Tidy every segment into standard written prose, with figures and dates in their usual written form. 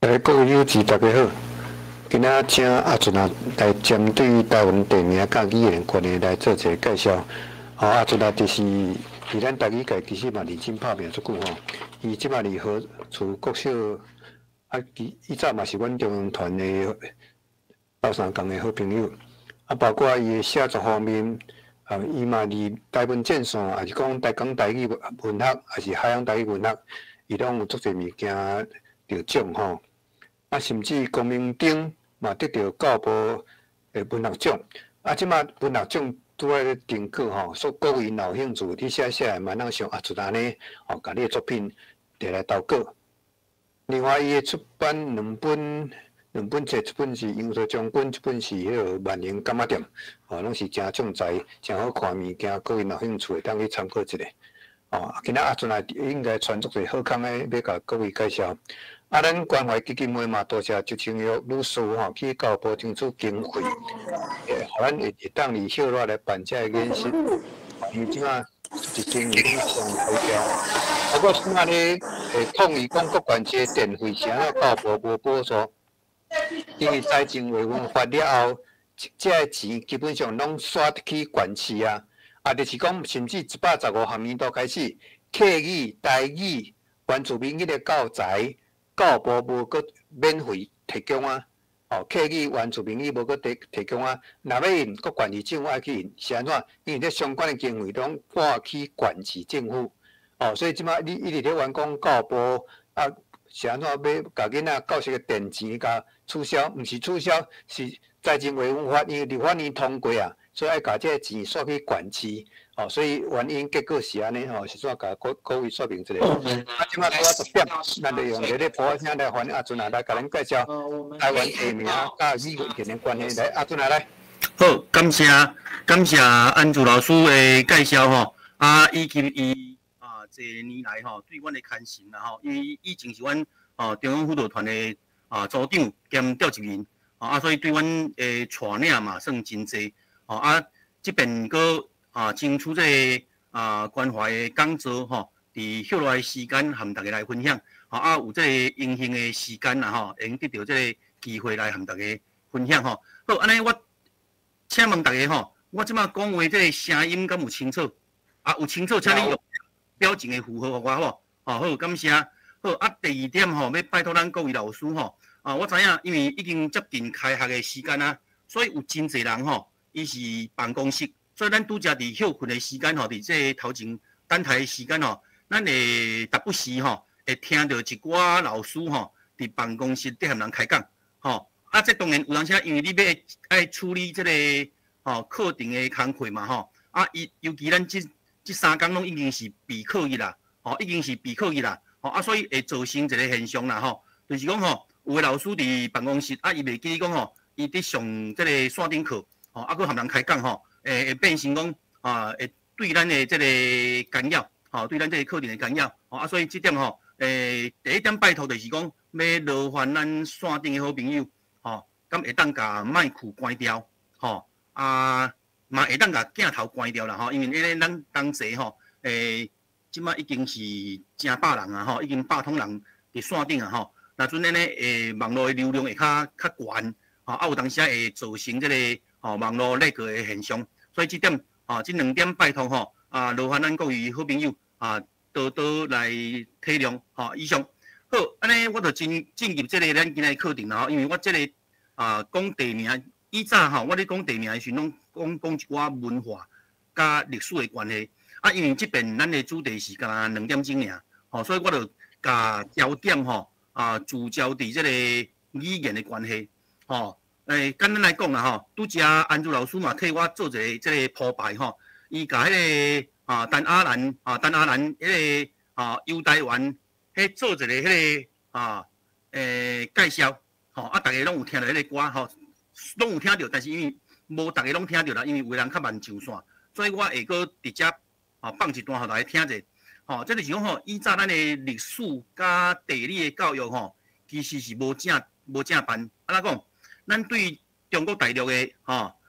各位友姊，大家好。今仔请阿俊啊来针对台湾地名甲语言关系来做一个介绍。阿俊啊，就是伫咱台语界其实嘛认真拍拼足久吼。伊即马离合处国小，伊早嘛是阮中央团的斗相共的好朋友。包括伊的写作方面，伊嘛离台湾建线，还是讲讲台语文学，还是海洋台语文学，伊拢有足侪物件得奖吼。甚至公民党嘛得到教育部的文学奖。即马文学奖拄仔定稿吼，所各位若有兴趣，你写来嘛，咱上阿俊安尼甲你的作品摕来投稿。另外，伊的出版两本册，一本是《杨作将军》，一本是迄个《万年柑仔店》，拢是真重材、真好看物件，各位若有兴趣，当去参考一下。今仔阿俊也应该传足侪好康的，要甲各位介绍。咱关怀基金会嘛，多谢周清玉女士去教育部争取经费，互咱会当伫小热来办这个演习。因为即马一经已经上头条，过即马咧抗议讲各县市电费啥啊，教育部无补助，因为财政委员发了后，这个钱基本上拢刷去县市啊。就是讲，甚至115学年度开始，客语、台语、原住民语的教材。教育部无搁免费提供啊！客语、原住民语无搁提供啊！若要用各县市政府爱去用，是安怎？因为这相关的经费拢拨去县市政府。所以即马你一直咧员讲教育部是安怎要甲囡仔教室的电钱甲取消？毋是取消，是财政委员会因为立法院通过啊，所以爱甲这个钱刷去县市。所以原因结果是安尼是怎甲各位说明一下。即马拄仔10点，咱就用这个播声来欢迎阿俊来甲咱介绍台湾地名甲语言的关系。来，阿俊来。好，感谢安祖老师的介绍吼。以及伊这年来对阮的牵心啦因为以前是阮中央辅导团的组长兼调集员所以对阮的带领嘛算真济这边个。争取这个关怀的讲座伫后来时间和大家来分享有这个荣幸的时间啦能得到这个机会来和大家分享好，安尼我请问大家我即马讲话这个声音敢有清楚？有清楚，请你用表情的符合我好，感谢。好第二点要拜托咱各位老师我知影因为已经接近开学的时间所以有真侪人伊是办公室。所以，咱拄则伫休困的时间伫这头前等待的时间咱会时不时会听到一寡老师伫办公室伫和人开讲这当然有当时因为你要爱处理这个课程的工课嘛尤其咱这3天拢已经是备课日啦已经是备课日啦所以会造成一个现象啦就是讲有的老师伫办公室伊袂记讲伊伫上这个线顶课佫和人开讲会变成讲会对咱的这个干扰对咱这个课程的干扰所以这点第一点拜托就是讲要劳烦咱线顶的好朋友敢会当甲麦克关掉嘛会当甲镜头关掉啦因为咱同齐即马已经是成百人已经100通人伫线顶那阵呢网络的流量会较悬有当时会造成这个网络那个的现象。所以这点这2点拜托劳烦咱各位好朋友多多来体谅以上好，安尼我就进入这个咱今日课程啦因为我这个讲地名，以早我咧讲地名的时拢讲一寡文化甲历史的关系因为这边咱的主题是干2点钟尔所以我就甲焦点聚焦伫这个语言的关系简单来讲啦拄则安祖老师嘛替我做一个这个铺排伊甲迄个陈阿兰迄个犹太园做一个迄个介绍大家拢有听到迄个歌拢有听到，但是因为无大家拢听到啦，因为有的人较慢上线，所以我会搁直接放一段互大家听者这就是讲以早咱的历史甲地理的教育其实是无正办怎讲？咱对中国大陆的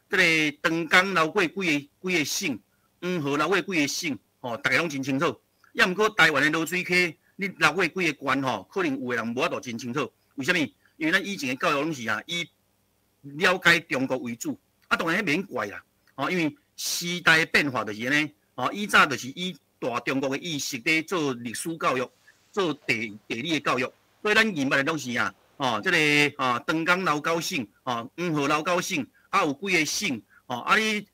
这个长江流过几个省，黄河流过几个省大家拢真清楚。也毋过台湾的罗水溪你6月几个关吼，可能有个人无法度真清楚。为什么？因为咱以前的教育拢是以了解中国为主，当然迄免怪啦，因为时代变化就是安尼，以早就是以大中国的意识咧做历史教育，做地理的教育，所以咱认捌的拢是这个长江老高省，黄河老高省，有几个省，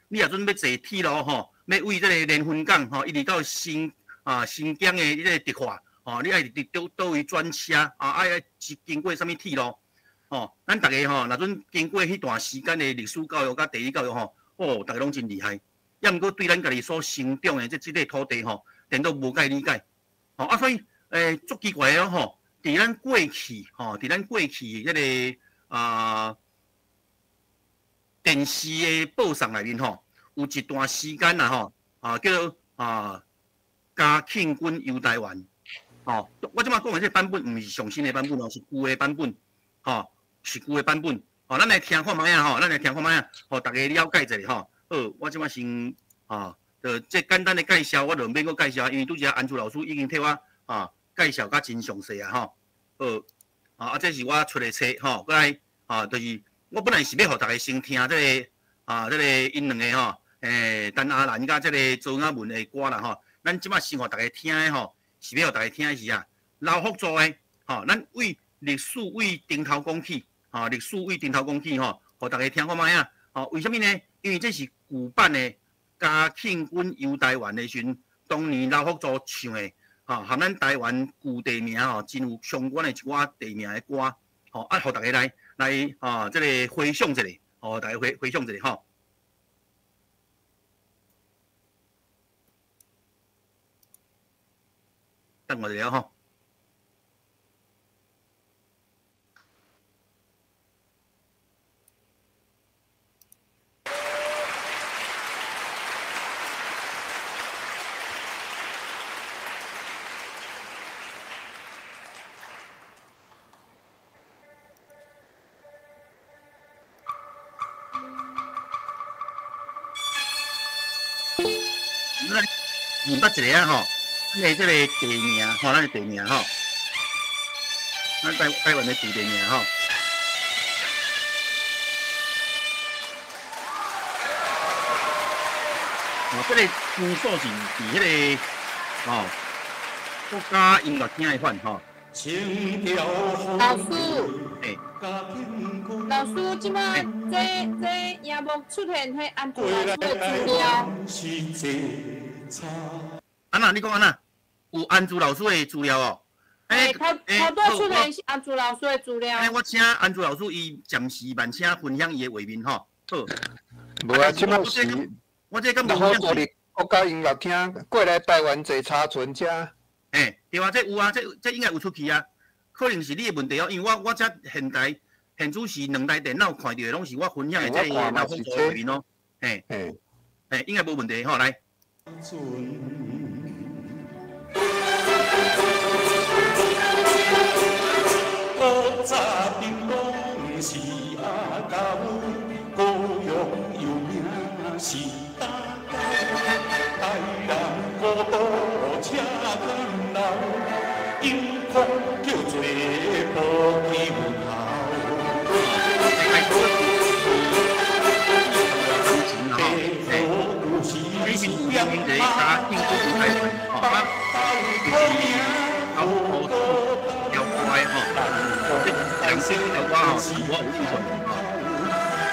你若准要坐铁路要为这个连云港一直到新疆的这个直化，你爱伫倒位转车，爱经过什么铁路？咱大家若准经过迄段时间的历史教育甲地理教育大家拢真厉害。也毋过对咱家己所生长的这个土地电都无解理解。所以足奇怪哦伫咱过去迄个电视的报上内面有一段时间叫做嘉庆君游台湾。我即摆讲的这版本毋是上新的版本是旧的版本。是旧的版本。咱来听看卖啊，咱来听看卖啊，大家了解一下好，我即摆先就这简单的介绍，我就免阁介绍，因为拄则安珠老师已经替我介绍甲真详细啊这是我出的册过来就是我本来是要互大家先听这个因两个陈阿兰甲这个周雅文的歌啦咱即摆先互大家听的是要互大家听的是老福州的咱为历史为顶头讲起历史为顶头讲起互大家听看卖啊为什么呢？因为这是旧版的嘉庆君游台湾的时阵，当年老福州唱的和咱台湾旧地名真有相关的一寡地名的歌互大家来这个回想一下大家回想一下等我一下认捌一个咱的这个地名咱的地名咱台湾的旧地名这个歌手是伫迄个国家音乐厅的款老师，老师，即摆这荧幕出现迄安珠老师的资料。你讲有安珠老师的资料头拄出现是安珠老师的资料。我请安珠老师伊暂时慢请分享伊的画面好。无即摆是。我这敢无影响国家音乐厅过来台湾坐查船车。对啊，这有啊，这应该有出去啊，可能是你的问题因为我这现主是2台电脑看到的，拢是我分享的这个老风画面应该无问题来。古早叮当是阿狗，高雄有名是大狗，台南古道车干老，因风叫做保气门后。最近有名的嘉庆君台湾老虎妖怪这两声的话我有印象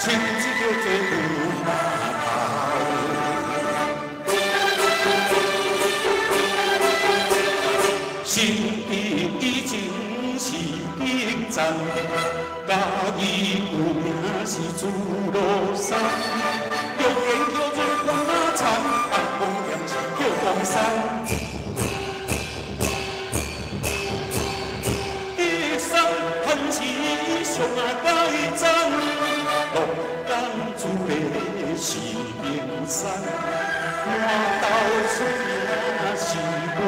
亲自叫做新兵以前是兵站，家己有名是朱罗山，用言叫做花产，安公店是叫光山。一山很起上啊改赞，龙岗主的是名山，满道水啊是文。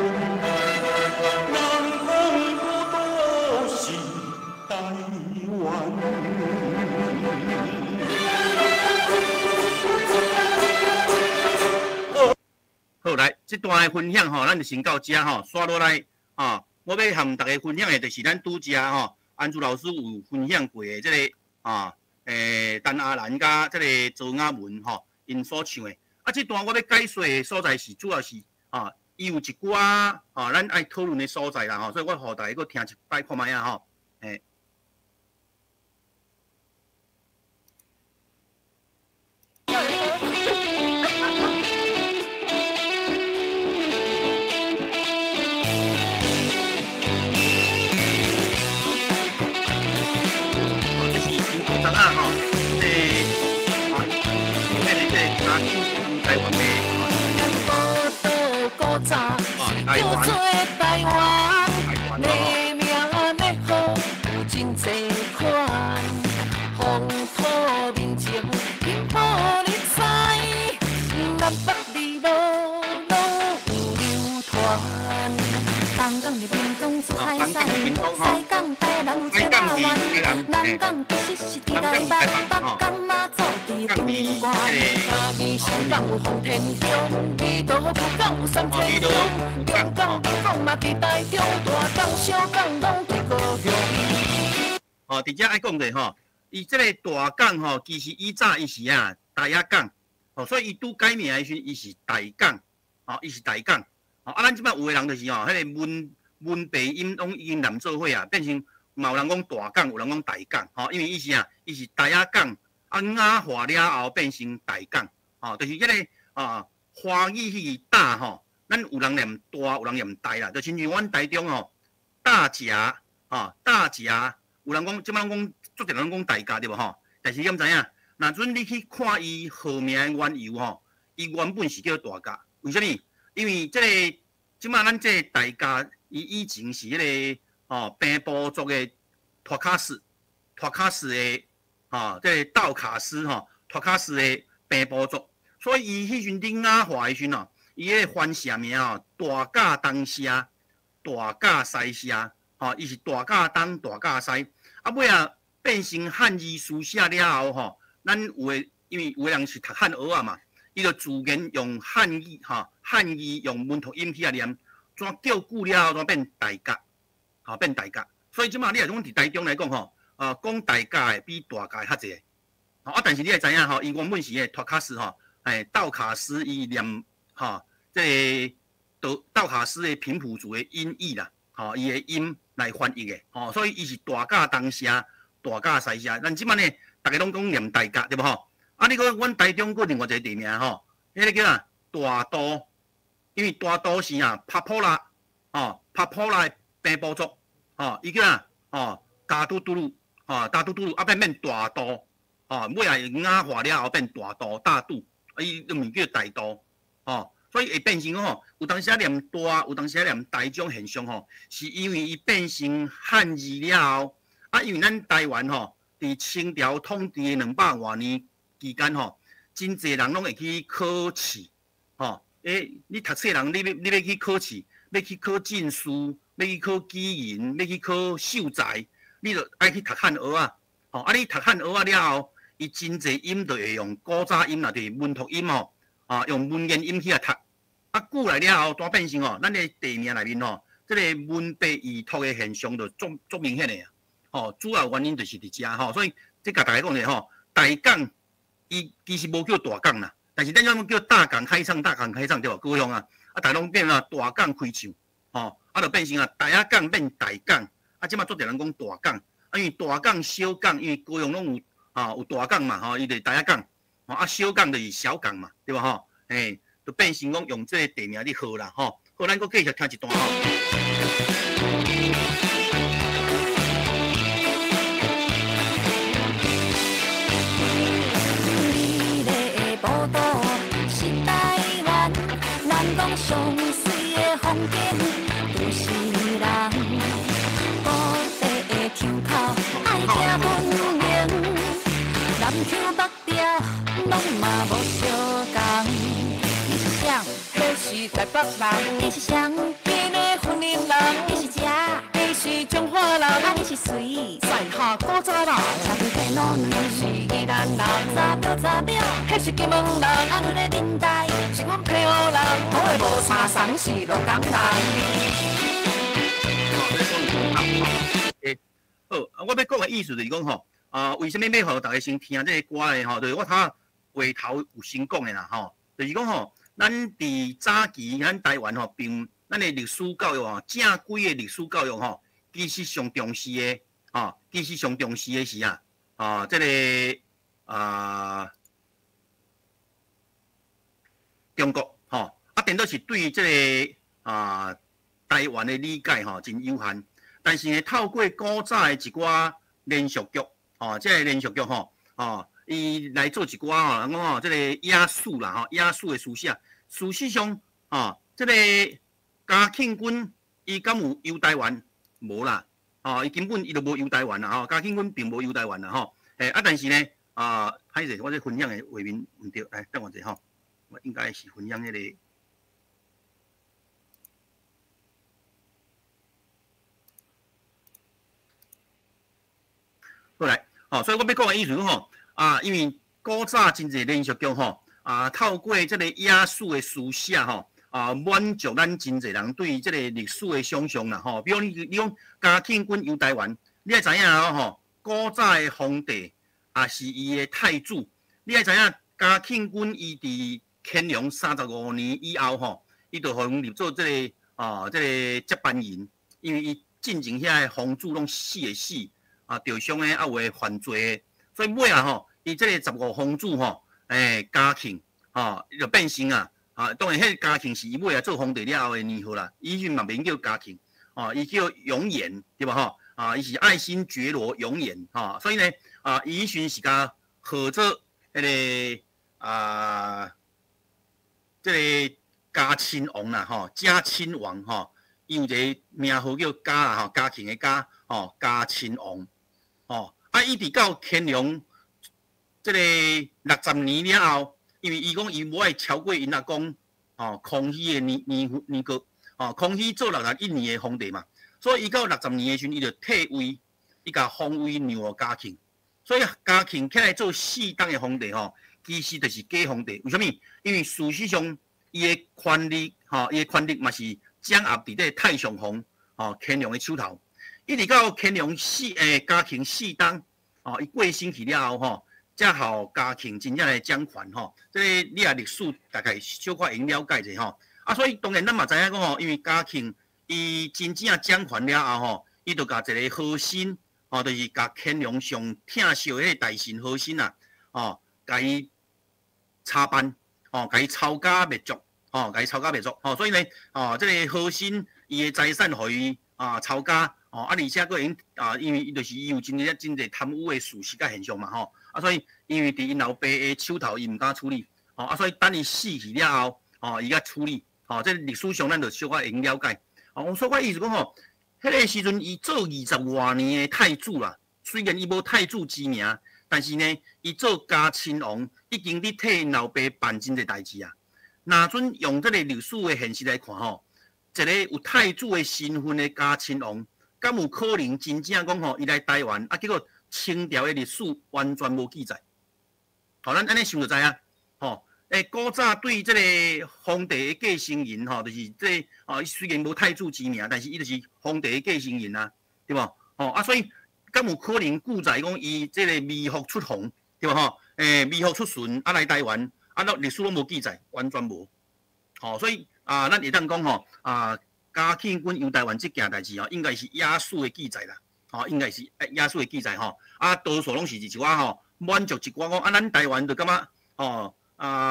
好，来这段的分享咱就先到这刷落来我我要和大家分享的，就是咱拄则吼，安珠老师有分享过的这个陈阿兰甲这个周雅文吼，因所唱的。这段我要解说的所在是主要是伊有一寡咱爱讨论的所在啦吼，所以我互大家搁听一摆看卖啊吼，叫做台湾，地名的好有真济款，风土民情幸福你知，南北二路拢有流传。东港的屏东出海产，西港台南吃大湾，南港其实是伫台北，北港马祖伫中原关，嘉义香港有红天中，离岛福港有三千中，中港北港嘛伫台中，大港小港拢伫高雄。伫遮爱讲者吼，伊即个大港吼，其实以早伊是台仔港，所以伊拄改名的时阵伊是台港，伊是台港。咱即摆有诶人就是迄个文白音拢已经连做伙变成嘛有人讲大港，有人讲台港，因为伊是伊是台仔港，雅化了后变成台港，就是迄个华语迄个大吼，咱有人念大，有人念台啦，就亲像阮台中大甲，大甲，有人讲即摆讲足侪人讲大甲对无吼？但是你毋知影，若阵你去看伊号名的缘由吼，伊原本是叫大甲，为虾米？因为即摆咱这大甲，伊以前是迄个平埔族的托卡斯的这个道卡斯托卡斯的平埔族，所以伊迄阵伫雅化的时阵伊迄个番社名大甲东社、大甲西社，伊是大甲东、大甲西，尾变成汉字书写了后咱有诶，因为有诶人是读汉学嘛。伊就自然用汉语汉语用文读音去念，怎叫久了后怎变大甲，变大甲。所以即马你来讲伫台中来讲讲大甲的比大甲较济。但是你会知影伊原本是个托卡斯道卡斯伊念即个道卡斯的平埔族的音译啦，伊的音来翻译的，所以伊是大甲东社、大甲西社。咱即马呢，大家拢讲念大甲对无吼？你讲阮台中个另外一个地名迄个叫大都，因为大都是帕普拉，帕普拉平埔族，伊叫大都都鲁，大都都鲁变大都，尾来雅化了后变大都大都，伊就名叫大都，所以会变成有当时念大，有当时念台中现象是因为伊变成汉字了后，因为咱台湾伫清朝统治的200多年。期间真侪人拢会去考试，你读册人，你要去考试，要去考证书，要去考举人，要去考秀才，你就爱去读汉学你读汉学了后，伊真侪音就会用古早音啦，就是文读音用文言音去读。久来了后，怎变成咱的地名内面即个文白异读的现象就足明显的主要原因就是伫遮所以即甲大家讲者台港。伊其实无叫大港啦，但是咱种叫大港开唱，大港开唱对无？高雄大拢变大港开唱，就变成台仔港变大港，即马足侪人讲大港，因为大港、小港，因为高雄拢有有大港嘛，伊就是台仔港，小港就是小港嘛，对无就变成讲用这个地名去号啦，好，咱搁继续听一段讲上水的风景，都市人，土地的窗口爱行文明，南腔北调拢嘛无相共。你是谁？你是台北人，你是谁？边的云林人，你是遮？你是中华人，你是谁？在下古早人，差不多老女是宜兰人，查表，迄是金门人，你咧年代是阮配偶人，我的无相送是鹿港人。好，我要讲的意思就是讲吼，为什么要互大家先听这个歌呢？吼，就是我头话头有先讲的啦，吼，就是讲吼，咱伫早期咱台湾吼，咱的历史教育吼，正规的历史教育吼，其实上重视的，其实上重视的是这个中国吼，颠倒是对这个台湾的理解吼真有限。但是呢，透过古早的一寡连续剧，即个连续剧吼，伊来做一寡人讲即个野史啦，野史的书写。事实上，即个嘉庆君伊敢有游台湾？无啦，伊根本伊就无游台湾啦，嘉庆君并无游台湾啦，但是呢，歹势，我这分享的画面唔对，来等我一下我应该是分享迄个。过来，所以我要讲的意思吼，因为古早真侪连续剧吼，透过这个野史的书写吼，满足咱真侪人对这个历史的想象啦吼。比如你讲嘉庆君游台湾，你也知影吼，古早的皇帝是伊的太子，你也知影嘉庆君伊伫乾隆35年以后吼，伊就互人入做这个这个接班人，因为伊进前遐个皇子拢死的死。着伤诶，有诶犯罪诶，所以尾啊吼，伊即个15皇子吼，嘉庆伊就变成当然迄嘉庆是伊尾啊做皇帝了后诶年号啦，以前嘛免叫嘉庆，伊叫永琰对吧伊是爱新觉罗永琰所以呢伊迄是甲号做迄个即个嘉亲王啦嘉亲王伊有一个名号叫嘉啦嘉庆诶嘉嘉亲王。伊直到乾隆即个60年了后，因为伊讲伊无爱超过因阿公康熙的年过康熙做61年的皇帝嘛，所以伊到60年的时阵，伊就退位，伊甲封位让予嘉庆，所以嘉庆起来做4当的皇帝其实就是假皇帝。为什么？因为事实上伊的权力嘛是掌握伫咧太上皇乾隆的手头。一直到乾隆嘉庆4当伊过身去了后才互嘉庆真正来掌权即个你历史大概小可会了解者所以当然咱嘛知影讲因为嘉庆伊真正掌权了后伊就甲一个和珅就是甲乾隆上疼惜的迄个大臣和珅甲伊插班甲伊抄家灭族甲伊抄家灭族所以呢即个和珅伊的财产互伊抄家。而且佫因为伊就是伊有真侪贪污的事实甲现象嘛所以因为伫因老爸的手头，伊毋敢处理所以等伊死去了后伊甲处理即历史上咱就小可会了解所以我意思讲迄个时阵伊做20多年的太子啦，虽然伊无太子之名，但是呢，伊做嘉亲王已经伫替因老爸办真侪代志啊。若准用即个历史的现实来看一个有太子的身份的嘉亲王。敢有可能真正讲伊来台湾结果清朝的历史完全无记载？咱安尼想就知影古早对即个皇帝的继承人就是即伊虽然无太子之名，但是伊就是皇帝的继承人啊，对无所以敢有可能记载讲伊即个微服出皇，对无微服出巡来台湾历史拢无记载，完全无所以咱会当讲嘉庆君游台湾这件代志应该是野史的记载啦，应该是野史的记载多数拢是一寡满足一寡讲咱台湾就感觉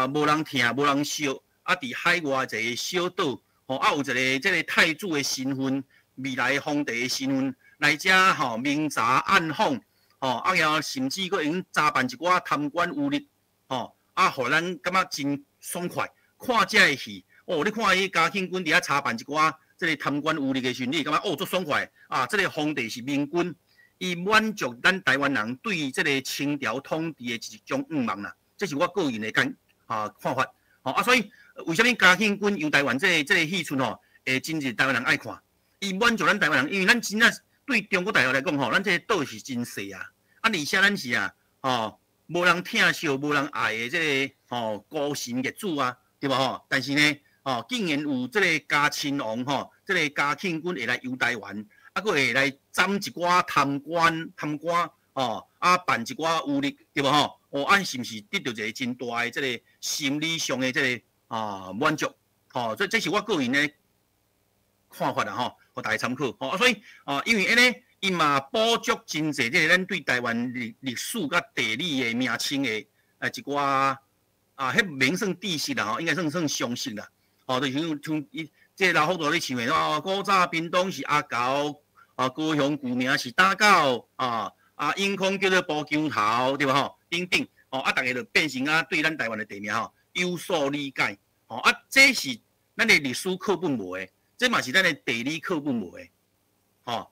无人听无人惜伫海外一个小岛有一个即个太子的身份，未来皇帝的身份来遮明查暗访然后甚至佫用查办一寡贪官污吏互咱感觉真爽快，看遮的戏你看伊嘉庆君伫遐查办一寡。即个贪官污吏的权利，感觉足爽快即个皇帝是明君，伊满足咱台湾人对即个清朝统治的一种愿望啦。这是我个人的看法所以为什么嘉庆君游台湾这个戏村会真侪台湾人爱看？伊满足咱台湾人，因为咱真正对中国大陆来讲咱这个岛是真细而且咱是无人疼惜、无人爱的即个孤神业主对吧但是呢。竟然有即个嘉亲王即个嘉庆君会来游台湾佫会来斩一寡贪官哦，办一寡污吏，对无吼？哦，是毋是得到一个真大诶即个心理上诶即个满足？吼，所以这是我个人诶看法啦吼，互大家参考。吼，所以因为安尼，伊嘛补足真济，即个咱对台湾历史甲地理诶名称诶一寡迄名胜地势啦吼，应该算详细啦。吼，就像即个老好多咧唱诶，古早屏东是阿狗，高雄旧名是打狗，永康叫做埔姜头，对吧？吼，等等，大家就变成对咱台湾的地名有所理解，这是咱的历史课本无的，这嘛是咱的地理课本无的，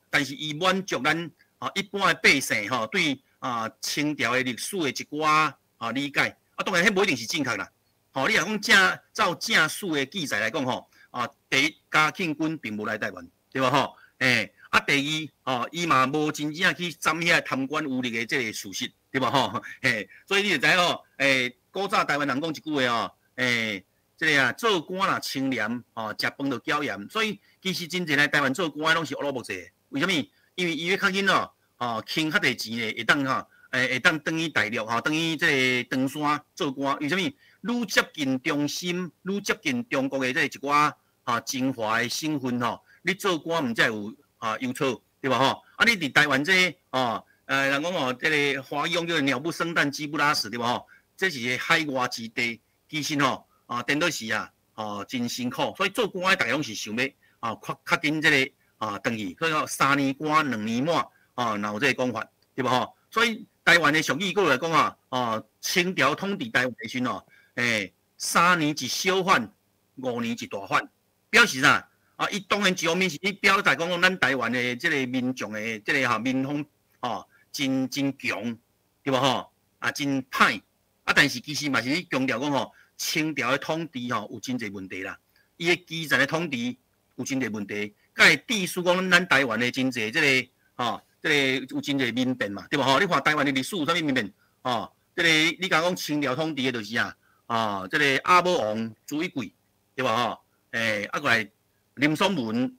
但是伊满足咱一般的百姓对清朝的历史的一寡理解，当然迄无一定是正确啦，你若讲照正史的记载来讲第一嘉庆君并无来台湾，对吧？吼，第二，伊嘛无真正去斩遐贪官污吏的这个事实，对吧？吼，所以你就知古早台湾人讲一句话这个做官啦清廉，食饭就骄严，所以其实真正来台湾做官拢是乌鲁木齐。为什么？因为伊要较紧轻较侪钱会当会当转去大陆转去这个长山做官。为什么？愈接近中心，愈接近中国的这一寡精华的省份你做官毋才有优错，对吧？吼，你伫台湾这人讲这个华语用叫鸟不生蛋，鸡不拉屎，对吧？吼，这是个海外之地，其实真倒是真辛苦，所以做官的大家拢是想要较紧这个转去，所以3年官2年满哪有这个讲法，对吧？吼，所以台湾的俗语过来讲清朝统治台湾的时阵3年一小反，5年一大反，表示啥？伊当然一方面是伊表达讲咱台湾的这个民众的这个民风真强，对吧？吼真歹但是其实嘛是咧强调讲清朝的统治有真侪问题啦，伊的基层的统治有真侪问题，甲会致使讲咱台湾的真侪这个这个有真侪民变嘛，对吧？吼，你看台湾的历史有啥物民变？这个你讲清朝统治的就是这个阿母王朱一贵，对吧？吼，过来林松文，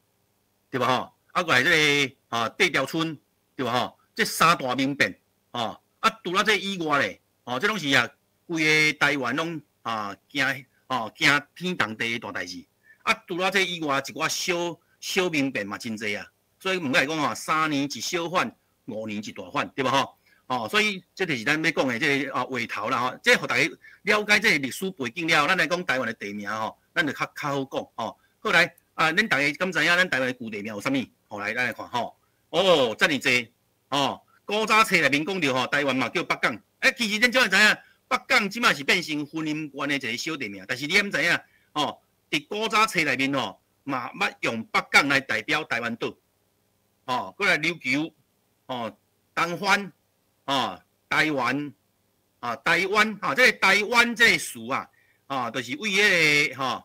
对吧？吼，过来这个地条村，对吧？吼，这3大民变除了这以外咧，这拢是规个台湾拢惊天动地的大代志。除了这以外，一寡小民变嘛真侪所以唔该讲3年一小反，5年一大反，对吧？吼，所以这就是咱要讲的这个话头啦这互大家了解这个历史背景了，咱来讲台湾的地名咱就较好讲好来恁大家敢知影咱台湾的旧地名有啥物？来咱来看遮尔济古早册内面讲到台湾嘛叫北港，其实恁怎会知影？北港即马是变成婚姻关的一个小地名，但是你毋知影伫古早册内面嘛捌用北港来代表台湾岛过来琉球东番台湾这个台湾这个词就是为迄个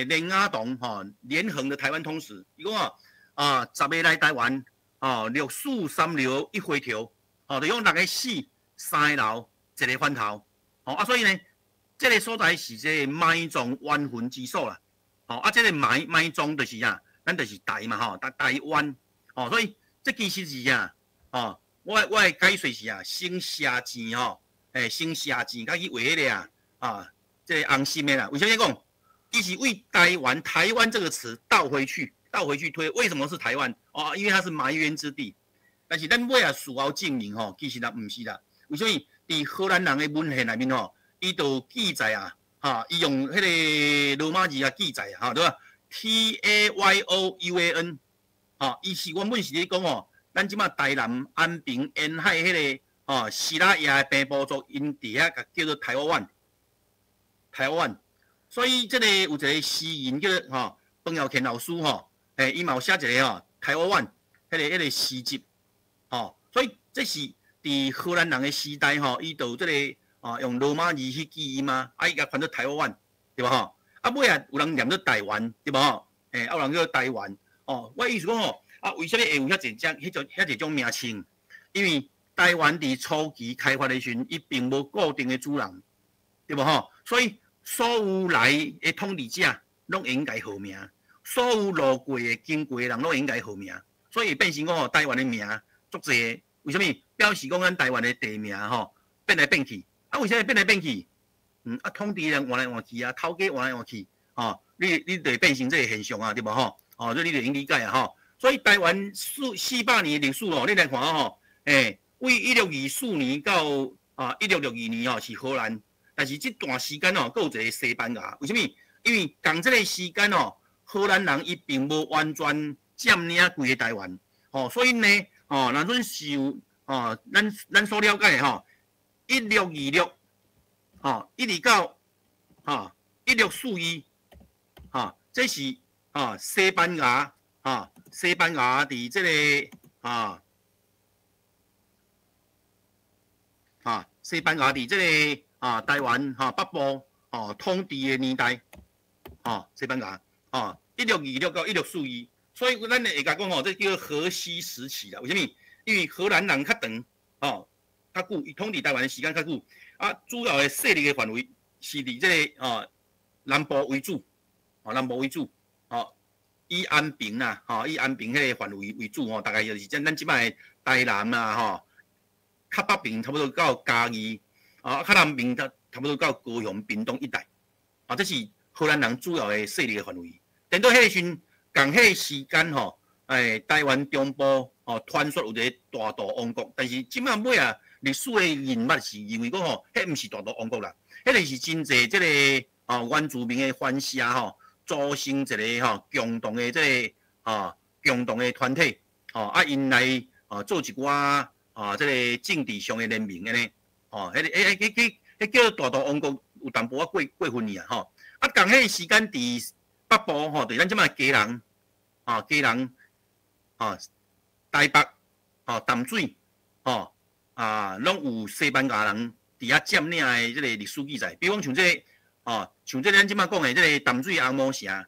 连雅堂连横的台湾通史，伊讲10个来台湾6死3留1回头就用6个死3个留1个翻头所以呢，这个所在是这个埋葬冤魂之所啦这个埋葬就是咱就是台嘛台湾所以这其实是我的解说是省社钱省社钱，甲去为迄个这个红心的啦。为什么讲？伊是为台湾这个词倒回去推，为什么是台湾？因为它是埋冤之地。但是咱尾事后证明其实毋是啦。为什么？伫荷兰人的文献内面伊就记载伊用迄个罗马字记载对吧 ？TAYOUAN 伊是原本是咧讲咱即马台南安平沿海迄个西拉雅的平埔族，因伫遐叫做台湾湾。所以这个有一个诗人叫彭耀乾老师伊嘛有写一个台湾湾迄个诗集所以这是伫荷兰人的时代伊就这个用罗马字去记忆嘛，伊甲翻做台湾湾，对吧？尾有人念做台湾，对吧？有人叫台湾我意思讲为什么会有遐一种名称？因为台湾伫初期开发的时阵，伊并无固定的主人，对吧？所以所有来的统治者拢应该号名，所有路过的经过的人拢应该号名。所以变成讲吼台湾的名足济，为什么？表示讲咱台湾的地名吼变来变去，啊，为啥会变来变去？土地人换来换去啊，头家换来换去，你就变成这个现象啊，对无吼？所以你就应理解啊，吼。所以台湾400年的历史哦，你来看吼，为1624年到1662年哦是荷兰，但是这段时间哦，还有一个西班牙，为什么？因为共这个时间哦，荷兰人伊并无完全占领规个台湾，所以呢，若准受咱所了解的吼，1626，一直到1642，这是西班牙伫这个西班牙伫这个台湾北部统治的年代，西班牙1626到1642，所以咱会甲讲吼，这叫荷西时期啦。为什么？因为荷兰人较长，较久，伊统治台湾的时间较久，主要的势力的范围是伫这个南部为主，南部为主，以安平啦，以安平迄个范围为主，大概就是咱即摆台南啦，较北边差不多到嘉义，较南边差不多到高雄、屏东一带，这是荷兰人主要的势力的范围。等到迄个时，共迄个时间台湾中部传说有一个大道王国，但是即摆尾啊，历史的认识是认为讲迄毋是大道王国啦，迄个是真济即个原住民的反社组成一个共同的这个共同的团体，因来做一寡这个政治上的联名的呢，迄叫大道王国有淡薄仔过分去啊，共迄个时间伫北部对咱即摆家人台北淡水拢有西班牙人伫遐占领的这个历史记载，比如讲像这个像这咱即摆讲的这个淡水红毛城，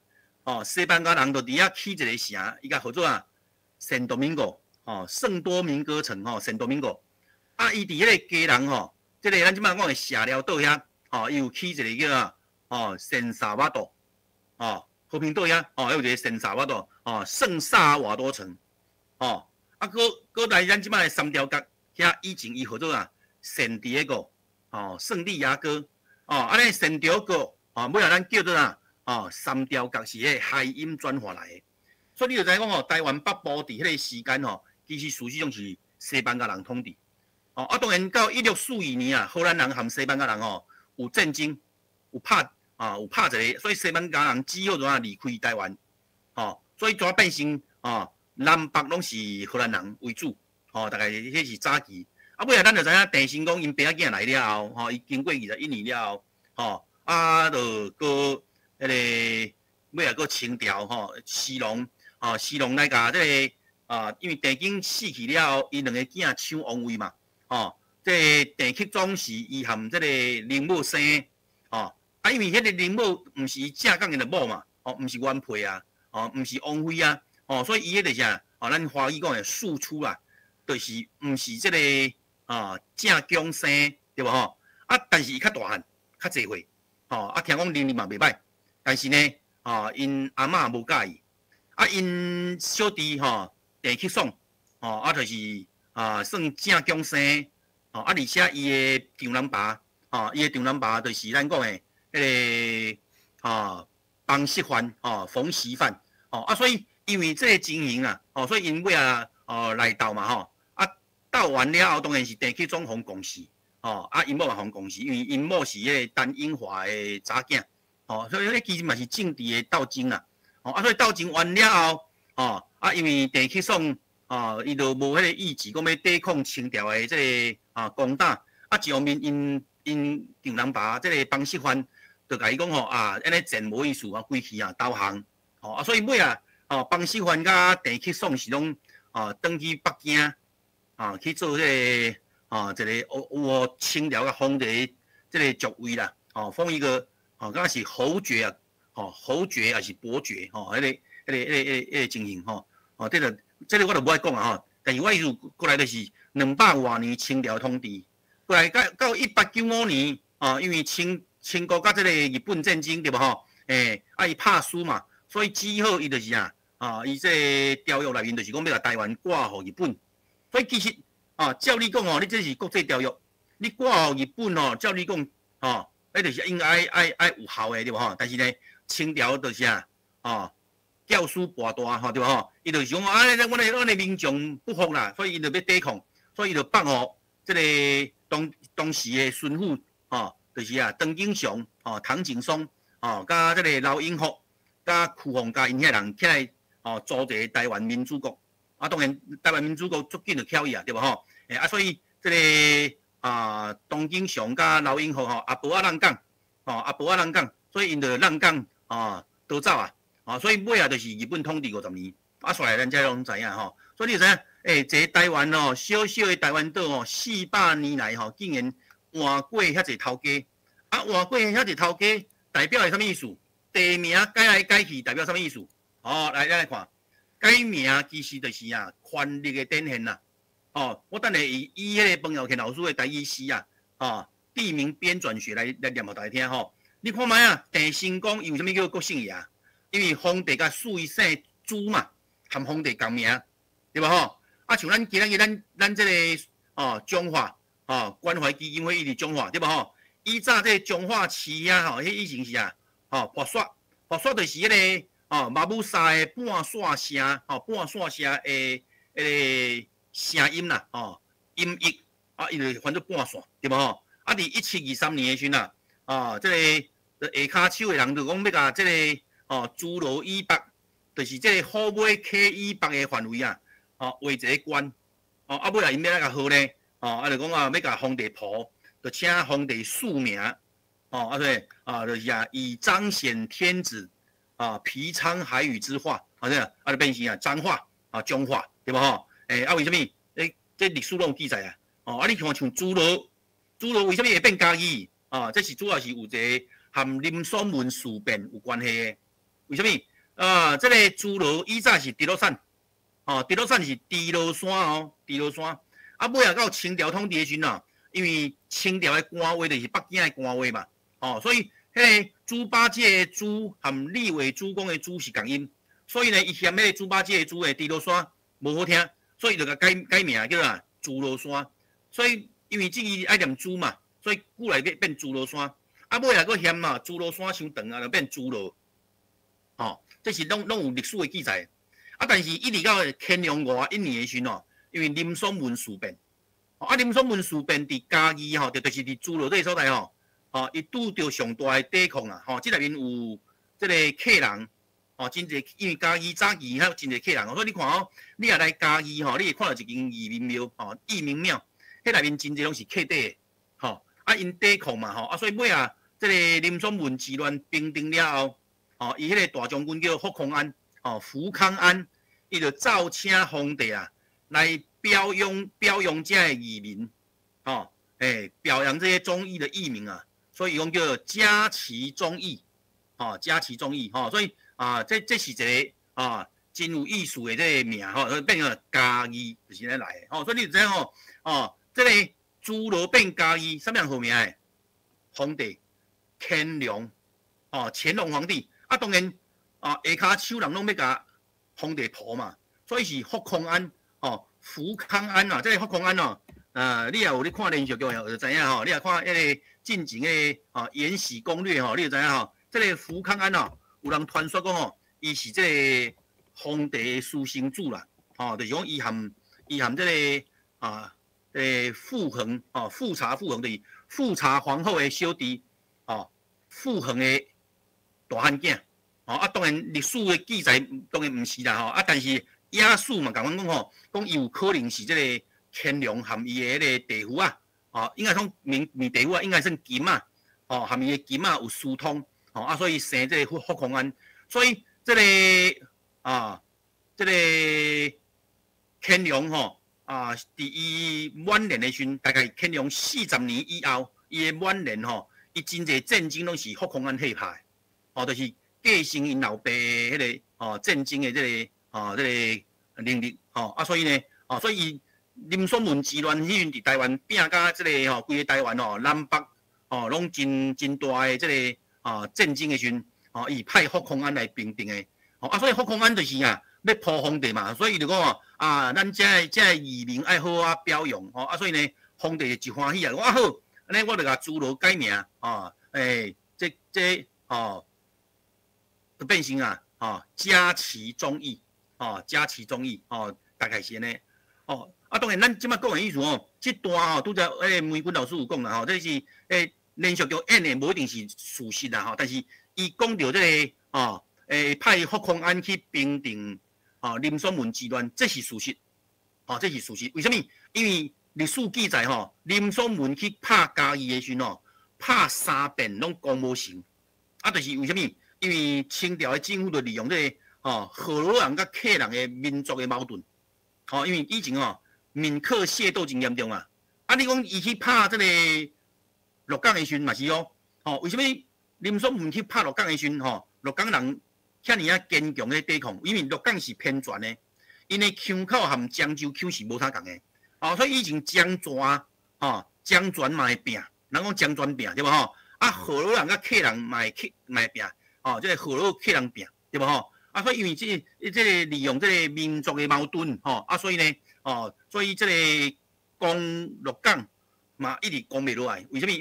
西班牙人就伫遐起一个城，伊甲号做圣多明哥，圣多明哥城圣多明哥，伊伫迄个家人这个咱即摆讲的社寮岛遐，伊有起一个叫圣萨瓦多，和平岛遐，有一个圣萨瓦多，圣萨瓦多城，搁来咱即摆的三条角遐，以前伊号做圣地亚哥，圣地亚哥，安尼圣地亚哥，尾仔咱叫做三条角是迄海音转化来的，所以你就知影讲台湾北部伫迄个时间其实事实上是西班牙人统治，当然到1642年荷兰人和西班牙人有战争，有拍一个，所以西班牙人只好就离开台湾，所以就变成南北拢是荷兰人为主，大概迄是早期。尾仔咱就知影郑成功因爸仔囝来了后，伊经过21年了后，就搁迄个尾仔搁清朝西隆来甲这个因为郑经死去了后，伊两个囝抢王位嘛，这郑克忠是伊含这个林某生，因为迄个林某毋是正港的某嘛，毋是原配啊，毋是王妃啊，所以伊迄个啥，咱华语讲的庶出啦，就是毋是这个正强生对无但是伊较大汉，较济岁，听讲能力嘛袂歹，但是呢，因阿嬷无介意，因小弟郑克爽，就是算正强生，而且伊的丈人爸，就是咱讲的迄个方锡范，冯锡范，所以因为这个情形啊，所以因尾来斗嘛，斗完了后，当然是郑克爽互公示，因某也互公示，因为因某是迄个单英华的查囝，所以迄其实嘛是政治的斗争啦，所以斗争完了后，因为郑克爽，伊就无迄个意志，讲要抵抗清朝的这个攻打，一方面因丈人爸这个方锡范就甲伊讲安尼战无意思规气投降，所以尾方锡范甲郑克爽是拢转去北京。去做这个一个有清朝甲皇帝这个爵位啦，封一个敢是侯爵啊，侯爵还是伯爵，迄个情形这个我就不爱讲啊，但是我意思过来就是200多年清朝统治，过来到1895年因为清国甲这个日本战争对无伊拍输嘛，所以只好伊就是伊这个条约内面就是讲要甲台湾挂互日本，所以其实照你讲你这是国际条约，你挂互日本照你讲迄就是应该爱有效的对无但是呢，清朝就是教书跋大对无伊就是讲阮的民众不服啦，所以伊就要抵抗，所以伊就放互这个当时的巡抚就是邓景祥唐景崧甲这个刘永福甲屈鸿嘉因遐人起来组一个台湾民主国当然台湾民主国足紧就巧伊对无所以这个董景祥甲刘永福阿婆人讲所以因就人讲逃走所以尾就是日本统治50年煞来咱遮拢知影所以你知影这个台湾小小的台湾岛400年来竟然换过遐侪头家换过遐侪头家代表是啥物意思？地名改来改去代表啥物意思？来咱来看，改名其实就是权力的展现啦。我等下以迄个彭耀乾老师的台语诗地名编纂学来念互大家听你看卖郑成功伊为什么叫国姓爷？因为皇帝甲属伊姓朱嘛，含皇帝共名，对无像咱今日咱这个中华关怀基金会伊伫中华，对无以早这中华市迄以前是破刷就是迄个马武沙的半线声半线声的迄个声音啦音译伊就翻做半线，对无伫1723年的时阵这个下骹手的人就讲要甲这个诸罗以北，就是这个虎尾溪以北的范围画一个关尾来因要甲号呢就讲要甲皇帝抱，就请皇帝署名对就是以彰显天子皮沧海宇之化就变成彰化中化对无为什么这历史拢有记载你看像诸罗为什么会变嘉义这是主要是有一个和林松文事变有关系的。为什么这个诸罗以早是直落产直落产是猪罗山猪罗山尾到清朝统治的时阵因为清朝的官话就是北京的官话嘛所以迄个猪八戒的猪和立委主公的猪是同音，所以呢伊嫌迄个猪八戒的猪的猪罗山无好听，所以就改名叫做猪罗山。所以因为这个爱念猪嘛，所以古来变猪罗山尾来佫嫌猪罗山伤长就变猪罗这是拢有历史的记载但是一直到乾隆51年的时阵因为林松文事变林松文事变伫嘉义就是伫诸罗这个所在伊拄着上大的抵抗这内面有这个客人真侪，因为嘉义早期还有真侪客人所以你看你也来嘉义你会看到一间义民庙义民庙，迄内面真侪拢是客底的因抵抗嘛所以尾这个林松文治乱平定了后伊迄个大将军叫福康安福康安，伊就召请皇帝来表扬这的义民表扬这些忠义的义民所以讲叫嘉其忠义嘉其忠义所以这是一个真有意思的这个名变成嘉义就是安尼来的所以你知影这个诸罗变嘉义什么样好名的？皇帝乾隆乾隆皇帝当然下骹手人拢要甲皇帝抱嘛，所以是福康安福康安这个福康安你也有咧看连续剧就知影你也看迄个进前的延禧攻略你就知影这个福康安有人传说讲伊是这个皇帝的私生子啦就是讲伊含这个傅恒富察傅恒就是富察皇后的小弟傅恒的大汉囝当然历史的记载当然毋是啦但是野史嘛，讲伊有可能是这个乾隆含伊的迄个弟妇应该讲名弟妇应该算金含伊的金有疏通所以生这个福康安，所以这个这个乾隆伫伊晚年的时阵，大概乾隆40年以后，伊的晚年伊真侪战争拢是福康安起派就是继承因老爸迄个战争的这个能力所以呢所以林松文治乱迄阵伫台湾拼甲这个规个台湾南北拢真大的这个战争的时阵伊派福康安来平定的所以福康安就是要铺皇帝嘛，所以就讲哦啊，咱这移民爱好啊表扬吼啊，所以呢，皇帝就一欢喜啊，我好，安尼我就甲朱罗改名哦，这哦，就变成啊哦，嘉其忠义哦，嘉其忠义哦，大概是安尼哦。啊，当然，咱即摆讲的意思哦，这段吼，拄则梅君老师有讲啦吼，这是连续剧演的，无一定是事实啦吼，但是伊讲到这个哦，派霍空安去平定哦林爽文之乱，这是事实，哦，这是事实。为什么？因为历史记载吼，林爽文去拍嘉义的时阵哦，拍3遍拢讲无成，啊，就是为什么？因为清朝的政府就利用这个哦河洛人甲客人的民族的矛盾，哦，因为以前哦。闽客械斗真严重啊！啊，你讲伊去拍这个鹿港的时嘛是哦，吼，为什么林爽文去拍鹿港的时吼，鹿港人遐尼啊坚强的抵抗？因为鹿港是偏泉的，因为腔口含漳州腔是无啥共的，哦，所以以前漳泉吼，漳泉嘛会拼，人讲漳泉拼对无吼？啊，河洛人甲客人嘛会拼，哦，这个河洛客人拼对无吼？啊，所以因为这个利用这个民族的矛盾吼，啊，所以呢。哦，所以这个讲鹿港嘛，一直讲袂落来。为什么？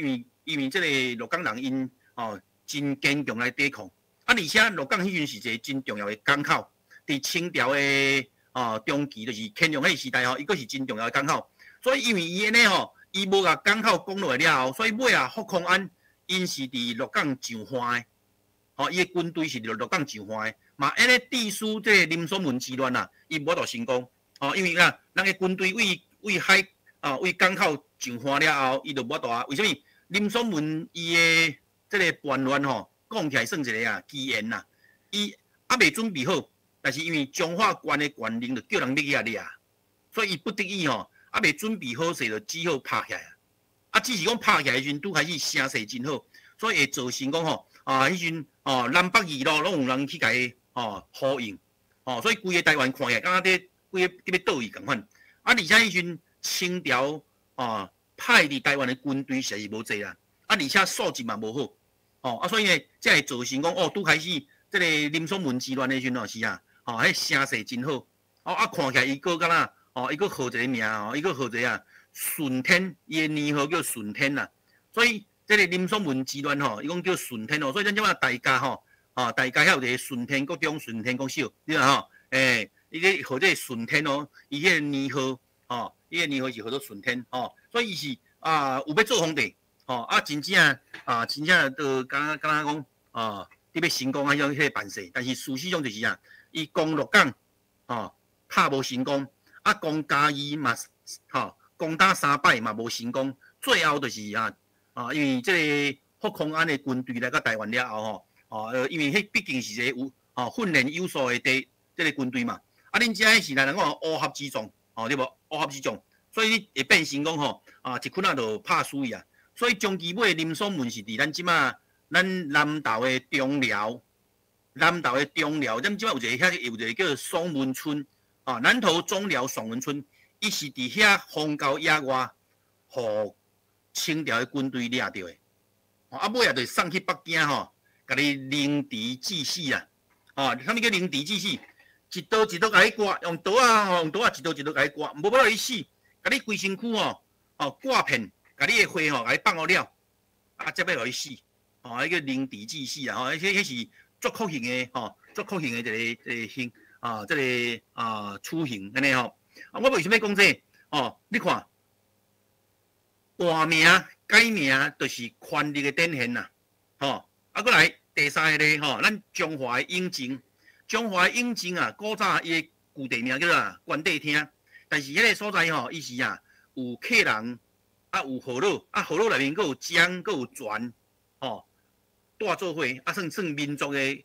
因为这个鹿港人因哦真坚强来抵抗。啊，而且鹿港迄阵是一个真重要的港口，伫清朝的哦中期，就是乾隆迄时代吼，伊个是真重要的港口。所以因为伊安尼吼，伊无甲港口攻落来了后，所以尾啊霍空安因是伫鹿港上岸的，哦，伊的军队是伫鹿港上岸的，嘛安尼致使这个林爽文之乱啊，伊无到成功。哦，因为啊，咱个军队为海啊为港口上岸了后，伊就无大啊。为什么？林爽文伊的这个叛乱吼，讲起来算一个啊奇缘呐。伊还未准备好，但是因为中华关的官令就叫人立起来，所以伊不得已吼，还未准备好势就只好拍起来。啊，只是讲拍起来时阵，拄开始声势真好，所以会造成讲吼啊，迄阵哦南北二路拢有人去甲伊哦呼应，哦，所以规个台湾看起来敢若伫。规个要倒去共款，啊！而且迄阵清朝哦派伫台湾的军队实在是无济啦，啊！而且素质嘛无好，哦啊，所以呢，才会造成讲哦，拄开始这个林爽文之乱的时阵哦是啊，哦，迄声势真好，哦啊，看起来伊个敢若哦，伊个号一个名哦，伊个号一个啊顺天，伊的年号叫顺天啦，所以这个林爽文之乱吼，伊讲叫顺天哦，所以咱即马大家吼，哦，大家遐有一个顺天国中、顺天国小，对啦吼，伊个号这顺天哦，伊个年号哦，伊个年号是号做顺天哦，所以伊是啊有要做皇帝哦，啊真正都敢讲啊，你要成功啊，迄个办事，但是事实上就是啊，伊攻鹿港哦，拍无成功，啊攻嘉义嘛，吼攻打3摆嘛无成功，最后就是啊，因为这个霍空安的军队来到台湾了后吼，因为迄毕竟是一个有训练有素的这个军队嘛。啊，恁遮是来人讲乌合之众，哦，对无？乌合之众，所以你会变成讲吼，一困啊就拍死伊啊。所以中期尾林爽文是伫咱即马咱南投的中寮，咱即马有一个有一个叫爽文村，南投中寮爽文村，伊是伫遐荒郊野外，互清朝的军队掠着的。啊，尾啊就送去北京吼，甲你凌迟致死啊！啥物叫凌迟致死？一刀一刀甲你割，用刀啊，一刀一刀甲你割，无要你死，甲你规身躯割片，甲你的血甲你放好了，啊，才要互你死，迄个凌迟致死啊，迄是足酷刑的足酷刑的一个刑这个处刑安尼吼。我为什么讲这你看换名改名，就是权力的展现呐，过来第三个咧咱中华的永靖。中华永靖啊，古早伊个旧地名叫做关帝厅，但是迄个所在伊是有客人有河洛，河洛内面佫有漳，佫有泉，带做伙算民族的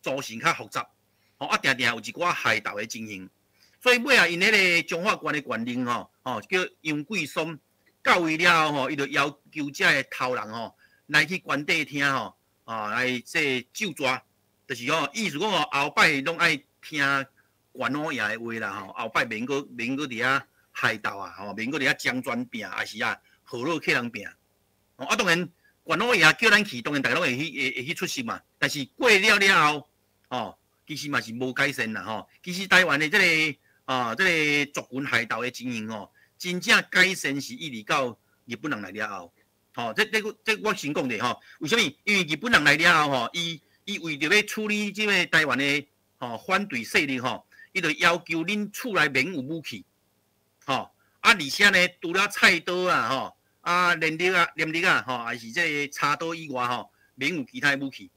组成较复杂，定定有一寡械斗的情形，所以尾因迄个中华关的官令叫杨贵松到位了后伊就要求遮个头人来去关帝厅来这就抓。就是意思讲后摆拢爱听关老爷的话啦后摆免搁伫遐械斗啊免搁伫遐漳泉拼，还是河洛客人拼。当然关老爷叫咱去，当然大家拢会去出席嘛。但是过了后其实嘛是无改善啦吼。其实台湾的这个族群海盗的情形吼，真正改善是一直到日本人来了后。吼，这我先讲者吼，为什么？因为日本人来了后吼，伊为着要处理即个台湾的反对势力吼，伊就要求恁厝内免有武器，吼而且呢，除了菜刀啊吼念力啊吼，还是这个叉刀以外吼，免有其他武器。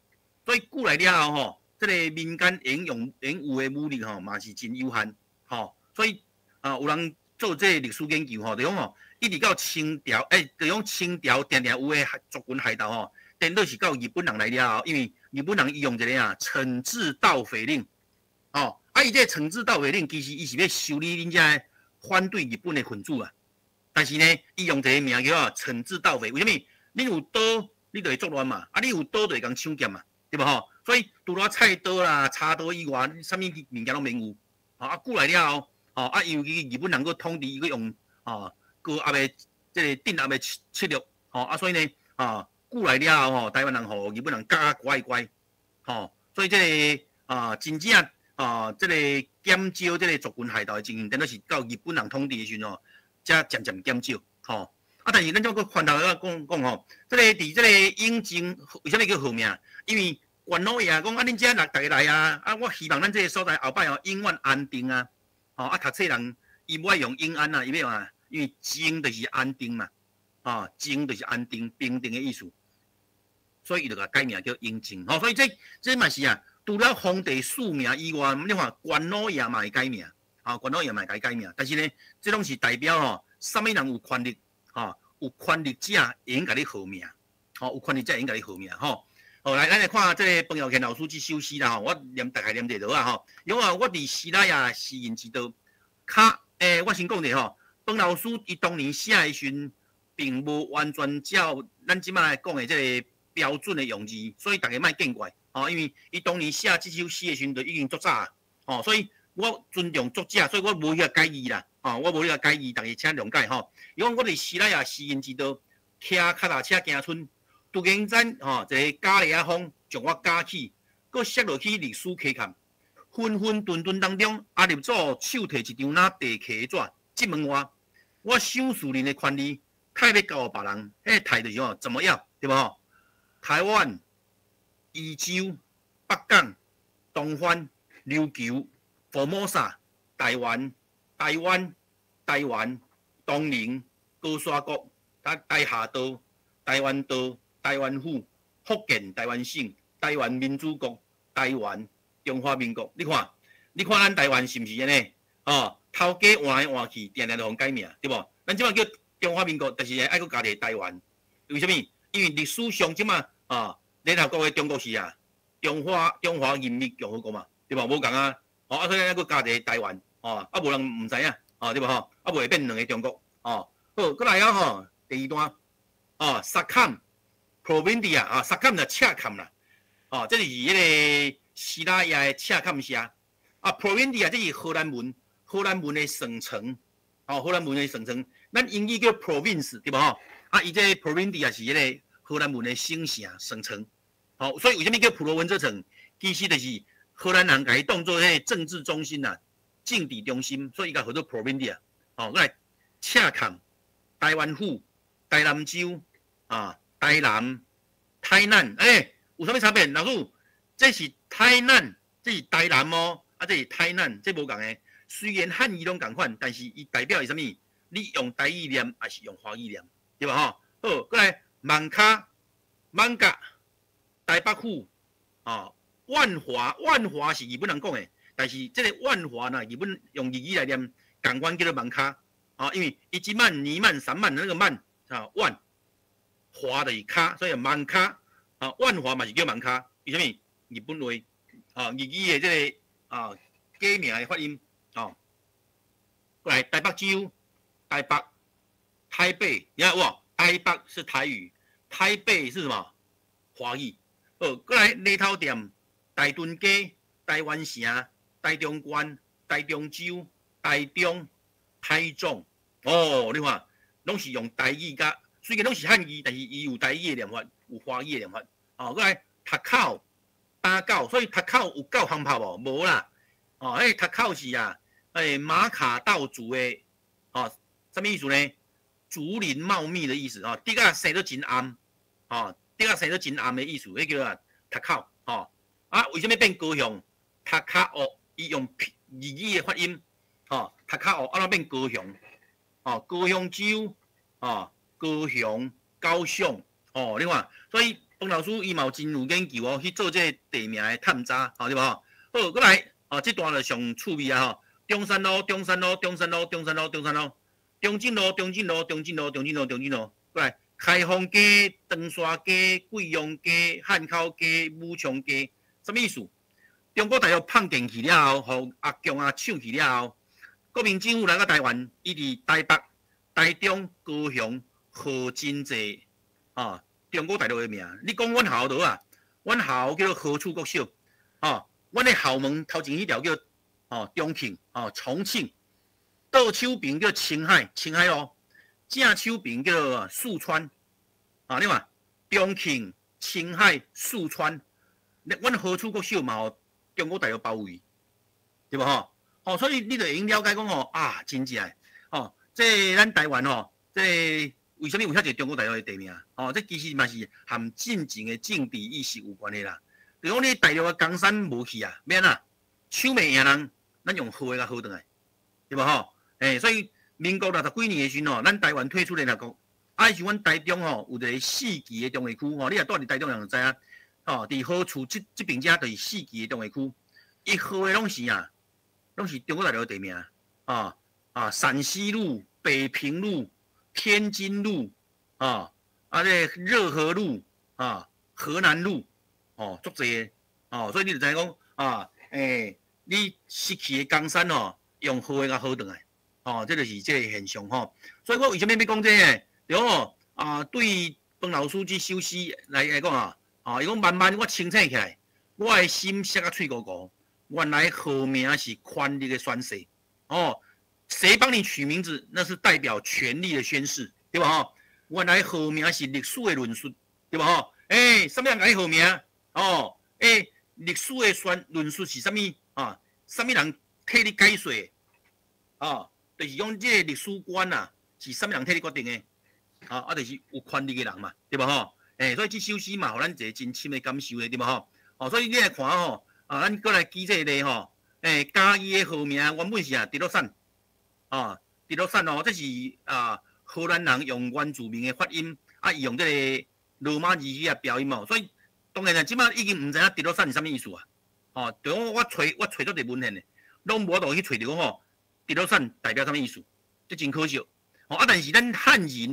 所以过来了后吼，这个民间应有的武力吼，嘛是真有限吼。所以有人做这个历史研究吼，就讲吼。一直到清朝，就用清朝定有诶族群海盗吼，等到是到日本人来了后，因为日本人伊用一个惩治盗匪令，伊这惩治盗匪令其实伊是要修理恁遮反对日本诶分子啊，但是呢，伊用一个名叫惩治盗匪，为什么？你有刀，你就会作乱嘛，你有刀就会讲抢劫嘛，对吧吼？所以除了菜刀啦、叉刀以外，啥物物件拢免有，过来了后，尤其日本人个统治伊个用高压的这个镇压的策略，所以呢，过来了后，台湾人和日本人加乖乖，所以这个真正这个减少这个族群海盗的情形，等到是到日本人统治的时候，才渐渐减少，但是咱怎个翻头讲吼，这个伫这个永靖为什么叫好名？因为元老爷讲恁遮大家来啊，我希望咱这个所在后摆永远安定啊，读册人伊不爱用永安啊，伊要用因为静就是安定嘛，静就是安定、平定的意思，所以伊就甲改名叫永靖。所以这嘛是啊，除了皇帝署名以外，你看元老爷嘛会改名，元老爷嘛会改名。但是呢，这拢是代表什么人有权力，有权力者会用甲你号名，有权力者会用甲你号名，来，咱来看这个彭耀乾老师这首诗啦，我大概念一下啊，因为我伫希腊呀诗人之道，我先讲者彭老师伊当年写的时阵，并无完全照咱即摆来讲的这个标准的用字，所以大家莫见怪因为伊当年写这首诗的时阵就已经作早所以我尊重作者，所以我无去改意啦我无去改意，大家请谅解因为我伫希腊呀诗人之道，骑脚踏车行村，突然间一个假日风将我夹起，佮摔落去历史溪坎，昏昏沌沌当中，入组手摕一张地契纸，即问我想属人的权利，太要交别人，迄态就是怎么样，对吧？台湾、宜州、北港、东番、琉球、福摩沙、台湾、东宁、高沙国、台下岛、台湾岛、台湾府、福建台湾省、台湾民主国、台湾中华民国。你看咱台湾是毋是安尼？头家换来换去，定定就互改名，对无？咱即摆叫中华民国，但是爱佫加个台湾，为什么？因为历史上即摆联合国的中国是中华人民共和国嘛，对吧？无共所以咱佫加个台湾，无人毋知影，对吧？袂变两个中国，好，佫来第二段，萨坎 provincia 萨坎就赤坎啦，这是迄个希腊雅的赤坎写，provincia 这是荷兰文的省城，荷兰文的省城，咱英语叫 province 对吧？伊这 provincia 是迄个荷兰文的省城省城，所以为什么叫普罗温这城？其实就是荷兰人甲伊当做迄个政治中心政治中心，所以伊甲叫做 provincia。过来赤坎、台湾府、台南州台南、有啥物差别？老师，这是台南，这是台南这是台南，这无共诶。虽然汉语拢共款，但是伊代表是啥物？你用台语念还是用华语念，对吧？好，过来曼卡、台北府万华是日本人讲诶，但是这个万华日本用日语来念，共款叫做曼卡因为一级曼、二曼、三曼那个曼万华就是卡，所以曼卡万华嘛是叫曼卡，为什么？日本话日语的这个假名的发音过来台北州、台北、台北，你看哇，台北是台语，台北是什么？华语。过来犁头店、台屯街、台湾城、台中县、台中州、台中、台中。你看，拢是用台语甲，虽然拢是汉语，但是伊有台语的念法，有华语的念法。过来读口、打狗，所以读口有狗航拍无？无啦。哦，读口是啊，马卡道族的，哦，什么意思呢？竹林茂密的意思哦，第个生得真暗，哦，第个生得真暗的意思，迄叫啊读口，哦，啊，为什么变高雄？读口哦，伊用日语的发音，哦，读口哦，啊，变高雄，哦，高雄州，哦，高雄、高雄，哦，另外，所以彭老师伊嘛有真有研究哦，去做这地名的探查，好对无？好，过来，哦，这段就上趣味啊吼，中山路、中山路、中山路、中山路、中山路。中正路、中正路、中正路、中正路、中正路，过来开封街、长沙街、贵阳街、汉口街、武昌街，什么意思？中国大陆碰进去了后，互阿强啊抢去了后，国民政府来到台湾，伊伫台北、台中、高雄号真济啊，中国大陆的名。你讲阮校倒啊，阮校叫做何处国小，哦，阮的校门头前迄条叫中庆，重庆。倒手边叫青海，青海哦；正手边叫四川，啊，你嘛中庆、青海、四川，阮何处国小嘛，中国大陆包围，对无吼？哦，所以你就应了解讲吼啊，真正哦，这咱台湾吼，这为什么有遐侪中国大陆的地名？哦，这其实嘛是和进前的政治意识有关系啦。比如讲你大陆的江山无去啊，免啊，抢袂赢人，咱用好的甲好转来，对无吼？所以民国60几年的时候，咱台湾退出联合国，啊，是阮台中吼有一个4期的中卫区吼，你若住伫台中人就知影，吼，伫好处这边遮就是4期的中卫区，伊号的拢是中国大陆的地名，陕西路、北平路、天津路，这热河路，河南路，足济的，所以你就知影讲你失去的江山用好的甲好转来。这就是这个现象吼，所以我为什么要讲这个？对哦，对彭老师这首诗来讲伊讲慢慢我清醒起来，我的心塞啊脆糊糊，原来号名是权力的宣誓，谁帮你取名字，那是代表权力的宣誓，对吧？原来号名是历史的论述，对吧？什么人改号名？历史的论述是什么什么人替你解说？就是讲这个历史观是什么人替你决定的？就是有权力的人嘛，对吧？所以这首诗嘛，互咱一个真深的感受的，对吧？所以你来看咱过来举这个例嘉义的号名原本是迪洛山，迪洛山这是荷兰人用原住民的发音，伊用这个罗马字去标音所以当然即摆已经唔知影迪洛山是啥物意思就讲我找到一文献的，拢无法度去找到讲迪洛山代表啥物意思，这真可惜。但是咱汉人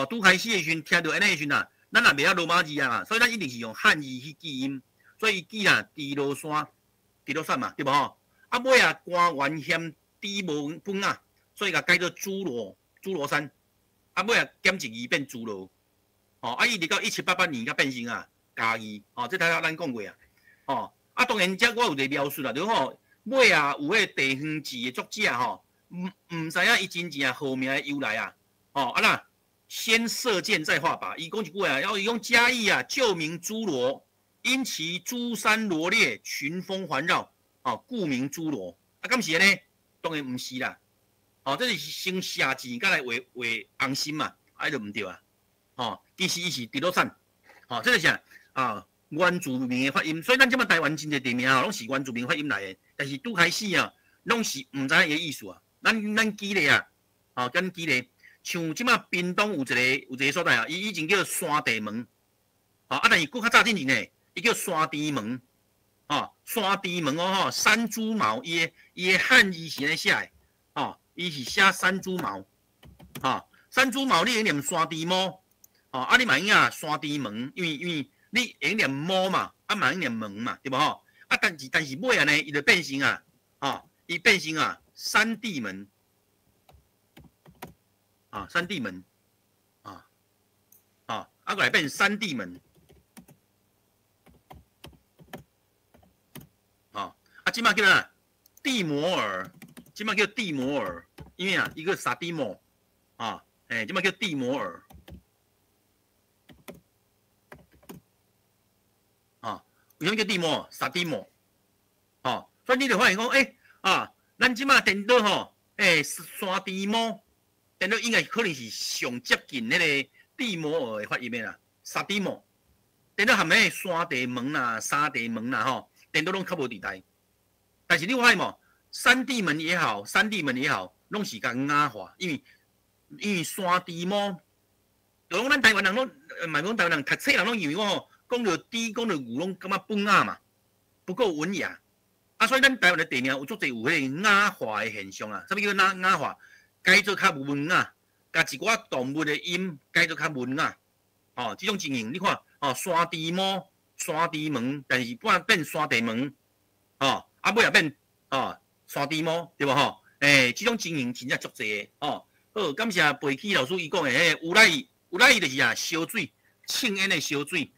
拄开始的时阵听到安尼的时阵咱也袂晓罗马字所以咱一定是用汉字去记音，所以记迪罗山、迪洛山嘛，对无尾官员嫌低无本所以甲改做侏罗山，尾减一字变侏罗，伊直到1788年才变成嘉义，这大家咱讲过当然遮我有一个描述啦，就尾有迄地方志的作者唔知影伊真正号名的由来先射箭再画靶。伊讲一句要伊讲嘉义旧名诸罗，因其诸山罗列，群峰环绕，故名诸罗。敢是呢？当然唔是啦。这是先写字，甲来画红心嘛，就唔对其实伊是迪洛山，这个是原住民的发音，所以咱即摆台湾真侪地名拢是原住民发音来的，但是拄开始拢是唔知影伊的意思咱举例咱举例，像即摆屏东有一个所在伊以前叫山地门，但是搁较早之前呢，伊叫山猪门，山猪门山猪毛，伊的汉字是安尼写的，伊是写山猪毛，山猪毛你会念山猪毛，你嘛应该山猪门，因为你会念毛嘛，嘛应念门嘛，对无但是尾呢，伊就变成伊变成山地门，山地门，过来变山地门，即摆叫地摩尔，即摆叫地摩尔，因为一个沙地摩，即摆叫地摩尔，为什么叫地膜？沙地膜，哦，所以你就发现讲，咱即马电脑吼，山地膜，电脑应该可能是上接近迄个地膜的发音的啦，沙地膜。电脑含迄山地门啦、沙地门啦吼，电脑拢较无地带。但是你发现无，山地门也好，山地门也好，拢是甲雅化，因为山地膜，就讲咱台湾人拢，唔系讲台湾人读册人拢以为讲讲到猪、讲到牛拢感觉不雅嘛，不够文雅。所以咱台湾的地名有足侪有迄个雅化的现象啊。啥物叫雅化？改做较文雅，甲一寡动物的音改做较文雅。哦，这种情形你看，山地膜、山地门，但是半变山地门，尾也变山地膜，对无吼？这种情形真正足侪的。好，感谢培启老师伊讲的迄个有来就是烧水，庆烟的烧水。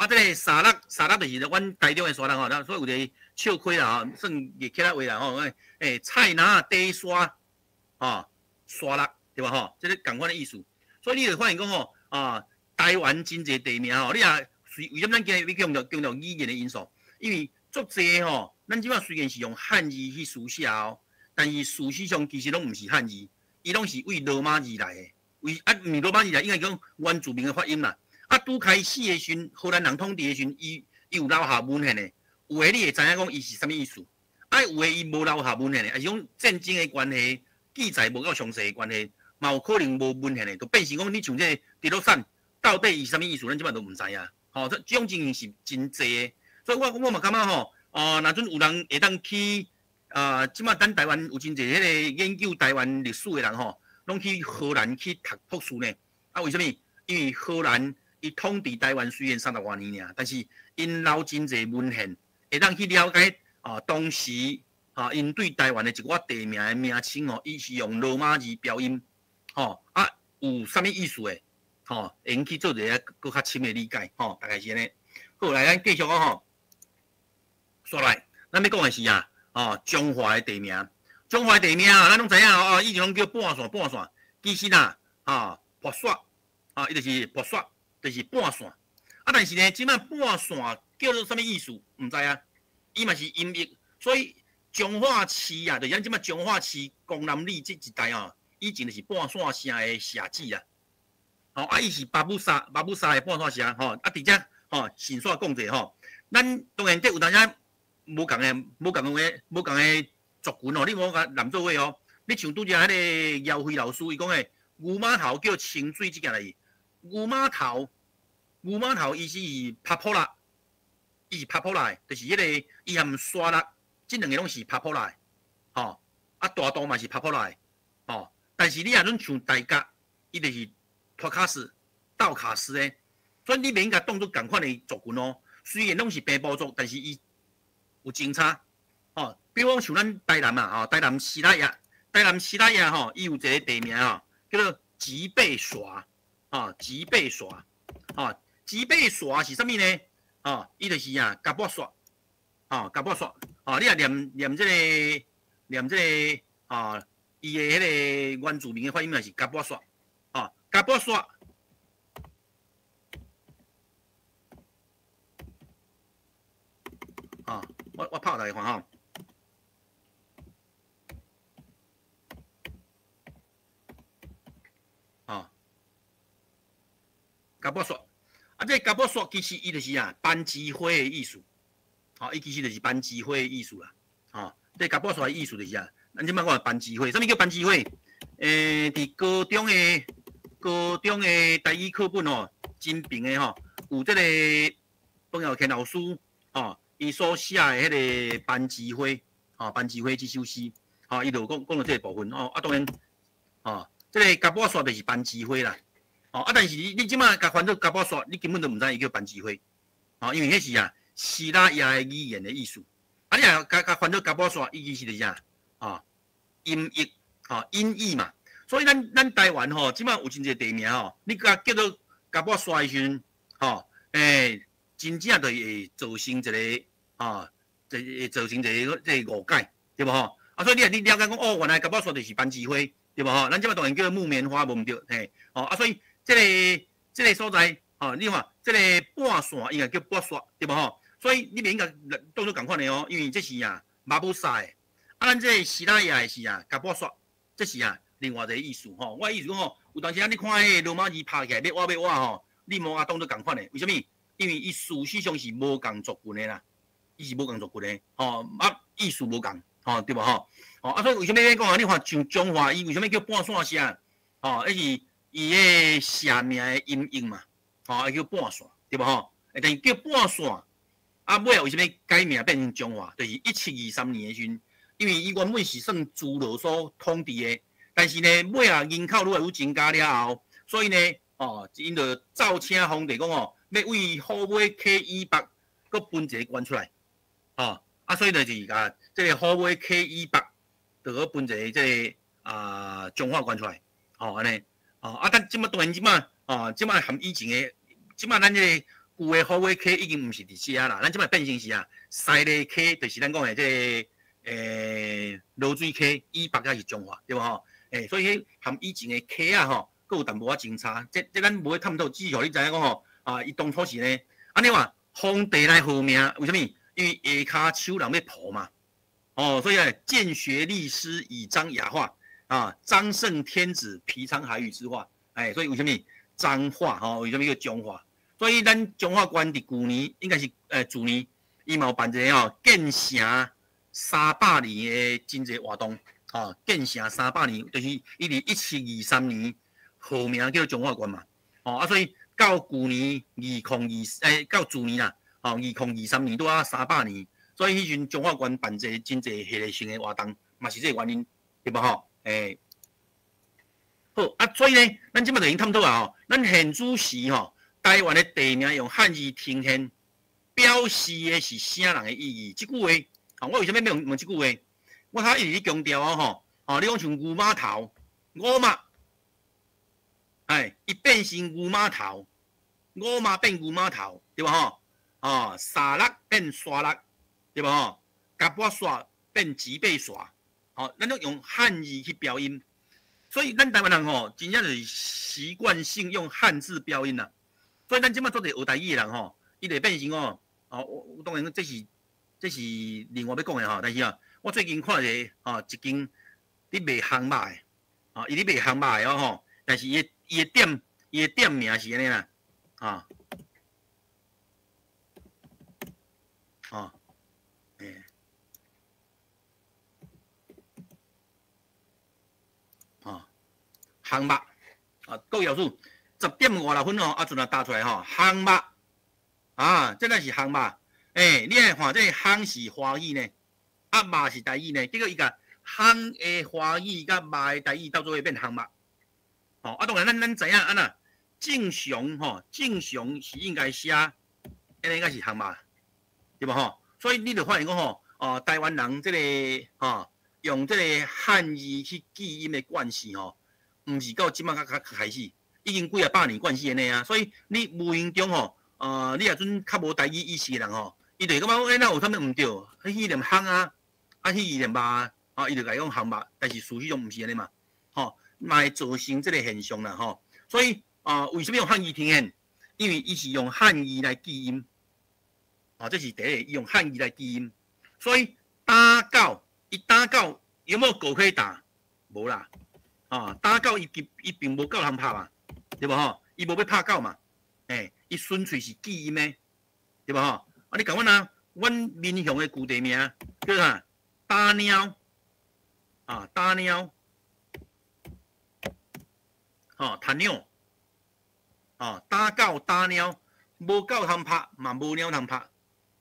这个沙拉就是阮台中的沙拉吼，所以有一个笑亏啦吼，算日起来话啦吼，菜篮底沙，沙拉对吧吼？这个共款的意思。所以你就发现讲吼，台湾真侪地名吼，你也为什么咱今日要强调语言的因素？因为足侪吼，咱即摆虽然是用汉字去书写但是事实上其实拢毋是汉字，伊拢是为罗马字来的。毋是罗马字来，应该讲原住民的发音啦。拄开始的时阵，荷兰人统治的时阵，伊有留下文献的，有诶你会知影讲伊是啥物意思。有诶伊无留下文献的，还是讲战争的关系，记载无够详细的关系，嘛有可能无文献的，就变成讲你像这个迪洛山到底是啥物意思，咱即摆都毋知影。这种情形是真济的，所以我嘛感觉吼，若阵有人会当去即摆咱台湾有真济迄个研究台湾历史的人吼，拢去荷兰去读博士呢。为什么？因为荷兰伊统治台湾虽然30多年尔，但是因留真侪文献，会当去了解当时因对台湾的一寡地名的名称伊是用罗马字标音，有啥物意思的，会用去做一个更较深的理解，大概是安尼。好，来咱继续讲吼，说来，咱要讲的是中华的地名，中华的地名咱拢知影以前拢叫半线，其实博刷伊就是博刷。就是半线，但是呢，即摆半线叫做啥物意思？毋知啊。伊嘛是音译，所以彰化市就是咱即摆彰化市江南里这一带以前就是半线城的社址啦。伊是巴布沙的半线城伫遮先煞讲者咱当然这有当时无共的族群你无甲南做伙你像拄只迄个姚辉老师伊讲的牛码头叫清水即件代志。牛码头伊是拍破啦，就是迄个伊含沙拉，即两个拢是拍破啦，大道嘛是拍破啦，但是你若恁像大甲，伊就是托卡斯、道卡斯诶，所以你免甲当作共款的族群虽然拢是平埔族，但是伊有争差，比如讲像咱台南嘛，台南西拉雅，伊有一个地名叫做吉贝沙。吉贝沙，吉贝沙是啥物呢？伊就是甲膊沙，甲膊沙，你也念这个伊的迄个原住民的发音是甲膊沙，甲膊沙，我拍大家看甲膊刷，这甲膊刷其实伊就是班机花的意思，伊其实就是班机花的意思啦，这甲膊刷的意思就是咱即摆讲班机花，啥物叫班机花？伫高中的台语课本真平的有这个彭耀乾老师伊所写的迄个班机花，班机花这首诗，伊就讲到这个部分当然，这个甲膊刷就是班机花啦。但是你即摆甲翻做甲膊刷，你根本都毋知伊叫班机会，因为迄是希腊雅的语言的意思。你若甲翻做甲膊刷，伊其实就是音译，音译嘛。所以咱台湾即摆有真侪地名你甲叫做甲膊刷的时阵，真正就会造成一个造成一个误解，对无所以你了解讲原来甲膊刷就是班机会，对无咱即摆当然叫木棉花，无毋对，所以。这个所在，你看，这个半线应该叫半刷，对无所以你袂应该当作共款的哦，因为这是啊马布萨的，咱这希腊亚的是啊甲波刷，这是啊另外一个意思吼。我意思讲吼，有当时啊你看迄罗马字拍起来，你挖吼，你无啊当作共款的，为什么？因为伊事实上是无共族群的啦，伊是无共族群的，吼意思无共，吼对无吼？所以为什么讲啊？你看像中华，伊为什么叫半线社？迄是伊个社名的音译嘛，叫半线，对无吼？但是叫半线，尾为什么改名变成中华？就是1723年的时阵，因为伊原本是算诸罗所统治的，但是呢，尾人口愈来愈增加了后，所以呢，因就造请皇帝讲要为虎尾溪以北，搁分一个关出来，所以就是甲这个虎尾溪以北，就搁分一个这个中华关出来，安尼，但即马当然即马含以前的，即马咱这个旧的虎尾溪已经毋是伫遮啦，咱即马变成是西里溪，就是咱讲的这个罗水溪以北才是中华，对无吼？所以迄含以前的溪佫有淡薄仔前差，这咱无去探讨，至少你知影讲吼，伊当初是呢，你话皇帝来号名，为什么？因为下骹手人要抱嘛，所以建学立师以彰雅化彰圣天子皮昌海宇之化，所以为什么彰化为什么叫中华？所以咱中华关伫旧年应该是自年，伊嘛有办一个建城300年的真济活动，建城300年，就是伊伫1723年号名叫中华关嘛，所以到旧年到自年啦，2023年拄啊300年，所以迄阵中华关办一个真济系列性的活动，嘛是这个原因，对无吼？好所以呢，咱即摆就已经探讨啊咱现主时台湾的地名用汉字呈现，表示的是啥人的意义？即句话我为什么要问即句话？我一直强调你讲像牛马头，五马，伊变成牛马头，五马变牛马头，对无吼？沙粒变沙粒，对无吼？甲波沙变吉贝沙，咱都用汉字去标音，所以咱台湾人真正就是习惯性用汉字标音啦。所以咱即摆做者学台语的人伊就变成我当然这是另外要讲的但是我最近看一间伫卖烘肉的伊咧卖烘肉的但是伊的店名是安尼啦烘肉各位老师10点56分阵打出来烘肉真的是烘肉。你来看这烘是华语呢，肉是台语呢，结果伊甲烘的华语甲肉的台语到最后变烘肉。当然咱知影那正常是应该写，安尼应该是烘肉，对无所以你就发现讲台湾人这个用这个汉字去记音的惯势毋是到即摆才开始，已经几啊百年惯势安尼啊。所以你无形中你若阵较无台语意识的人伊就感觉那有啥物毋对，迄念烘迄念肉伊就甲伊讲烘肉，但是事实上毋是安尼嘛，嘛会造成这个现象啦所以为什么用汉语呈现？因为伊是用汉语来记音，这是第一个，用汉语来记音。所以打狗，伊打狗有没有狗可以打？无啦，打狗伊并无狗通拍嘛，对无伊无要拍狗嘛，伊纯粹是记音的，对无你讲阮民雄的旧地名叫啥？打鸟，打鸟，踢鸟，打狗打鸟，无狗通拍，嘛无鸟通拍，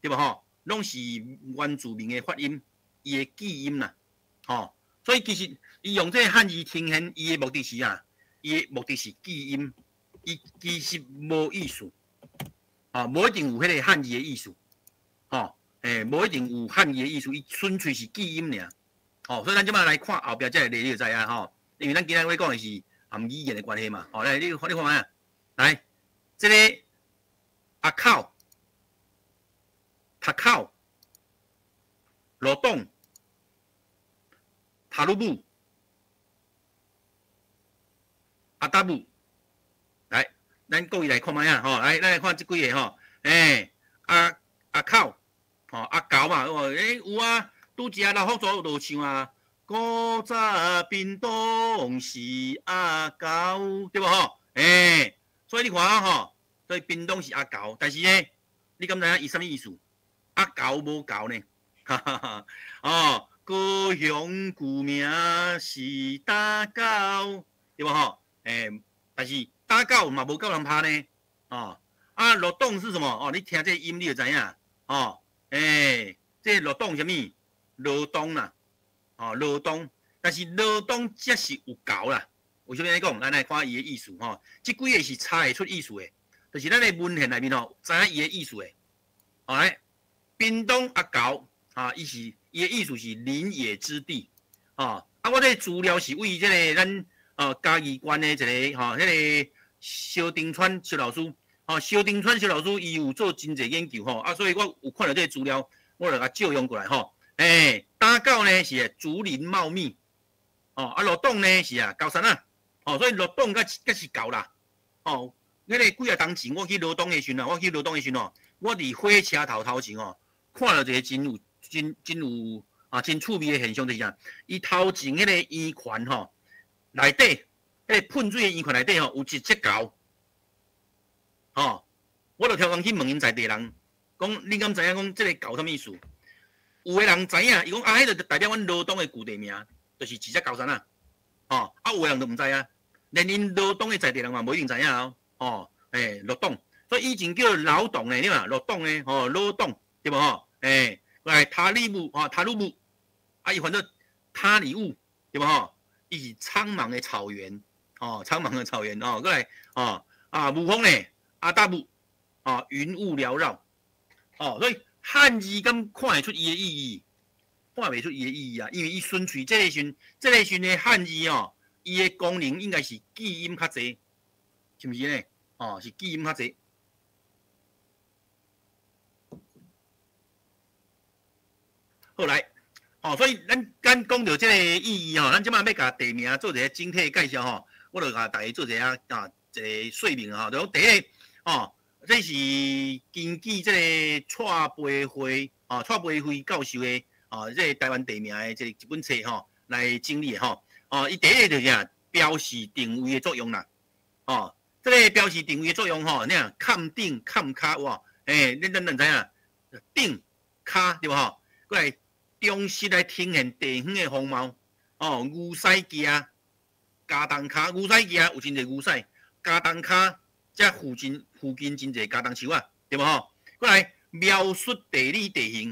对无拢是原住民的发音，伊的记音啦，所以其实伊用这个汉字呈现，伊的目的是伊的目的是记音，伊其实无意思，无一定有迄个汉字的意思。无一定有汉语的意思，伊纯粹是记音尔。所以咱即摆来看后壁这个例，你就知影因为咱今仔日讲的是含语言的关系嘛。来，你看下，来，这个阿口、读口、罗洞、塔鲁布、阿达布，来，咱各位来看下来，咱来看这几个阿阿口，吼阿狗嘛，有啊，拄只老福州就唱啊，古早屏东是阿狗，对无吼？所以你看啊吼，所以屏东是阿狗，但是呢，你敢知影伊啥物意思？阿狗无狗呢？哈哈哈！哦，高雄旧名是打狗，对无吼？但是打狗嘛无够人拍呢，哦。啊，罗洞是什么？哦，你听这音你就知影。哦，这罗洞什么？罗洞啦，哦，罗洞。但是罗洞则是有狗啦。为什么来讲？咱来看伊的意思吼。这几个是猜会出意思的，就是咱的文献内面吼，知影伊的意思的。好来，屏东阿狗啊，伊的意思是林野之地。啊，我这资料是为这个咱嘉义县的一个迄个萧丁川萧老师。萧丁川萧老师伊有做真侪研究吼，所以我有看到这个资料，我就甲借用过来吼。打狗呢是竹林茂密，罗洞呢是高山啊，所以罗洞甲是狗啦。迄个几啊当前我去罗洞的时阵我伫火车头前看到一个真有真趣味的现象，就是啥？伊头前迄个圆圈内底迄个喷水的圆圈内底有一只狗。我就挑工去问因在地人，讲你敢知影讲这个狗啥物意思？有个人知影，伊讲迄就代表阮罗东的旧地名，就是一只狗山啊。有个人就毋知影，连因罗东的在地人嘛无一定知影哦。罗东，所以以前叫老洞的，对嘛？罗洞的，罗洞，对无吼？来塔里木，塔鲁木，伊反正塔里乌，对无吼？伊是苍茫的草原，苍茫的草原，过来，雾峰呢？阿达木，云雾缭绕，所以汉字敢看会出伊的意义，看袂出伊的意义啊，因为伊纯粹这个时的汉字伊的功能应该是记音较济，是毋是呢？是记音较济。好来，所以咱讲到这个意义咱即摆要甲地名做一个整体介绍我就甲大家做一下一个说明就第一个。这是根据这个蔡培辉教授的这个台湾地名的这一本册来整理的伊第一个就是标示定位的作用啦。这个标示定位的作用你看坎顶坎骹哇，咱知影顶骹对无过来中实来呈现地方的风貌。牛屎行，加东骹，牛屎行有真侪牛屎，加东骹。这附近真侪加东树啊，对无吼？过来描述地理地形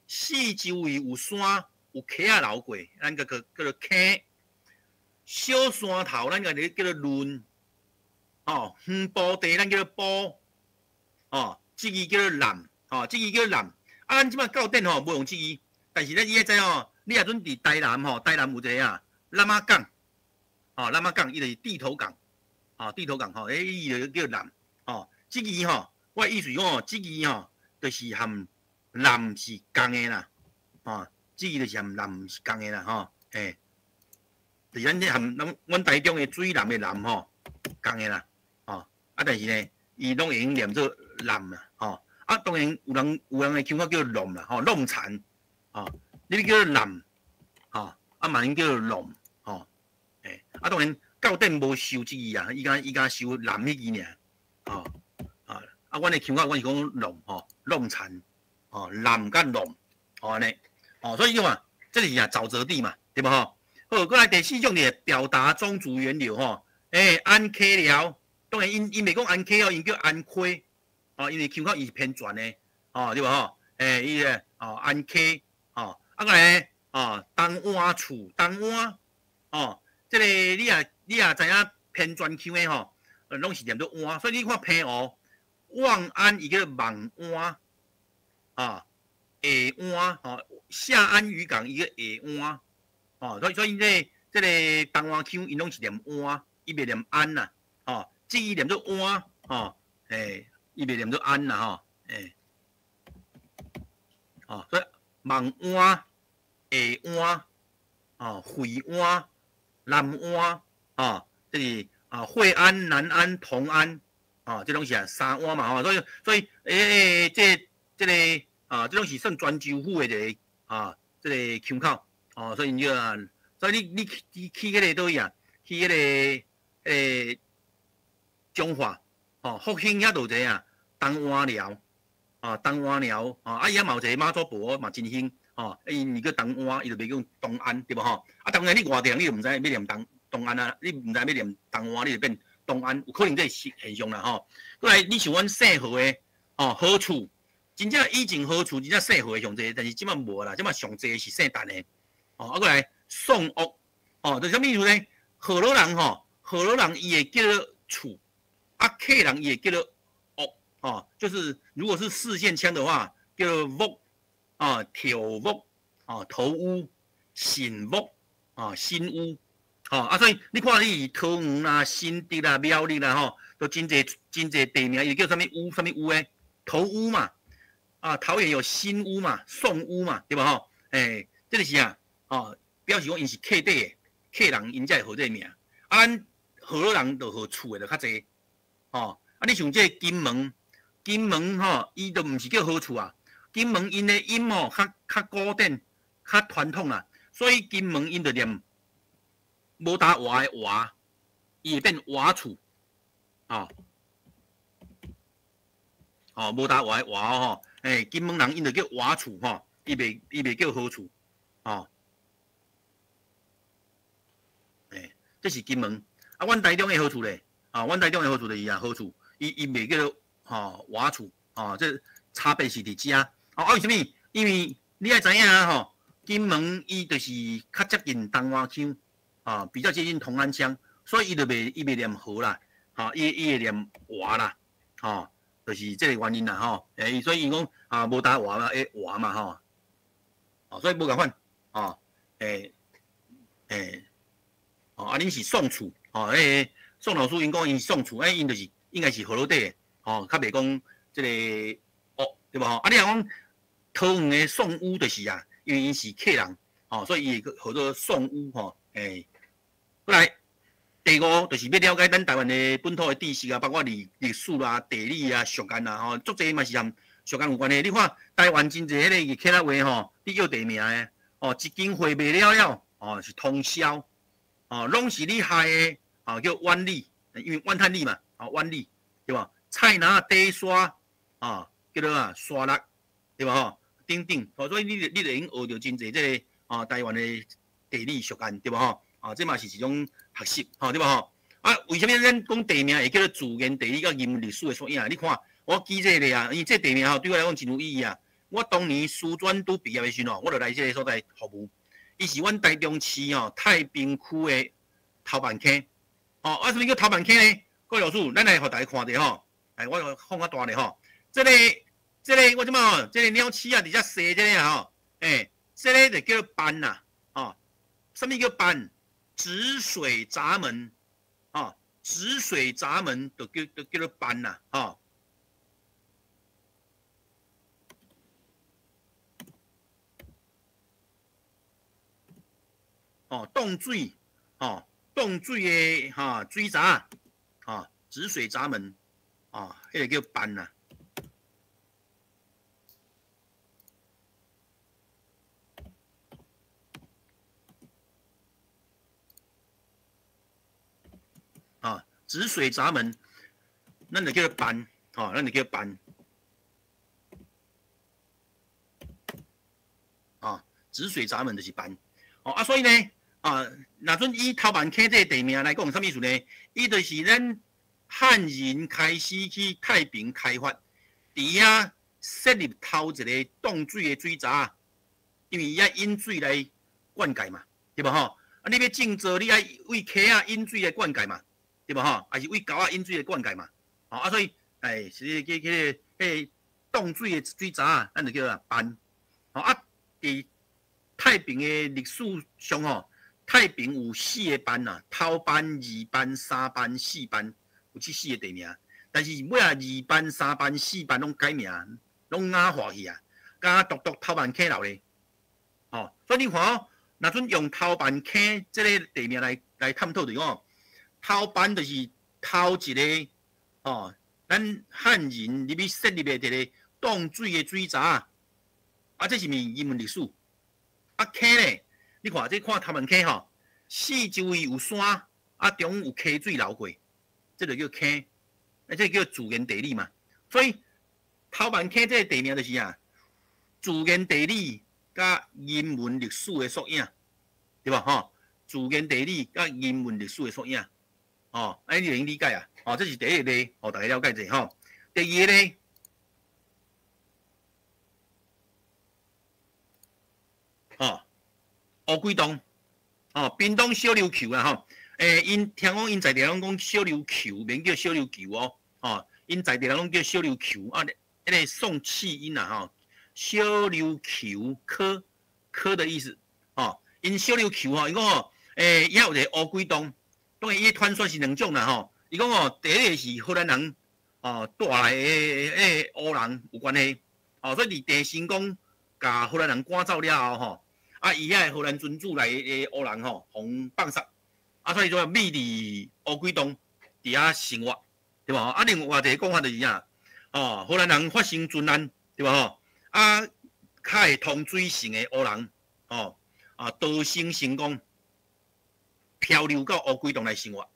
四周围有山有溪啊流过，咱叫做溪。小山头咱叫做仑，远坡地咱叫做坡，这个叫做南，这个叫做南。咱即摆到顶无用这个，但是咱伊知你若准伫台南台南有一个南马港，南马港伊就是地头港。地头港伊就叫南这个我意思讲这个就是含南是共的啦，这个就是含南是共的啦，就是咱这含阮台中的水南的南共的啦，但是呢，伊拢会用念做南啦，当然有人会听我叫龙啦，龙产，你叫南，嘛能叫龙，当然。到顶无收这个啊，伊敢收南迄个尔，阮的腔口，阮是讲龙龙产，南甲龙，安尼，所以讲这是沼泽地嘛，对无好，过来第四种是表达种族源流安溪寮，当然因袂讲安溪因叫安溪，因为腔口伊是偏泉的，对无吼？伊个安溪，过来东湾厝，东湾，这个你也知影偏泉腔的拢是念做湾，所以你看平湖、望安伊叫望湾，下湾下安渔港伊个下湾，所以这个东湾腔因拢是念湾，伊袂念安啦，这伊念做湾，伊袂念做安啦，所以望湾、下湾、惠湾、南湾。这是惠安、南安、同安，这拢是三湾嘛，所以这个这种是算泉州府的一个这个腔口所以你就所以你去迄个倒去去迄个中华福兴遐就有东湾寮东湾寮伊遐嘛有一个妈祖婆嘛真兴伊叫东湾，伊就袂叫东安对无当然你外地人你就毋知要念东安啊，你毋知要念东湾，你就变东安，有可能这是现象啦过来你像阮姓何的好处，真正以前好处真正姓何的上济，但是即摆无啦，即摆上济是姓陈的过来宋屋就啥物意思呢？河洛人河洛人伊会叫做厝客人伊会叫做屋就是如果是四线腔的话，叫做屋条屋头屋新屋新屋所以你看你桃园啦、新竹啦、苗栗啦都真侪地名，伊叫啥物屋啥物屋诶？头屋嘛桃园有新屋嘛、宋屋嘛，对吧这就是表示讲因是客底诶，客人因才会号这个名咱河洛人就号厝诶就较侪你像这金门伊就毋是叫好厝金门因的音较古典、较传统啦，所以金门因就念无打话的话，伊会变话厝无打话的话金门人因就叫话厝伊袂叫好厝这是金门阮台中的好厝咧阮台中的好厝就是好厝，伊袂叫话厝这差别是伫遮为什么？因为你爱知影金门伊就是较接近东湾腔比较接近同安腔，所以伊袂念和啦伊会念话啦就是这个原因啦所以伊讲无打话嘛话嘛所以无共款恁是宋厝宋老师因讲因宋厝因就是应该是河洛底的较袂讲这个对吧你若讲桃园的宋屋就是因为因是客人所以伊会号做宋屋过来第五就是要了解咱台湾的本土的知识包括历史啦、地理俗谚啦足侪嘛是和俗谚有关系。你看台湾真侪迄个客家话你叫地名的一斤货卖了是通宵拢是你害的叫湾里，因为湾滩里嘛湾里对吧？菜拿地沙叫做沙拉对吧等等所以你就已经学到真侪这个台湾的地理俗谚对吧这嘛是一种学习对吧为什么咱讲地名会叫做自然地理甲人文历史的缩影？你看我记这个因为这地名对我来讲真有意义我当年师专拄毕业的时候我就来这个所在服务，伊是阮台中市太平区的头板坑为什么叫头板坑呢？各位老师，咱来互大家看者我放较大咧这个我即马这个鸟鼠伫遮踅这个这个就叫斑啦什么叫斑？止水闸门止水闸门就叫做斑啦冻水冻水的水闸止水闸门迄个叫斑啦止水闸门，咱就叫做斑咱就叫斑止水闸门就是斑所以呢若准以头板坑这个地名来讲，什么意思呢？伊就是咱汉人开始去太平开发，伫遐设立头一个冻水的水闸，因为伊要引水来灌溉嘛，对吧你要种植，你要为溪引水来灌溉嘛。对吧还是为狗引水的灌溉嘛所以是个冻水的水闸咱就叫做斑伫太平的历史上太平有4个班头班、2班、3班、4班，有这4个地名。但是尾2班、3班、4班拢改名，拢雅化去甲独头班坑留咧所以你看若准用头班坑这个地名来探讨就是讲头班就是头一个咱汉人入去设立的这个冻水的水闸，啊，这是咪英文历史？啊，溪咧，你看这看头文溪吼，四周围有山，啊，中有溪水流过，这就叫溪，这叫自然地理嘛。所以头文溪这个地名就是啊，自然地理甲人文历史的缩影，对吧？吼，自然地理甲人文历史的缩影，哦，安尼你能理解啊？哦，这是第一个咧，哦，大家了解者吼。第二个咧。哦，乌龟洞，哦，屏东小琉球啦吼，因听讲因在地人讲小琉球，免叫小琉球哦，哦，因在地人拢叫小琉球啊，迄个送气音啦吼，小琉球科的意思，哦，因小琉球吼，伊讲吼，伊有一个乌龟洞，当然伊传说是两种啦吼，伊讲吼，第一个是荷兰人哦带来的乌人有关系，哦，所以伫地心讲甲荷兰人赶走了后吼。啊，伊遐荷兰尊主来诶乌人吼，互放杀，啊，所以说秘伫乌龟洞伫遐生活，对吧？啊，另外一个讲法就是啥，哦，荷兰人发生船难，对吧？吼，啊，较会通水性诶乌人，哦，啊，道生成功，漂流到乌龟洞来生活，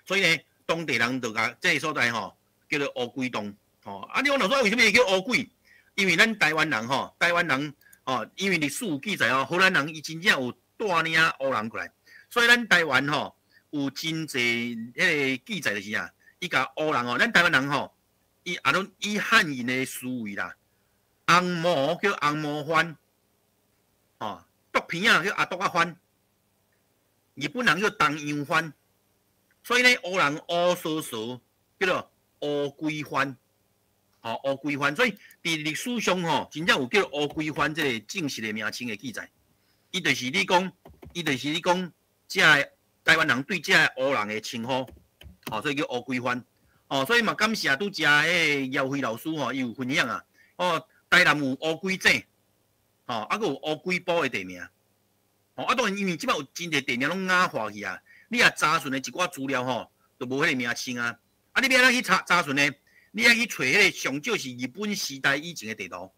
所以呢，当地人就甲这个所在吼叫做乌龟洞，吼，啊，你讲老说为什么会叫乌龟？因为咱台湾人吼，台湾人。哦，因为历史有记载哦，荷兰人伊真正有带领乌人过来，所以咱台湾吼有真侪迄个记载就是啊，伊甲乌人哦，咱台湾人吼，伊拢以汉人的思维啦，红毛叫红毛番，哦，毒片啊叫阿毒啊番，日本人叫东洋番，所以呢，乌人乌索索叫做乌龟番。哦，乌龟番，所以伫历史上吼，真正有叫乌龟番这个正式的名称的记载。伊就是你讲，这台湾人对这乌人的称呼，哦，所以叫乌龟番。哦，所以嘛感谢拄只迄姚辉老师吼，伊有分享啊。哦，台南有乌龟井，哦，啊，佮有乌龟埔的地名。哦，啊，当然因为即摆有真侪地名拢雅化去啊，你也查询的一寡资料吼，都无迄个名称啊。啊，你要安怎去查询呢？你要去找迄个上少是日本时代以前的地图，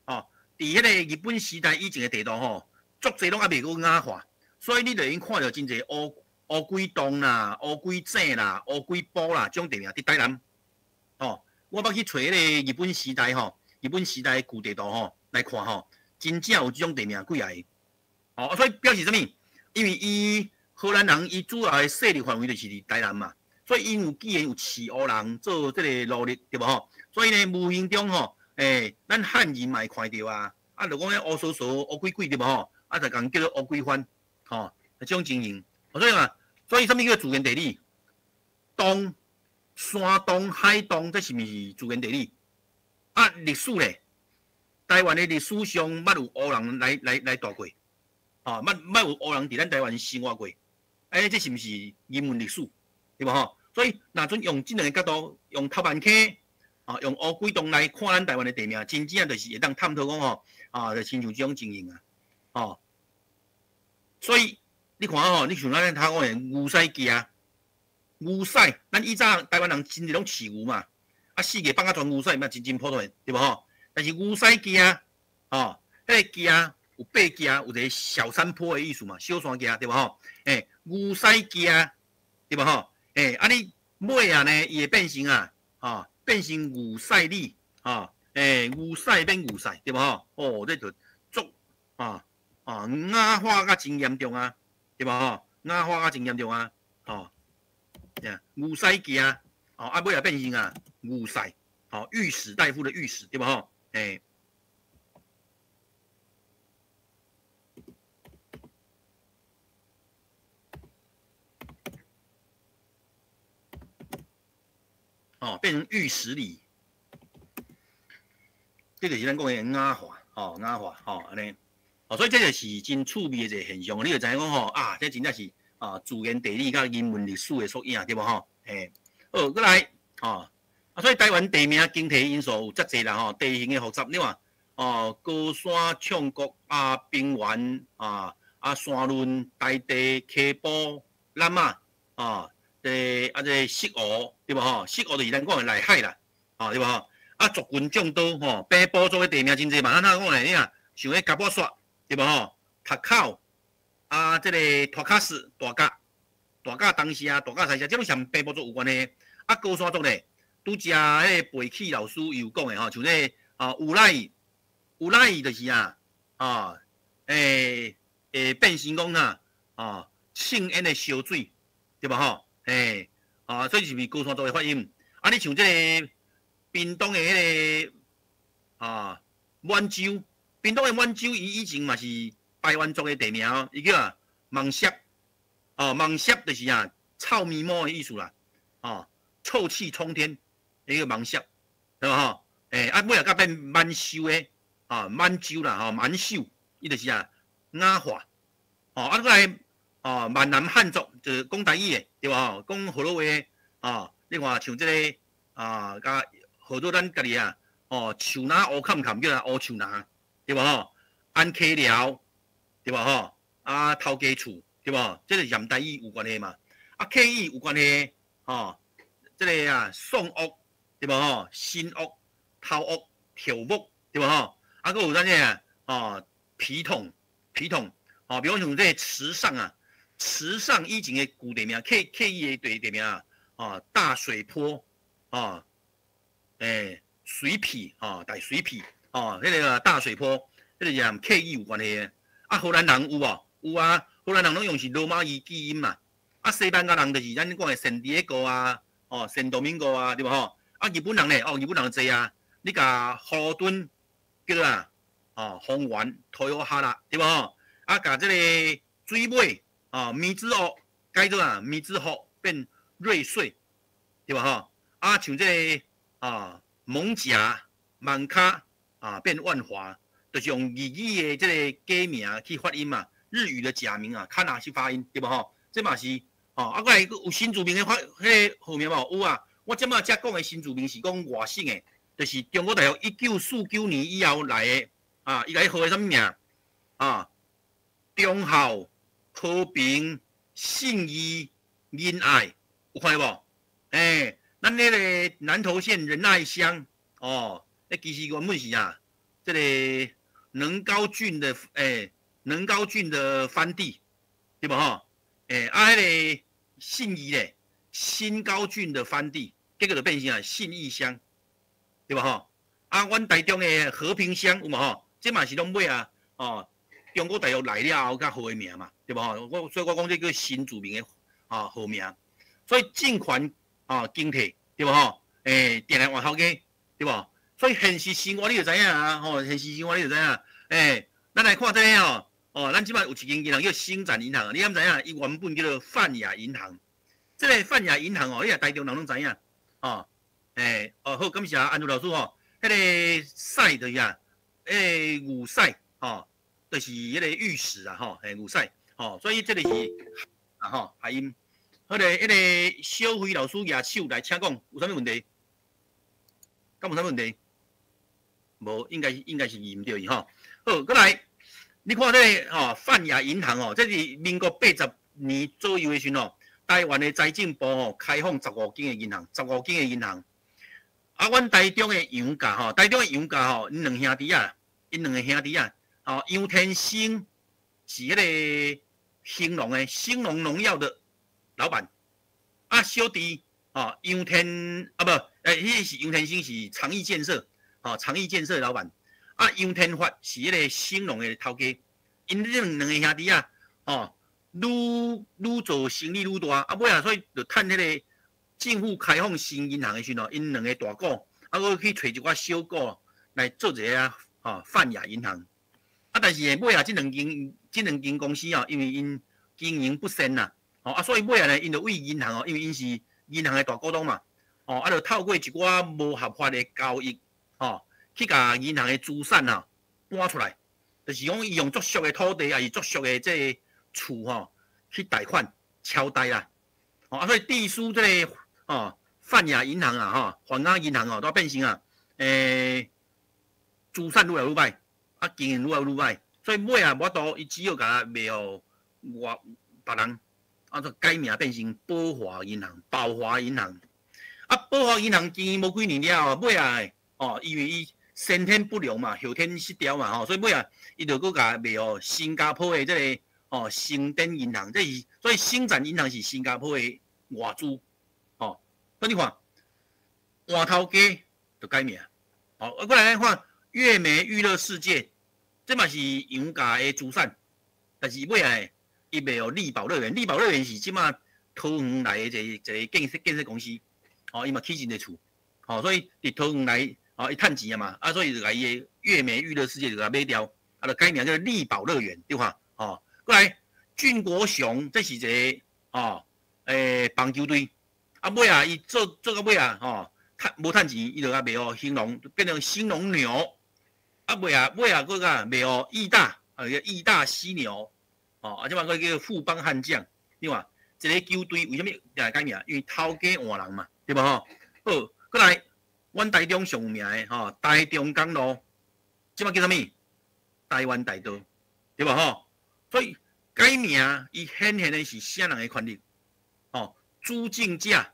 哦，伫迄个日本时代以前的地图吼，足侪拢还未够雅化，所以你就已经看到真侪乌龟洞啦、乌龟井啦、乌龟埔啦，种地名伫台南。哦，我捌去找迄个日本时代吼，日本时代旧地图吼来看吼，真正有即种地名几啊个。哦，所以表示啥物？因为伊荷兰人伊主要的势力范围就是伫台南嘛。所以因有既然有饲乌人做这个努力，对无吼？所以呢，无形中吼，咱汉人嘛会看到啊，啊，就讲迄乌索索、乌龟龟，对无吼？啊，就共叫做乌龟番，吼，这种情形。所以嘛，所以什么叫自然地理？东、山东、海东，这是毋是自然地理？啊，历史咧，台湾的历史上捌有乌人来住过，哦，捌有乌人伫咱台湾生活过，这是毋是人文历史？对无吼？所以若准用这两个角度，用头湾溪啊，用乌龟洞来看咱台湾的地名，真正就是会当探讨讲吼啊，就亲像这种情形啊，哦。所以你看吼，你像咱头讲的牛屎鸡，牛屎，咱以前台湾人真侪拢饲牛嘛，啊四界放啊全牛屎嘛，真普通的，对无吼？但是牛屎鸡哦，迄个鸡有八鸡，有一个小山坡的意思嘛，小山鸡，对无吼？牛屎鸡，对无吼？啊你尾啊呢，伊会变成变成牛屎粒，牛屎变牛屎，对无吼？哦，这就足雅化甲真严重啊，对无吼？雅化甲真严重啊，牛屎鸡啊，尾啊变成牛屎，御史大夫的御史，对无吼？变成玉石里，这就是咱讲的雅化，雅化，安尼，所以这就是真趣味的一个现象。你就知影讲吼啊，这真正是自然地理甲人文历史的缩影，对无吼？好，过来，所以台湾地名经济因素有遮济啦，吼，地形的复杂，你看，高山、峡谷平原山峦、大地、溪坡、栏啊，这色湖对无吼？色湖就是咱讲的内海啦，对无吼？啊，族群众多吼，被捕捉的地名真济嘛。咱讲来你啊，像迄甲布刷对无吼？塔口啊，这个托卡斯大甲东西啊，大甲西西，这拢上被捕捉有关系。啊，高山族咧，拄只迄培起老师有讲的吼，像迄有赖就是变成讲圣烟的烧水，对吧吼？所以是咪高山族的发音？啊，你像这个屏东的迄个满洲，屏东的满洲伊以前嘛是排湾族的地名，伊叫芒涉，芒涉就是臭咪毛的意思啦，臭气冲天，迄个芒涉，对吧吼？尾仔甲变满洲的。满洲啦，满洲，伊就是雅化，啊，过来闽南汉族就是讲台语的，对吧？讲河洛话的，另外像这个甲好多咱家己树林乌坎坎叫乌树林，对吧？吼，安溪寮，对吧？吼，头家厝，对吧？这是盐台语有关系嘛？客语有关系，这个宋屋，对吧？吼，新屋、头屋、条屋，对吧？吼。还有咱这皮桶，比如像这池上池上以前的古地名，K 的地名大水坡水皮大水皮迄个大水坡，迄个是 K 有关系的。荷兰人有无？有啊，荷兰人拢用是罗马语基因嘛。西班牙人就是咱讲的圣地亚哥圣多明哥对吧吼？日本人咧日本人济啊，你甲河顿。叫做丰原、土窑哈啦，对吧吼？甲这个水尾米子湖改做米子湖变瑞穗，对吧吼？像这个蒙甲、曼卡变万华，就是用日语的这个假名去发音嘛，日语的假名卡纳去发音，对吧吼？这嘛是过来有新住民的迄个号名无？有啊，我即马才讲的新住民是讲外省的。就是中国大陆1949年以后来的伊个号的什么名忠孝、和平、信义、仁爱，有看到无？咱那个南投县仁爱乡其实原本是这个能高郡的藩地，对吧？吼，迄个信义咧，新高郡的藩地，结果就变成信义乡。对吧吼？阮台中的和平乡有嘛吼？这嘛是拢尾中国大陆来了后，甲号的名嘛，对吧吼？所以我讲这叫新住民的号名。所以政权经济，对吧吼？定来换头家，对吧？所以现实生活你就知影现实生活你就知影。咱来看这个咱即摆有一间银行叫星展银行，你敢知影？伊原本叫做泛亚银行。这个泛亚银行你台中人拢知影好，感谢安祖老师迄个屎就是牛屎就是迄个玉石牛屎所以这个是海音。迄个小辉老师举手来，请讲，有啥物问题？敢有啥问题？无，应该是疑唔对伊好，过来，你看这个泛亚银行这是民国80年左右的时候台湾的财政部开放15间的银行。阮台中的杨家台中的杨家因两兄弟因两个兄弟杨天兴是迄个兴隆农药的老板，小弟杨天迄是杨天兴是长益建设的老板，杨天发是迄个兴隆的头家，因这两个兄弟愈做生意愈大，尾所以就趁迄个。政府开放新银行的时候，因两个大股，我去找一寡小股来做一个泛亚银行。但是尾这两间公司因为因经营不善呐，所以尾呢，因就为银行因为因是银行的大股东嘛，就透过一寡无合法的交易，去甲银行的资产搬出来，就是讲伊用作俗的土地是作俗的这厝去贷款超贷啦，所以地书这个。泛亚银行泛亚银行都变成资产愈来愈歹，经营愈来愈歹，所以尾无多，伊只有甲卖互别人，做改名变成宝华银行、宝华银行。啊，宝华银行经营无几年了，尾啊，因为伊先天不良嘛，后天失调嘛，所以尾啊，伊就搁甲卖新加坡的这个星展银行，这是所以星展银行是新加坡的外资，所以你看换头家就改名，过来看月美娱乐世界，这嘛是杨家的资产，但是尾啊，伊卖力宝乐园，力宝乐园是即马桃园来的一个建设公司。伊嘛起真个厝，所以伫桃园来，伊趁钱啊嘛，所以就甲伊个月美娱乐世界就甲买掉，就改名叫力宝乐园，对吧？过来俊国雄，这是一个棒球队，尾啊，伊做到尾啊，无趁钱，伊就甲卖兴隆，变成兴隆牛，尾啊，佫甲卖义大，义大犀牛，即嘛佫叫富邦悍将，对吧？一个球队为什么来改名？因为头家换人嘛。对吧？好，过来，阮台中上有名的台中港路，即摆叫啥物？台湾大道，对吧？所以改名，伊显现的是啥人的权利？租境者，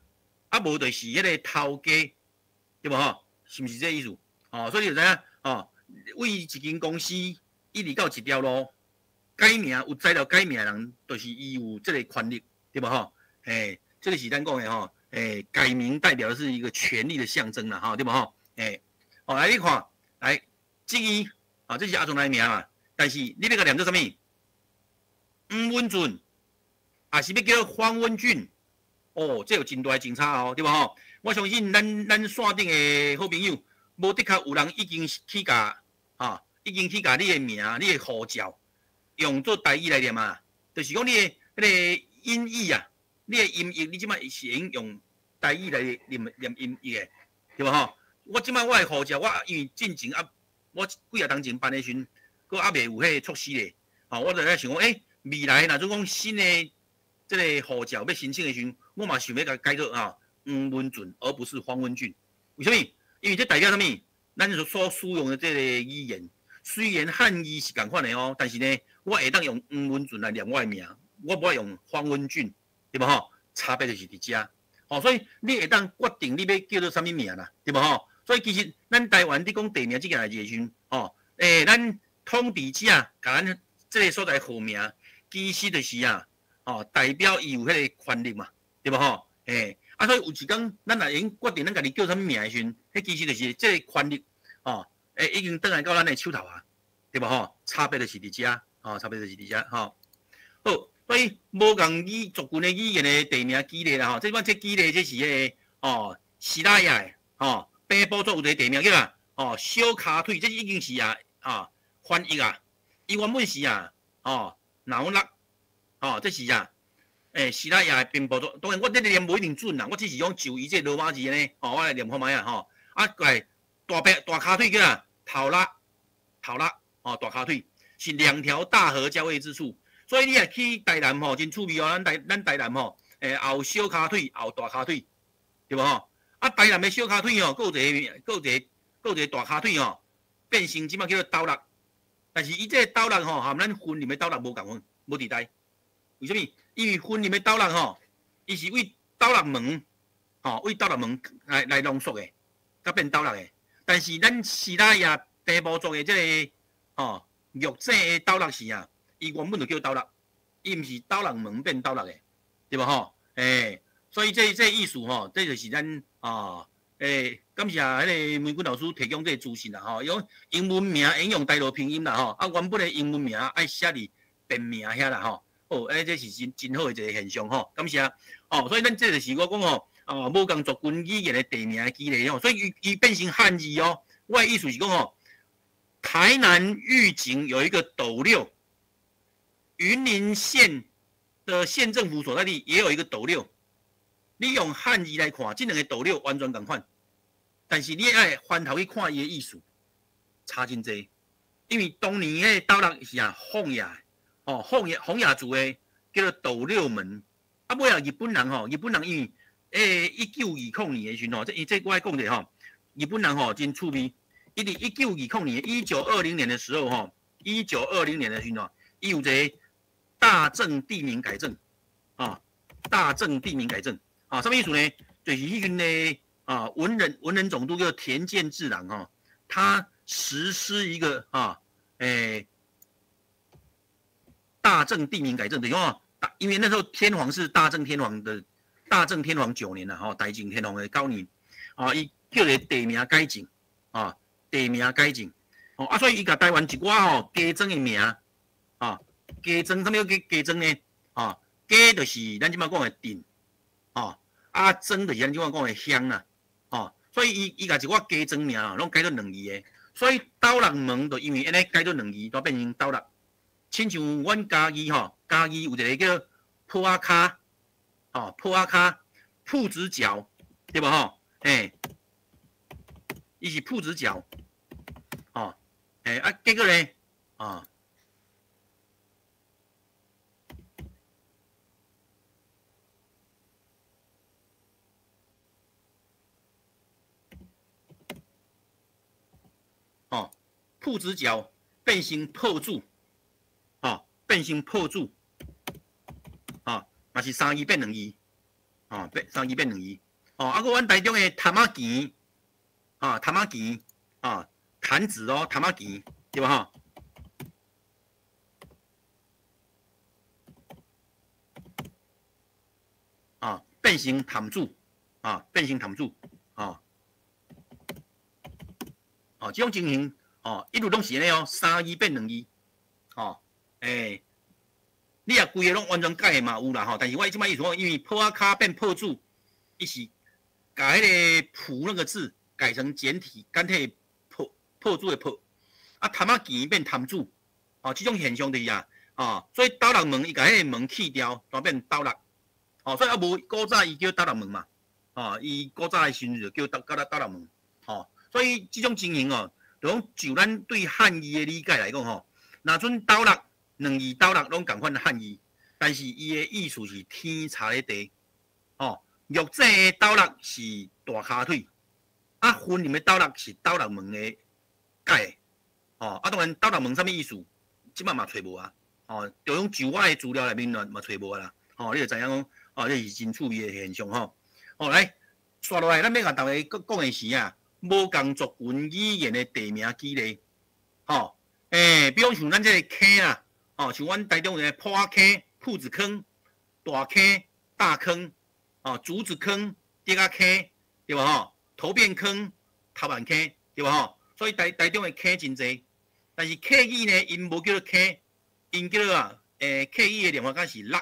无就是迄个头家，对吧？是毋是这意思？所以就知影，为一间公司一直到一条路改名，有材料改名的人，就是伊有这个权利，对吧？这个是咱讲的改名代表的是一个权力的象征啦，对吧？来你看，来，这个这是阿中来名嘛，但是你要个念做啥物？黄文俊，还是要叫黄文俊？这有真大的真差对吧？我相信咱线顶的好朋友，无的确有人已经去甲已经去甲你的名、你的护照用作台语来念嘛，就是讲你的迄个音译啊。你的音译，你即摆是用台语来念音译的，对吧？我即摆我的护照，我因为进前我几啊当前办的时阵，佫未有迄个措施咧，我就在想讲，未来若种讲新的这个护照要申请的时阵，我嘛想要甲改做黄文俊，而不是黄文俊。为什么？因为这代表啥物？咱所使用的这个语言，虽然汉语是共款的但是呢，我会当用黄文俊来念我的名，我不爱用黄文俊。对吧？差别就是伫遮，所以你会当决定你要叫做啥物名啦，对吧？所以其实咱台湾伫讲地名即件代志时阵，咱统治者甲咱即个所在号名，其实就是代表伊有迄个权力嘛，对吧？所以有一天咱若用决定咱家己叫啥物名的时阵，迄其实就是即个权力，已经转来到咱的手头啊，对吧？差别就是伫遮，差别就是伫遮，好。所以无共族群的语言的地名记例啦，即摆这记例这是迄个西拉雅的北部族有一个地名叫小骹腿，这已经是翻译啊，伊原本是脑力这是西拉雅的北部族，当然我这念无一定准啦，我只是讲就伊这罗马字呢，我来念看卖过来大骹腿叫头拉大骹腿是两条大河交汇之处。所以你也去台南真趣味咱台南后小骹腿，后大骹腿，对吧？台南的小骹腿佫有一个大骹腿变成即马叫做斗六，但是伊这个斗六含咱婚林的斗六无共款，无伫代。为什么？因为婚林的斗六伊是为斗六门为斗六门来浓缩的，甲变斗六的。但是咱西拉雅北部族的这个玉井的斗六是伊原本就叫斗六，伊毋是斗六门变斗六的，对吧？所以这意思这就是咱感谢迄个梅君老师提供这个资讯啦用英文名沿用台语拼音啦原本的英文名爱写伫变名遐啦这是真好的一个现象感谢所以咱这就是我讲无共族群语言的地名记例所以伊变成汉字我的意思是讲台南玉井有一个斗六。云林县的县政府所在地也有一个斗六，你用汉字来看，这两个斗六完全同款，但是你爱翻头去看伊的意思，差真济。因为当年迄斗六是凤雅，凤雅族的叫做斗六门，尾日本人因为1920年的时阵这我爱讲者日本人真趣味，伊伫1920年1920年的时候1920年的时阵伊有一个大正地名改正大正地名改正啊，什么意思呢？就是迄个呢啊文人总督叫田健治郎哈，他实施一个大正地名改正，等于说，因为那时候天皇是大正天皇9年啦，大正天皇的9年，伊叫个地名改正，地名改正，所以伊甲台湾一寡加增的名，加增，什么叫加增呢？加就是咱即摆讲的镇，增就是咱即摆讲的乡啦，所以伊甲一寡加增名拢改做2字的，所以斗六门就因为安尼改做2字，都变成斗六。亲像阮嘉义嘉义有一个叫坡仔骹，坡仔骹铺子角，对无伊是铺子角，结果咧，铺子角变成破柱。变成破柱，嘛是3字变2字，3字变2字，啊，个阮台中的潭仔墘，潭仔墘，潭子哦，潭仔墘，对吧变成潭柱，变成潭柱，这种情形，一路拢是安尼哦，3字变2字，你也规个拢完全改的嘛有啦但是我即摆意思讲，因为破仔骹变破柱，伊是把迄个朴那个字改成简体破柱的破，潭仔墘变潭柱，这种现象就是所以斗六门伊把迄个门去掉，就变斗六，所以无古早伊叫斗六门嘛，伊古早的时阵就叫斗六门，所以这种情形就咱对汉语的理解来讲若准斗六2字斗六拢共款汉语，但是伊的意思是天差咧地，玉井的斗六是大骹腿，婚林的斗六是斗六门的改，当然斗六门啥物意思，即摆嘛找无啊，就用就我的资料内面嘛找无啦，你就知影讲，这是真趣味的现象来，刷落来，咱要甲大家讲的是无共族群语言的地名举例，比方像咱这个坑啊。像阮台中的坡仔坑、铺子坑、大坑、大坑，竹子坑、竹仔坑，对吧？头边坑、头板坑，对吧？所以台中的坑真济，但是客语呢，因无叫做坑，因叫做客语的念法敢是落，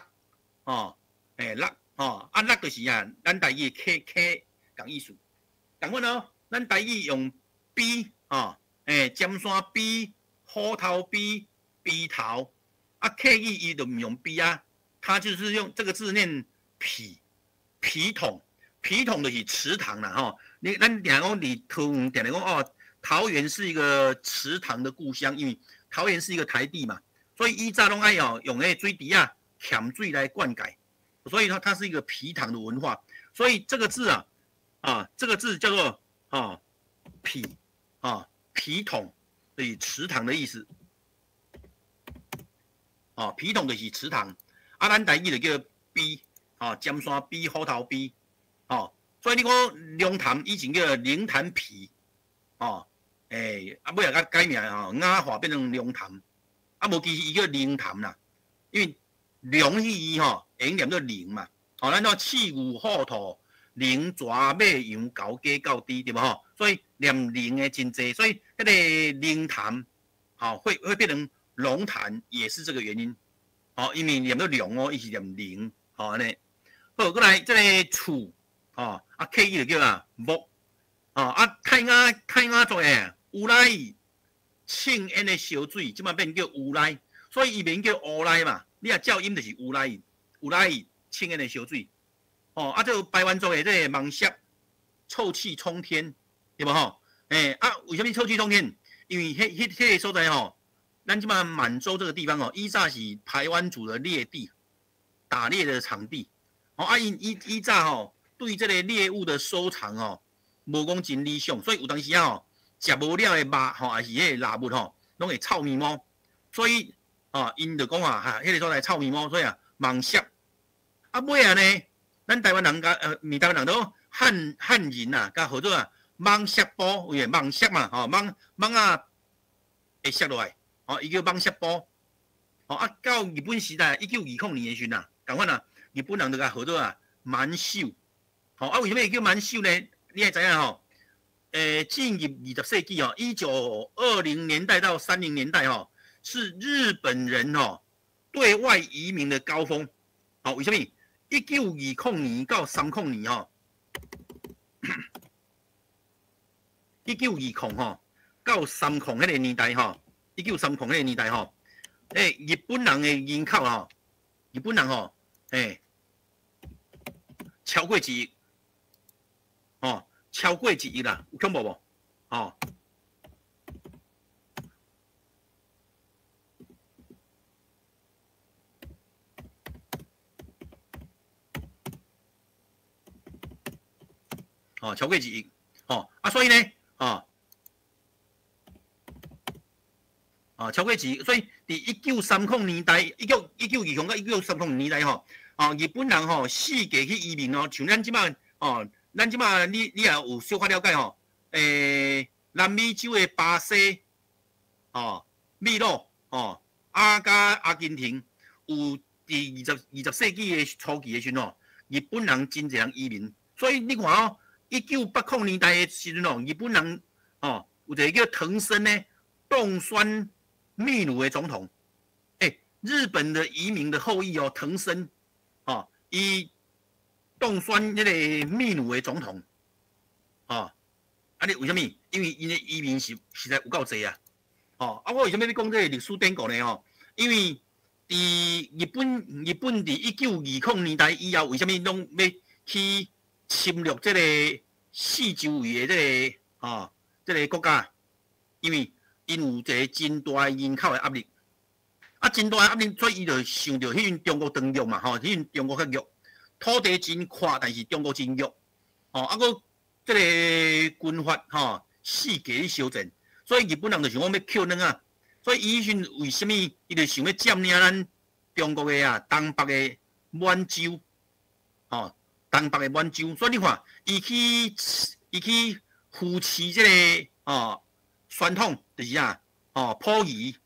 落，落就是咱台语的客共意思。同款咱台语用陂，尖山陂、虎头陂、陂头。客语伊就唔用 B 它就是用这个字念皮桶，皮桶就是池塘啦咱定讲你定讲桃园是一个池塘的故乡，因为桃园是一个台地嘛，所以以早拢爱用迄个水池欠水来灌溉，所以它是一个皮塘的文化，所以这个字这个字叫做皮桶，所以池塘的意思。皮桶就是池塘，咱台语就叫陂，尖山陂、虎头陂，所以你讲龙潭以前叫灵潭皮，尾也改名雅化变成龙潭，无其实伊叫灵潭啦，因为龙伊会用念做灵嘛，咱讲刺牛虎兔龙蛇马羊狗鸡狗猪对无所以念灵的真济，所以迄个灵潭，会变成。龙潭也是这个原因，因为念到龙伊是念灵，安尼。好，过来这个厝，客语就叫木，太雅族诶，乌来庆烟的烧水，即摆变叫乌来，所以伊免叫乌来嘛，你啊叫音就是乌来庆烟的烧水，这个台湾族诶，这个芒舌臭气冲天，对无为什么臭气冲天？因为迄个所在咱即马满洲这个地方以早是排湾族的猎地，打猎的场地。以早对这个猎物的收藏无讲真理想，所以有当时食无了的肉还是迄个蜡物拢会臭咪毛，所以因就讲迄个所在臭咪毛，所以芒舌啊尾啊呢，咱台湾人甲闽台湾人都汉人啊，甲号做啊蠓石波，因为蠓石嘛，吼蠓啊会摔落来，吼伊叫蠓石波。吼啊，到日本时代1920年的时阵啊，共款啊，日本人就甲号做啊满手。吼啊，为什么会叫满手呢？你也知影吼？进入20世纪哦，1920年代到30年代哦，是日本人哦对外移民的高峰。好，为什么？1920年到30年哦，1920吼到30迄个年代吼，1930迄个年代吼，日本人的人口吼，日本人吼，超过1亿，哦。超过1亿啦，有恐怖无？哦，哦，超过1亿，哦，啊，所以呢，超过1亿，所以伫1930年代，1920到1930年代吼，日本人吼四界去移民哦，像咱即摆哦。咱即马你也有小可了解吼，南美洲的巴西、秘鲁、加阿根廷，有伫20世纪的初期的时阵哦，日本人真侪人移民，所以你看哦，1980年代的时阵哦，日本人有一个叫藤森呢，冻酸秘鲁的总统，日本的移民的后裔哦，藤森，伊。冻酸迄个秘鲁的总统，你为什么？因为因的移民实在有够侪啊，我为什么要讲这个历史典故呢？因为伫日本伫1920年代以后，为什么拢要去侵略这个四周围的这个国家？因为因有一个真大人口的压力，真大的压力，所以伊就想到迄阵中国当局嘛，迄阵中国较弱。土地真宽，但是中国真弱，个这个军阀四界去烧战，所以日本人就想讲要扣咱啊，所以伊迄阵为什么伊就想要占领咱中国的东北的满洲，东北的满洲，所以你看，伊去扶持这个传统，就是溥仪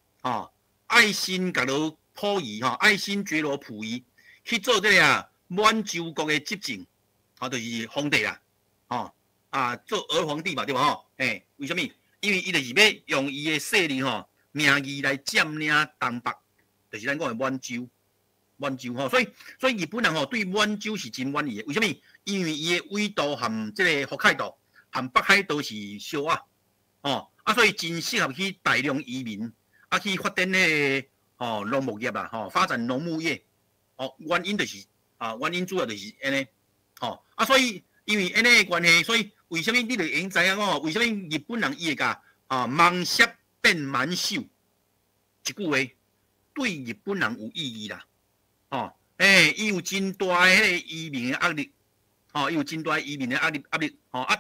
爱新觉罗溥仪爱新觉罗溥仪去做这个满洲国的执政，就是皇帝啦，做儿皇帝嘛，对吧？为什么？因为伊就是要用伊的势力名义来占领东北，就是咱讲的满洲所以日本人对满洲是真满意的。为什么？因为伊的纬度和这个北海道和北海道是相啊，所以真适合去大量移民，去发展那个农牧业啦，发展农牧业，原因就是。原因主要就是安尼，所以因为安尼的关系，所以为什么你就已经知影讲为什么日本人伊会甲蠓石变满手？一句话对日本人有意义啦，伊有真大的迄个移民的压力，伊有真大的移民的压力，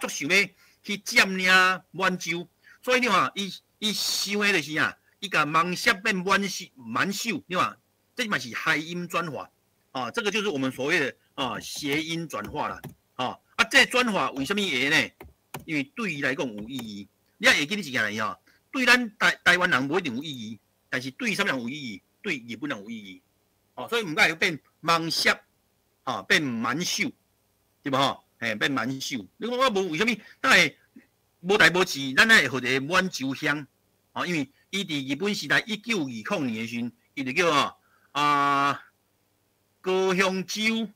足想要去占领满洲，所以你看伊想的就是伊甲蠓石变满手，你看这嘛是海音转化。这个就是我们所谓的谐音转化了，这转化为什么会呢？因为对伊来讲有意义。你也会记得一件事对咱台湾人无一定有意义，但是对什么人有意义？对日本人有意义。所以唔该变蠓石，变满手，对吧？变满手。你讲我无为什么？咱会无代无志，咱会号一个满洲乡，因为伊伫日本时代1920年的时阵，伊就叫高雄州，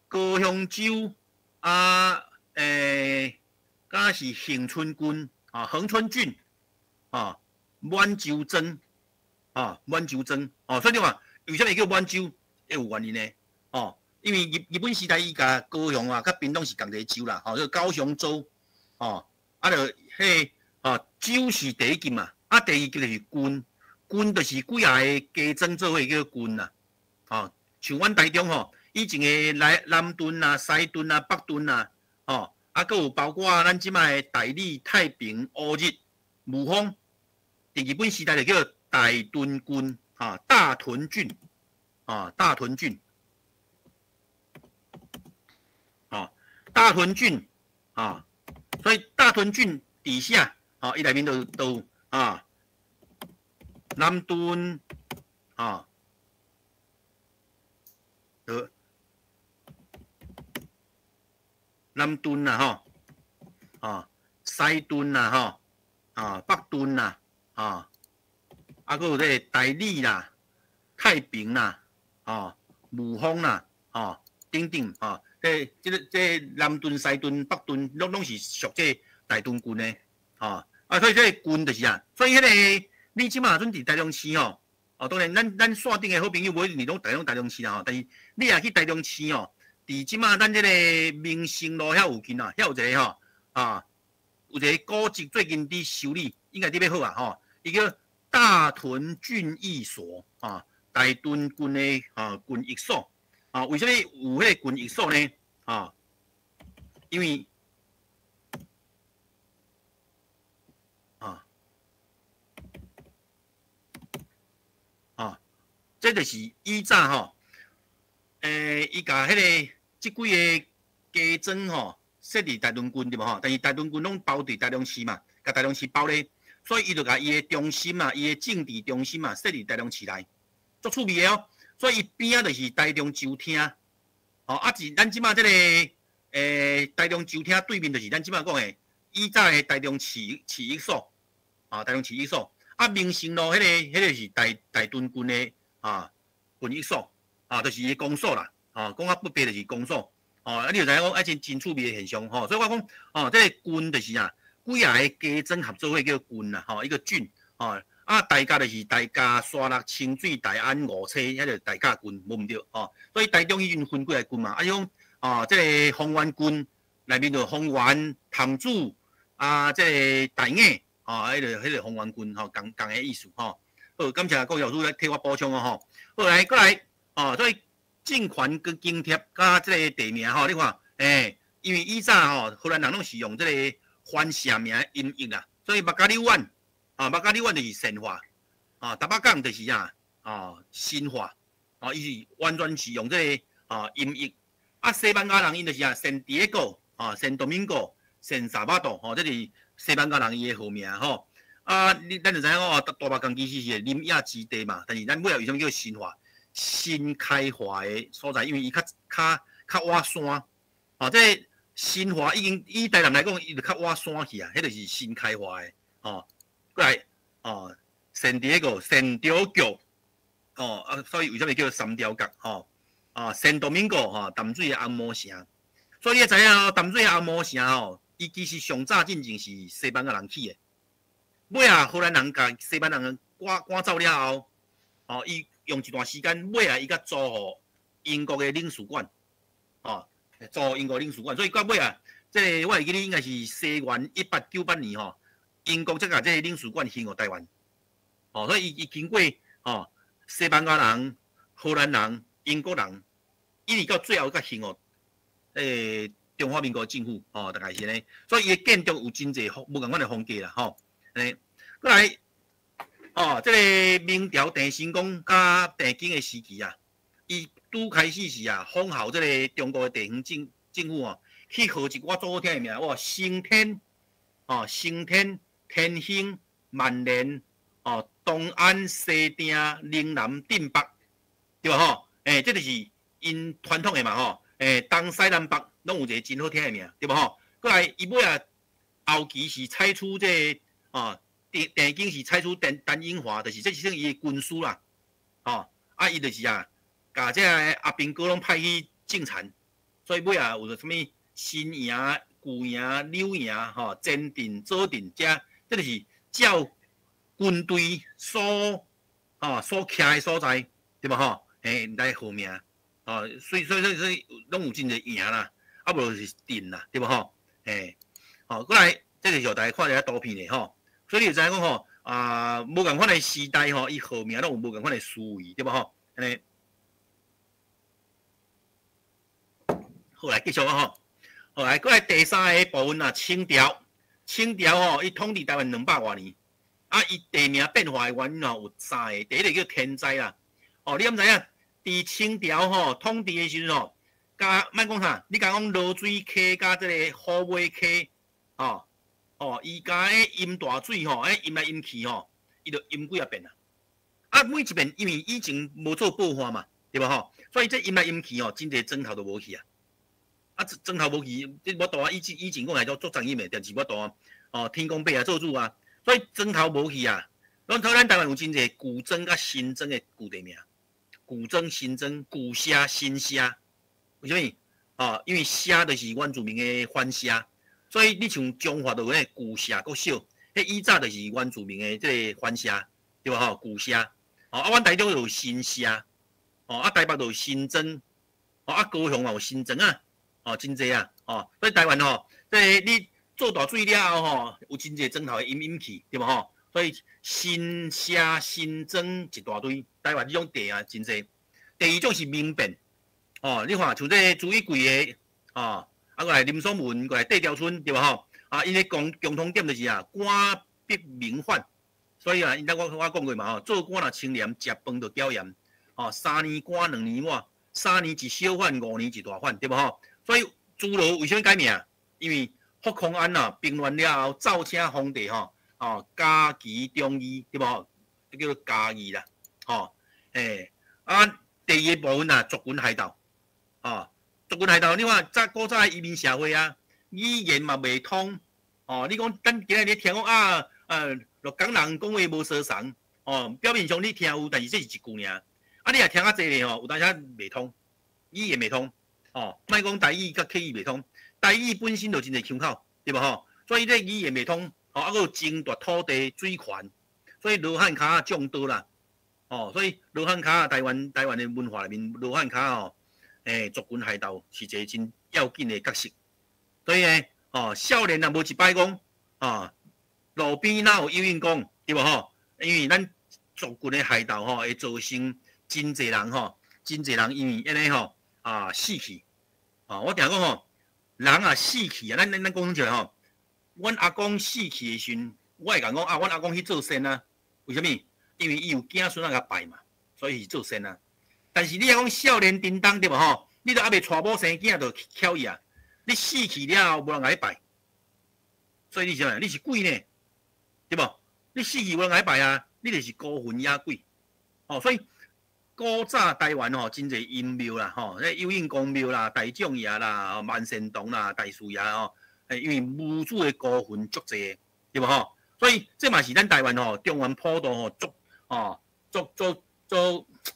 高雄州敢是恒春郡恒春郡满洲庄满洲庄所以你看为什么叫满洲？有原因呢？因为日本时代伊甲高雄甲屏东是同一个州啦，叫高雄州就迄州是第一级嘛，第二级就是郡，郡就是几下个家庄做伙叫郡啦。像阮台中以前的南屯啊、西屯啊、北屯啊，佫有包括咱即摆的大理、太平、乌日、雾峰，伫日本时代就叫大屯郡大屯郡大屯郡大屯郡啊，所以大屯郡底下啊，伊内面都啊，南屯啊，南屯啦吼，啊，西屯啦吼，啊，北屯啦，啊，啊，佮有这台里啦、太平啦，啊，武丰啦，啊，等等啊，这南屯、西屯、北屯，拢是属这大屯郡的，啊，所以这郡就是啊，所以迄个你即马阵伫台中市吼，哦，当然咱线顶的好朋友无一定拢台中市啦吼，但是你也去台中市吼。伫即马咱即个民生路遐附近啊，遐有一个吼啊，有一个古迹最近伫修理，应该特别好啊吼。伊叫大屯郡役所啊，大屯郡的郡役所啊。为什么有迄个郡役所呢？啊，因为这就是以早吼，伊甲迄个。即几个家庄吼，设伫大屯郡对无吼？但是大屯郡拢包伫台中市嘛，甲台中市包咧，所以伊就甲伊的中心嘛，伊的政治中心嘛，设伫台中市内，足趣味的哦。所以伊边仔就是台中州厅，哦，是咱即马即个台中州厅对面就是咱即马讲的以早的台中市役所，啊，台中市役所，民生路迄个是大屯郡的郡役所，就是伊公所啦。讲较不别就是公所，你就知影讲真趣味的现象，所以我讲，这个郡就是啊，几啊个家庄合作伙叫郡啦，一个郡，大家就是大家、沙鹿、清水、大安、五车，迄个大家郡，无毋对，所以台中已经分几个郡嘛，种这个丰原郡内面就丰原、潭子这个大雅，迄个丰原郡，共个意思，好，感谢郭教授来替我补充好来，过来，所以。政权跟津贴甲即个地名吼，你看，因为以早荷兰人拢是用即个番社名音译啦，所以麦加里湾就是神话，台北港就是新化，伊是完全是用即个音译。西班牙人因就是圣地亚哥、圣多明哥、圣萨巴多，这是西班牙人伊的号名吼。咱就知影大北港其实是林亚基地嘛，但是咱尾后为什么叫新化？新开化的所在，因为伊较挖山，这新化已经以台人来讲，伊就较挖山去啊，迄就是新开化的，过来，圣地亚哥、圣雕角，所以为什么叫三条角？圣多明哥淡水的红毛城，所以你知影淡水的红毛城伊其实上早进前是西班牙人起的，尾荷兰人甲西班牙人赶走了后，伊。用一段时间，尾伊甲租互英国的领事馆，租英国领事馆，所以到尾这个我会记得应该是西元1898年英国才甲这个领事馆迁互台湾，所以伊经过西班牙人、荷兰人、英国人，一直到最后才迁互中华民国政府，大概是呢，所以伊的建筑有真侪无共款的风格啦，过来。这个明朝郑成功甲郑经的时期啊，伊拄开始是仿效这个中国的地方政府去号一我最好听的名，升天，升天、天兴、万年，东安、西定、岭南、镇北，对吧？这就是因传统的嘛，东西南北拢有一个真好听的名，对吧？过来伊尾后期是采取这郑经是采取单英华，就是这是算伊的军师啦，伊就是甲这阿兵哥拢派去政产，所以尾有个什么新营、旧营、柳营、前镇、左镇，这就是照军队所徛的所在，对吧？来号名，所以拢有真侪营啦，无就是镇啦，对吧？过来，这就是大家看一下图片的所以你就知影讲无共款的时代伊号名拢有无共款的思维，对吧？安尼，好来继续好来，过来第三个部分清朝，伊统治台湾200多年，伊地名变化的原因有3个，第一个叫天灾啦，你敢知影？伫清朝统治的时阵加莫讲啥，你讲落水溪加这个虎尾溪，伊加迄淹大水吼，淹来淹去吼，伊就淹几啊遍啊。啊，每一遍因为以前无做爆发嘛，对无吼？所以这淹来淹去吼，真侪砖头都无去啊。啊，砖头无去，这无大啊。以前讲来做专业的，但是无大啊。天公伯啊做主啊，所以砖头无去啊。咱台湾有真侪古庄甲新庄的旧地名，古庄、新庄、古社、新社，为什么？因为社就是原住民的番社，所以你像中华就有迄古社国小，迄以早就是原住民的这个番社，对吧？古社，阮台中有新社，台北就有新庄，高雄嘛有新庄啊，真侪啊，所以台湾即你做大水了后有真侪砖头会淹去，对吧？所以新社、新庄一大堆，台湾这种地啊真侪。第二种是民变，你看像这朱一贵的，过来林爽文，过来地条村，对吧？因为共同点就是官逼民反，所以因我讲过嘛，做官若清廉，食饭就屌严，3年官2年满，3年一小反，5年一大反，对吧？所以朱罗为什么改名？因为福康安平乱了后，造车皇帝嘉义中义，对无？这叫做嘉义啦，第二部分族群海盗，族群海盗，你看古早移民社会语言嘛未通，你讲咱今日你听讲鹿港人讲话无相同，表面上你听有，但是这是一句尔，你也听较济咧有当时未通，语言未通，莫讲台语甲客语未通，台语本身就真侪腔口，对无？所以这语言未通。还有争夺土地、水权，所以罗汉脚众多啦。所以罗汉脚台湾的文化里面，罗汉脚族群海盗是一个真要紧的角色。所以呢，少年无一摆讲，路边哪有有影讲，对无？因为咱族群的海盗会造成真侪人因为安尼死去。我定讲人死去咱讲起来阮阿公死去的时阵，我会讲阮阿公去做仙啊。为什么？因为伊有囝孙甲拜嘛，所以是做仙啊。但是你若讲少年叮当对无？你都还未娶某生囝就巧伊啊！你死去了后无人甲你拜，所以你想，你是鬼呢，对无？你死去无人甲你拜啊，你就是孤魂野鬼。所以古早台湾真侪阴庙啦，有应公庙啦、大将爷啦、万善堂啦、大树爷因为墓主的孤魂足侪，对无？所以这嘛是咱台湾中原普渡足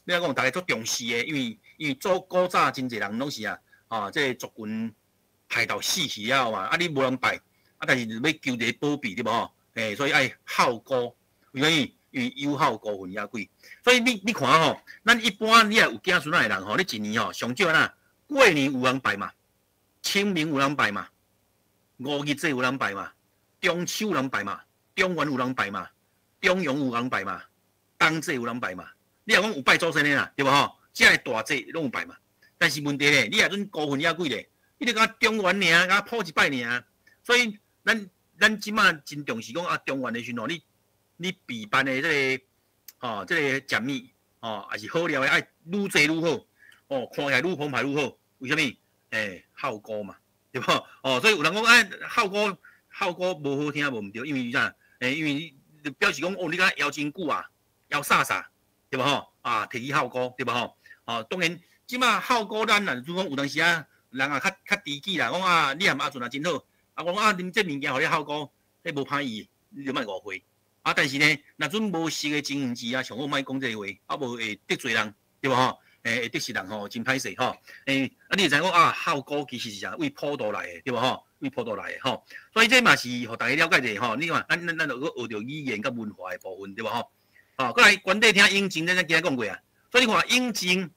你讲大家足重视的，因为做古早真侪人拢是这族群海盗死去了嘛，你无人拜，但是要求一个保庇，对无？所以爱孝孤，为什么？因为有孝孤魂野鬼，所以你看咱一般你也有囝孙的人你一年上少过年有人拜嘛，清明有人拜嘛。5日节有人拜嘛，中秋有人拜嘛，中元有人拜嘛，中庸有人拜嘛，冬节有人拜嘛。你若讲有拜祖先的啦，对无？这个大节拢有拜嘛。但是问题咧，你若阵孤魂野鬼咧，你著讲中元尔，甲破一拜尔。所以咱即马真重视讲中元的时阵你备办的这个食物也是好料的，爱愈济愈好，看起来愈澎湃愈好。为什么？孝孤嘛。对无？所以有人讲孝歌无好听无毋对，因为啥？因为你表示讲你敢摇真久摇啥，对无？提起孝歌，对无？当然，即马孝歌咱如讲有当时人较知己啦，讲你含阿俊真好，讲恁这物件互你孝歌，迄无歹意，你就莫误会。但是呢，若阵无实的经营字上好莫讲这个话，无会得罪人，对无？得罪人真歹势你会知讲孝歌其实是啥？为普渡来的，对无？为普渡来的所以这嘛是互大家了解者你看，咱就学着语言甲文化的部分，对无过来原地听英静，咱今日讲过所以你看英静，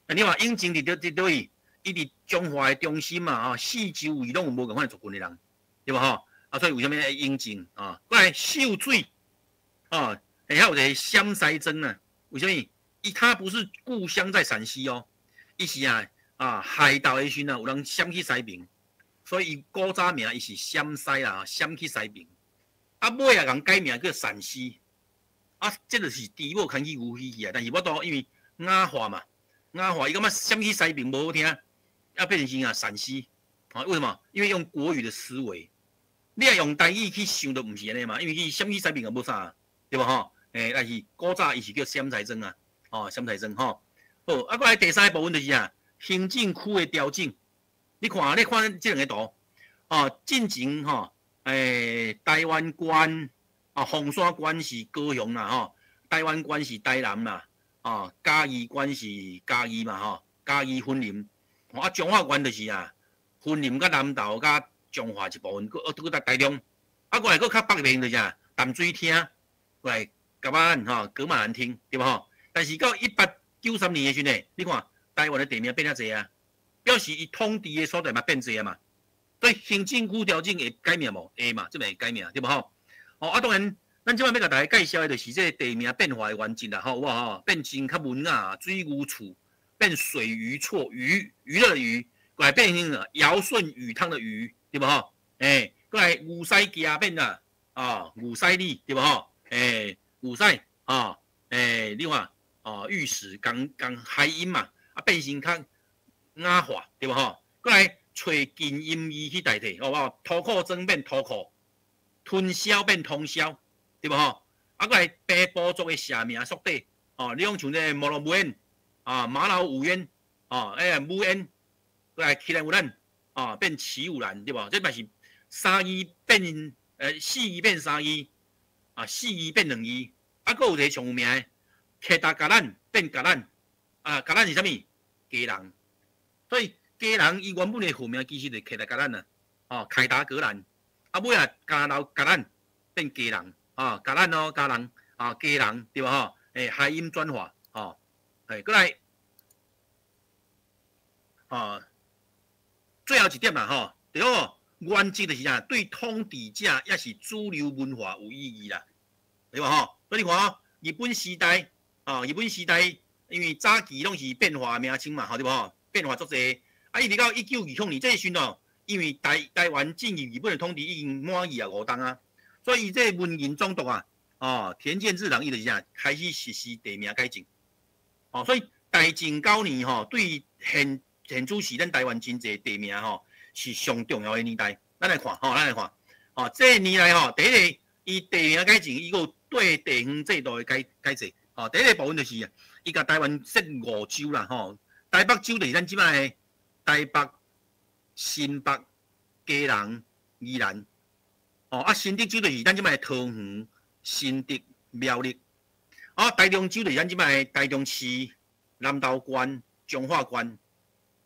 你看英静伫倒位，伊伫中华的中心嘛四周围拢有无共款族群的人，对无所以为什么英静过来秀水还有一个湘西庄为什么？他不是故乡在陕西伊是海盗的时阵有人闪去西边，所以古早名伊是陕西啦，闪去西边。尾也共改名叫陕西。这就是猪母牵去牛去但是我都因为雅化嘛，雅化伊感觉闪去西边无好听，要变成啊陕西啊？为什么？因为用国语的思维，你要用台语去想都唔是安尼嘛，因为去什么西面也无啥，对吧？吼，但是古早伊是叫闪财针啊，哦，闪财针吼。好，啊，过来第三个部分就是啊，行政区的调整。你看这两个图，哦，进前吼，台湾关啊，凤山关是高雄啦，吼，台湾关是台南啦，啊，嘉义关是嘉义嘛，吼，嘉义分林，啊，彰化关就是啊，分林甲南投甲彰化一部分，搁在台中，啊，过来搁较北面就是啊，淡水厅，过来甲咱吼，格马兰厅，对吧？吼，但是到1893年的时阵，你看台湾的地名变遐济啊，表示伊统治的所在嘛变济啊嘛，所以行政区调整会改名无？会嘛，这会改名，对吧？吼，哦，啊，当然，咱即摆要甲大家介绍的就是这地名变化的原则啦，吼，有无吼？变真较文雅，水牛厝变水鱼厝，娱乐的娱，过来变成尧舜禹汤的禹，对吧？吼，过来牛屎家变啦，啊，牛屎里，对吧？吼，牛屎啊，你看。哦，玉石讲海音嘛，啊变成较雅化，对吧？吼，过来找近音义去代替，好不好？吐口争变吐口，吞箫变通箫，对吧？吼，啊过来北部族的社名缩短，哦，你讲像这摩罗姆烟啊，马老五烟啊，母烟，过来起来有咱啊变齐有兰，对吧？这嘛是三义变四义变三义，啊四义变两义，啊搁有一个上有名的。客达甲咱变甲咱，啊，甲咱是啥物？家人，所以家人伊原本的户名其实就是客达甲咱啊，哦，凯达格兰，啊尾啊家老甲咱变家人，啊，甲咱哦家人，啊家人对吧？吼，海音转化，哦，过来，啊，最后一点啦，吼，对哦，原则就是啊，对统治者也是主流文化有意义啦，对吧？吼，所以你看哦，日本时代。哦，日本时代因为早期拢是变化名称嘛，吼对无？变化足济。啊，一直到1929年这时阵哦，因为台湾进入日本的统治已经满25冬啊，所以这文言总督啊，哦田健治人伊就是啥，开始实施地名改正。哦，所以大正9年吼，对现主是咱台湾真济地名吼是上重要的年代。咱来看，咱来看，哦，这年来吼，第一个伊地名改正，伊个对地方制度的改正。哦，第一个部分就是啊，伊甲台湾设5州啦，吼，台北州就是咱即摆的台北、新北、基隆、宜兰，哦，啊，新竹州就是咱即摆的桃园、新竹、苗栗，啊，台中州就是咱即摆的台中市、南投县、彰化县，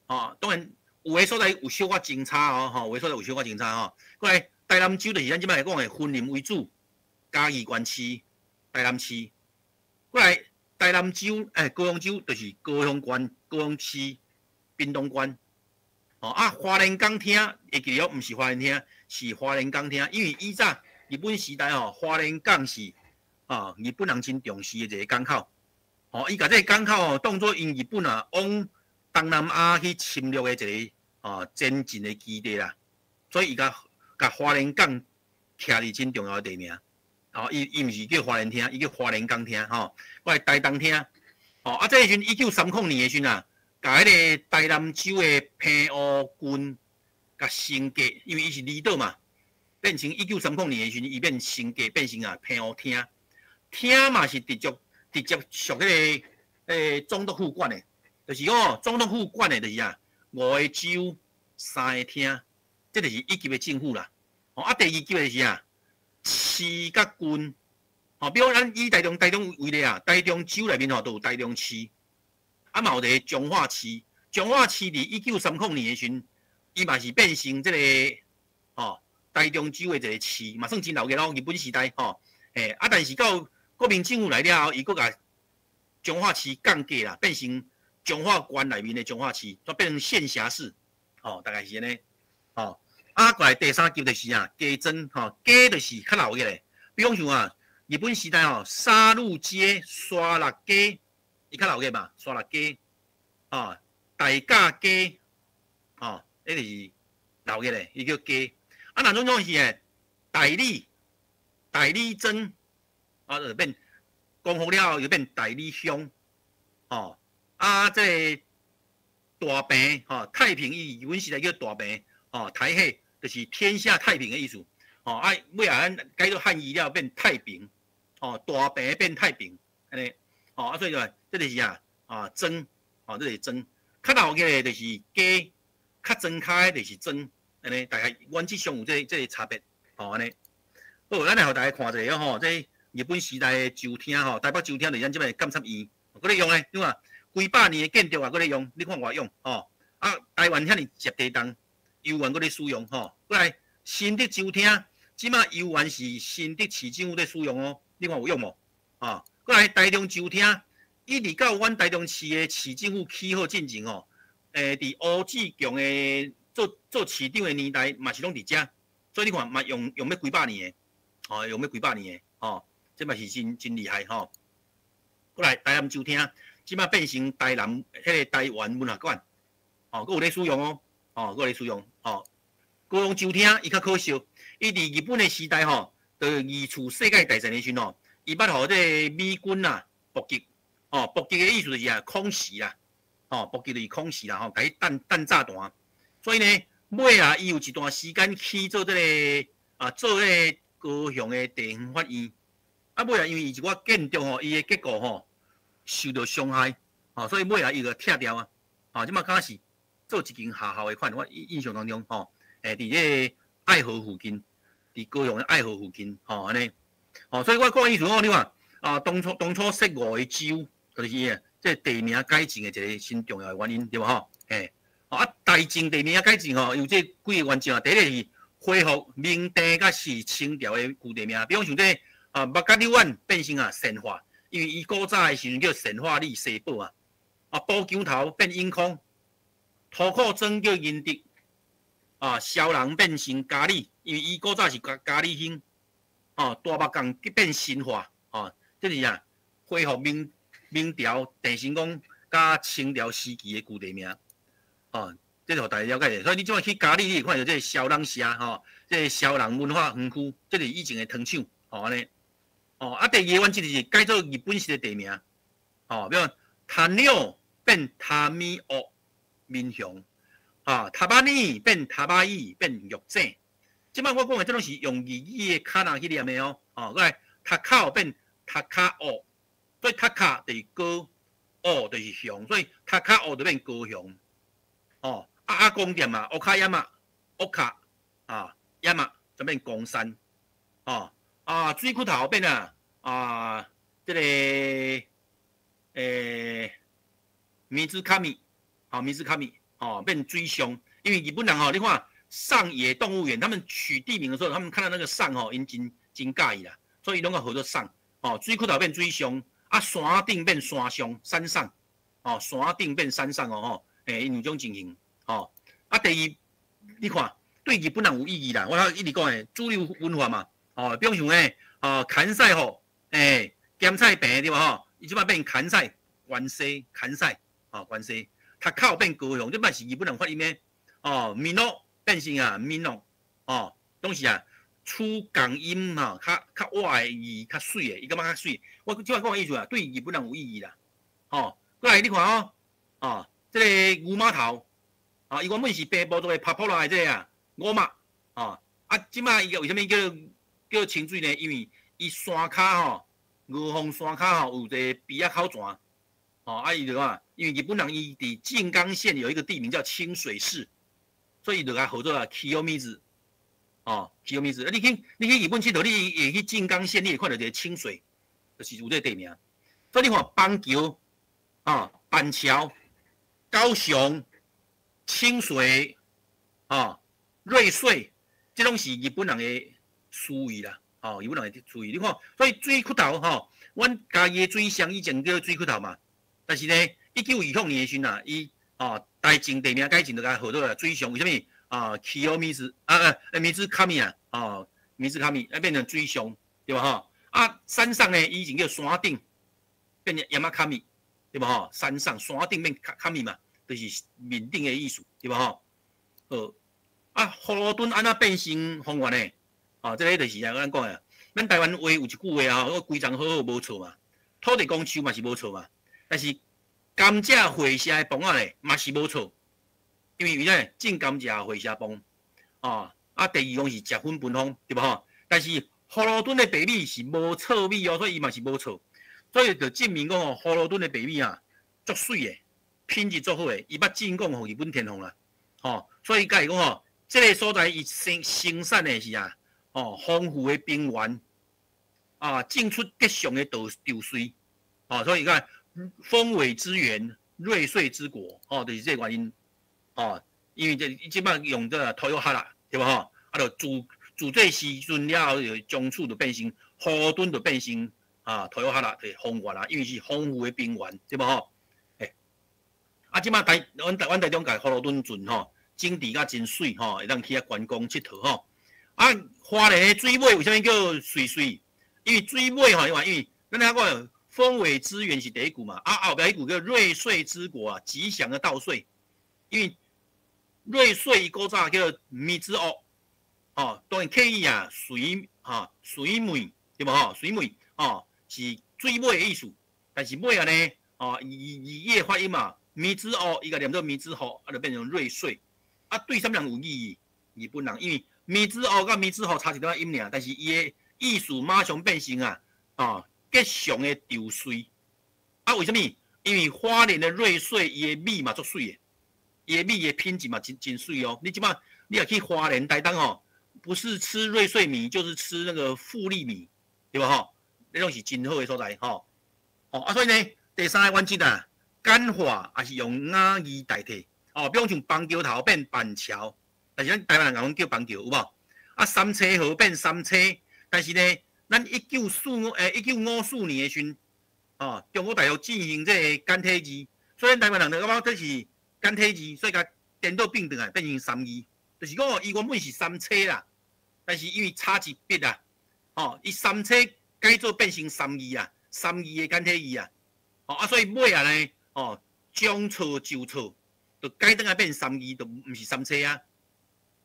哦，当然有个所在有小可争差哦，吼，有个所在有小可争差吼，过来台南州就是咱即摆讲的分林为主，嘉义县市、台南市。过来台南州，高雄州就是高雄县、高雄市、屏东县。哦啊，花莲港厅会记得，毋是花莲厅，是花莲港厅。因为以早日本时代吼，花莲港是日本人真重视的一个港口。哦，伊甲这个港口哦当作因日本啊往东南亚去侵略的一个前进的基地啦。所以伊甲花莲港徛伫真重要的地名。哦，伊毋是叫花莲厅，伊叫花莲港厅吼。我来台东厅，哦啊，这时阵1930年的时阵啊，甲迄个台南州的平湖郡甲升格，因为伊是离岛嘛，变成1930年的时阵，伊变升格变成平湖厅，厅嘛是直接属迄个总督府管的，就是总督府管的就是5个州3个厅，这就是一级的政府啦。哦啊，第二级的是市甲郡，哦，比如咱以台中为例啊，台中州内面吼都有台中市，啊嘛有一个彰化市，彰化市伫1930年的时阵，伊嘛是变成这个台中州的一个市，嘛算真老个咯，日本时代但是到国民政府来了后，伊佫甲彰化市降价啦，变成彰化县内面的彰化市，就变成县辖市，大概是安尼，啊，过来第三级就是家珍，家就是较老个咧。比方像日本时代沙鹿街、沙鹿街，伊较老个嘛，沙鹿街，大甲街，迄就是老个咧，伊叫街。啊，哪种是代理镇，就变公服了又变代理乡，啊，这大平吼，太平语文时代叫大平吼，台语就是天下太平的意思。哦，啊，尾啊，咱改做汉语了变太平，哦，大平变太平，安尼，哦，啊，所以就这就是增，哦，这是增，较老嘅就是加，较增开就是增，安尼，大概原则上有这个差别，哦，安尼。好，咱来互大家看一下吼，这日本时代的酒厅吼，台北酒厅就是咱这边监察院，搁咧用咧，对嘛？几百年的建筑啊，搁咧用，你看我用，吼，啊，台湾遐尼接地动，游园搁咧使用，吼，过来新的酒厅。即马游园是新竹市政府在使用哦，你看有用无？啊，过来台中酒厅，一直到阮台中市的市政府起好进前哦，伫吴志强的做市长的年代嘛是拢伫遮，所以你看嘛用要几百年的，哦，用要几百年的，哦，这嘛是真厉害吼。过来台南酒厅，即马变成台南迄个台湾文学馆，哦，佫有咧使用哦，哦，佫有咧使用，哦。高雄酒厅伊较可笑，伊伫日本的时代吼，就二次世界大战的时阵吼，伊捌互这美军啊伏击，哦，伏击的意思就是空袭啦，哦，伏击就是空袭啦，吼，甲伊弹炸弹。所以呢，尾啊，伊有一段时间去做这个做这个高雄的地方法院，啊，尾啊，因为伊一寡建筑吼，伊的结构吼受到伤害，哦，所以尾啊，伊就拆掉啊，哦，即马敢是做一间下校的款，我印象当中吼。伫这个爱河附近，伫高雄的爱河附近，吼安尼，吼，所以我讲意思讲，你看当初设五个州，就是这地名改正的一个真重要的原因，对无吼？大正地名改正吼，有这几个原则啊。第一个是恢复明帝甲是清朝的旧地名，比方像这麦角柳湾变成神话，因为伊古早的时阵叫神话里西堡宝桥头变永康，土库庄叫仁德。萧人变成咖喱，因为伊古早是咖喱兴，大目港变新化，这是恢复明朝郑成功甲清朝时期的旧地名，这是互大家了解的。所以你即摆去咖喱，你会看到这萧人社，这萧人文化园区，这是以前的糖厂，安尼，第二个原则就是改做日本式的地名，比如潭鸟变塔米屋民雄。塔巴尼变塔巴伊变玉井，即摆我讲的这拢是用日语的卡纳去念的哦。过来塔口变塔卡乌，所以塔卡就是高，乌就是雄，所以塔卡乌就变高雄。阿公店嘛，乌卡亚嘛，乌卡亚嘛就变公山。水库头变这个米兹卡米，米兹卡米。变水上，因为日本人你看上野动物园，他们取地名的时候，他们看到那个上因真介意啦，所以拢个好多上，水库头变水上，山顶变山上，山上，山顶变山上因有种情形，第二，你看对日本人有意义啦，我一直讲诶，主流文化嘛，比方像砍菜咸菜饼对吧？伊即摆变砍菜，关西砍菜，关西。塔口变高雄，这摆是日本人发音的闽诺变成闽诺拢是出港音较歪的字较水的，伊感觉较水。我即摆讲的意思对日本人有意义啦。过来你看这个牛码头伊原本是北部做的拍破来这个牛码即摆伊为什么叫清水呢？因为伊山骹牛峰山骹有一个鼻仔口泉。伊就讲，因为日本人伊伫静冈县有一个地名叫清水市，所以就甲号做Kiyomizu，Kiyomizu。你去日本佚佗，你会去静冈县，你会看到一个清水，就是有这个地名。所以你看邦桥板桥、高雄、清水瑞穗，这拢是日本人的词语啦，日本人的词语。你看，所以水库头阮家己的水乡以前叫水库头嘛。但是呢，1926年的时阵伊大正地名改正就甲号做水上，为什么Kiyomizu米兹卡米米兹卡米变成水上，对吧？山上呢，以前叫山顶，变成山卡米，对吧？山上山顶变卡米嘛，就是面顶的意思，对吧？葫芦墩安怎变成方圆呢？这个就是咱讲的，咱台湾话有一句话我规章好好无错嘛，土地公树嘛是无错嘛。但是甘蔗回社的崩啊咧，嘛是无错，因为咧种甘蔗回社崩，哦，啊第二种是食粉分风，对无吼？但是葫芦墩的白米是无臭米哦，所以伊嘛是无错，所以就证明讲吼，葫芦墩的白米啊，足水的，品质足好的，伊捌进贡互日本天皇啦，吼，所以甲伊讲吼，即个所在伊生产的是啊，哦，丰富的平原，啊，种出吉祥的稻穗，哦，所以你看。丰伟之源，瑞穗之国，哦，就是这个原因，哦，因为这即摆用这头油哈啦，对吧？吼，啊，就自这时阵了后，中厝就变成河墩就变成啊头油哈啦，就是丰原啦，因为是丰富的平原，对吧？吼，啊，即摆阮台中甲葫芦墩圳吼，整治甲真水吼，会当去遐观光佚佗吼。啊，花莲的水尾为虾米叫水水？因为水尾吼，因为咱遐讲。丰伟之源是第一句嘛，啊后边一句叫瑞穗之国啊，吉祥的稻穗。因为瑞穗伊古早叫米之屋，哦，当然刻意啊水尾对无吼？水尾哦是水尾的意思，但是尾啊呢，哦以叶发音嘛，米之屋伊个念做米之户，啊就变成瑞穗。啊对什么人有意义？日本人因为米之屋甲米之户差一点音尔，但是伊的意思马上变成啊。吉祥的稻穗啊？为什么？因为花莲的瑞穗，伊的米嘛足水的，伊的米的品质嘛真水哦。你即摆你也去花莲台东吼，不是吃瑞穗米，就是吃那个富丽米，对吧？吼，那种是真好的所在吼。哦啊，所以呢，第三个原则啊，简化也是用雅语代替哦，比如像邦桥头变板桥，但是咱台湾人讲叫邦桥有无？啊，三车河变三车，但是呢。咱1954年的时阵，哦，中国大陆进行这个简体字，所以台湾人就感觉这是简体字，所以甲颠倒并转来变成三字，就是讲伊原本是三车啦，但是因为差一笔啊，哦，伊三车改做变成三字啊，三字的简体字啊，哦啊，所以尾啊呢，哦，将错就错，就改转来变三字，就毋是三车啊，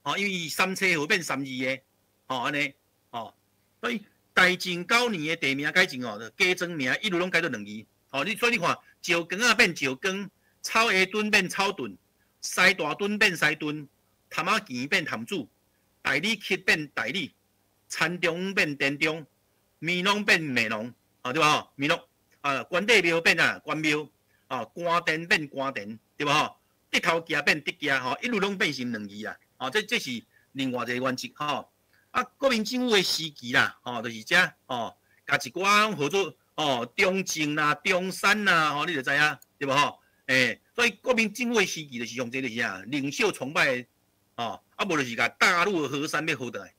哦，因为三车会变三字的，哦安尼，哦，所以。大正9年的地名改正哦，加庄名一路拢改做2字。哦，所以你看，石冈啊变石冈，草下墩变草墩，西大墩变西墩，潭仔墘变潭子，大理溪变大理，田中变田中，美浓变美浓，啊对吧？美浓啊，关帝庙变关庙，啊官田变官田，对吧？吼，德头家变德家，吼，一路拢变成2字啊。哦，这是另外一个原则，吼。啊，国民政府的时期啦，哦，就是遮哦，甲一寡合作哦，中正啦、中山啦，吼，你就知影对无吼？所以国民政府的时期就是用这个是啊，领袖崇拜的哦，啊无就是甲大陆的河山要好倒来。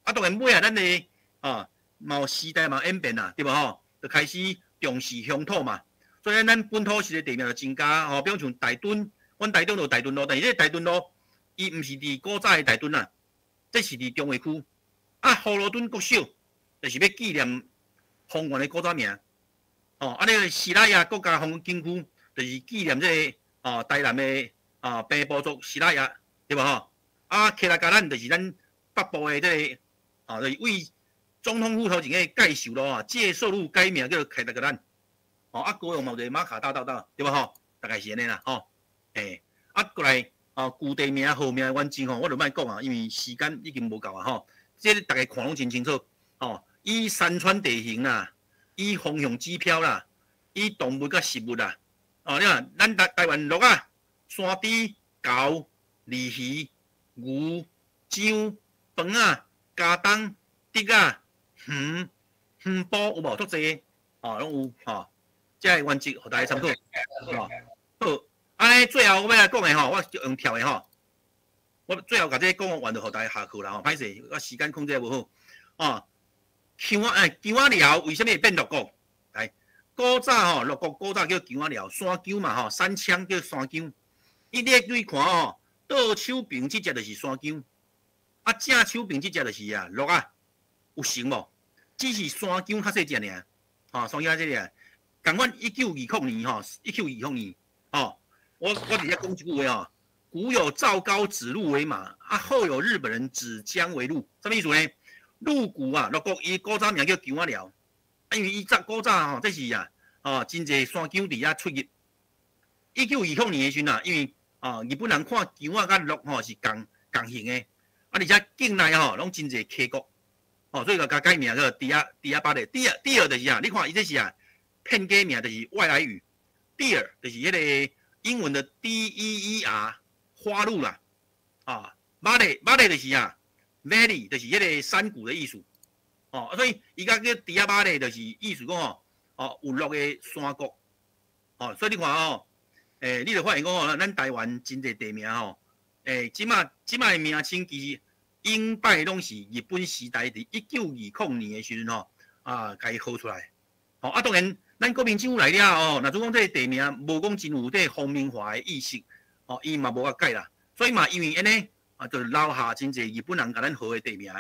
啊，当然尾啊，咱的啊，有时代嘛演变啦，对无吼？就开始重视乡土嘛，所以咱本土式的地名就增加哦，比如像大墩，阮台中就大墩路，但是这大墩路伊毋是伫古早的大墩啦。这是伫中华区，啊，葫芦墩国小，就是要纪念丰原的古早名。哦，啊，那个西拉雅国家风景区，就是纪念这个哦台南的平埔族西拉雅，对吧？吼，啊，客家咱就是咱北部的这个就是为总统府头前个介绍咯啊，介绍路改名叫客家咱。哦，啊，高雄嘛就是马卡大道，对吧？吼，大概是安尼啦，吼，啊，过来。旧地名、号名的原则吼，我就莫讲啊，因为时间已经无够啊吼。这大家看拢真清楚哦。以山川地形啦，以风向指标啦，以动物甲食物啦。哦，你看咱台湾鹿啊、山猪、猴、鯉鱼、牛、獐、饭啊、加冬、竹啊、鱼、ปู有无足济？哦，拢有吼。这个原则，互大家参考。哦，好。安最后我要来讲的吼，我就用跳的吼。我最后甲这讲完就互大家下课啦吼，歹势，我时间控制无好。哦，姜仔寮为什么会变鹿谷？来，古早吼，鹿谷古早叫姜仔寮，山姜嘛吼，山羌叫山姜。你对看吼，倒手边即只就是山姜，啊正手边即只就是鹿啊，有成无？只是山姜较细只尔，吼，山姜这尔。共阮1920年吼，1920年吼。我直接讲一句话哦，古有赵高指鹿为马，啊后有日本人指姜为鹿，什么意思呢？鹿谷啊，鹿谷伊古早名叫姜仔寮，因为伊古早吼，这是真侪山姜伫遐出入， 1920年的时阵啊，因为日本人看球仔甲鹿吼是共型的，而且境内吼拢真侪溪谷，所以甲改名叫迪亚巴勒。第二就是啊，你看伊这是片假名就是外来语，deer 就是迄个英文的 DEER 花鹿啦，马勒就是valley 就是迄个山谷的意思，所以伊甲叫迪亚巴勒就是意思讲有鹿的山谷，所以你看你就发现讲咱台湾真侪地名即马的名称其实应拜拢是日本时代伫1920年的时阵甲伊号出来，当然。咱国民政府来了若总讲这个地名无讲真有这方面化的意识，伊嘛无甲改啦，所以嘛因为安尼就留下真侪日本人甲咱号的地名，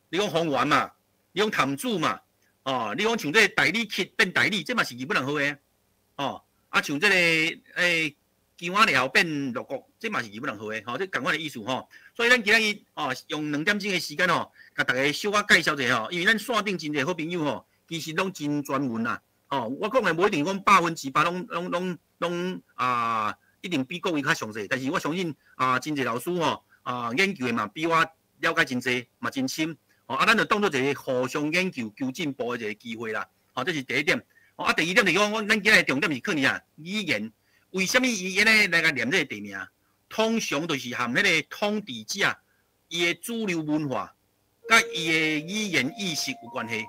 你讲丰原嘛，你讲潭子嘛，你讲像这大理溪变大理，这嘛是日本人号的，像这个姜仔寮变鹿谷，这嘛是日本人号的，这同款的意思所以咱今日用2点钟的时间甲大家小可介绍一下因为咱线顶真侪好朋友其实拢真专门啦。我讲的无一定讲100%拢一定比各位较详细，但是我相信真侪老师研究的嘛比我了解真侪，嘛真深，咱就当做一个互相研究、求进步的一个机会啦，这是第一点。第二点就是讲，咱今日重点是可能语言，为什么语言呢来甲念这个地名？通常就是和迄个统治者伊的主流文化，甲伊的语言意识有关系，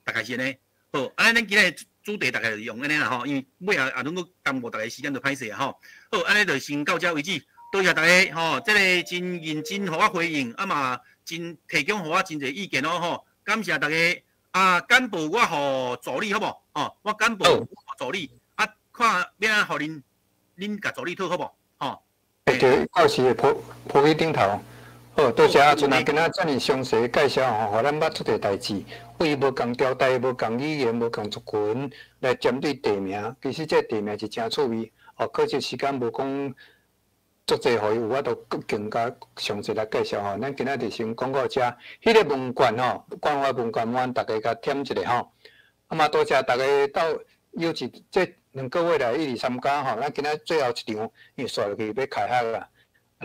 大概是呢。好，咱今日主题大概就是用安尼啦因为尾也拢个耽误大家时间就歹势好，安尼就先到这为止，多谢大家这个真认真互我回应，嘛真提供互我真侪意见感谢大家简报我互助理好无我简报我助理看要互恁甲助理讨好无对，到时普比顶头。好，多谢阿俊今仔遮尔详细介绍互咱捌出个代志。为无共朝代、无共语言、无共族群来针对地名，其实这地名是真趣味。可惜时间无讲足济，互伊有法度更加详细来介绍咱今仔就先讲到遮。迄个文馆关怀文馆，阮大家甲添一下嘛多谢大家到邀请这2个月来一直参加咱今仔最后一场，因为刷落去要开学啦。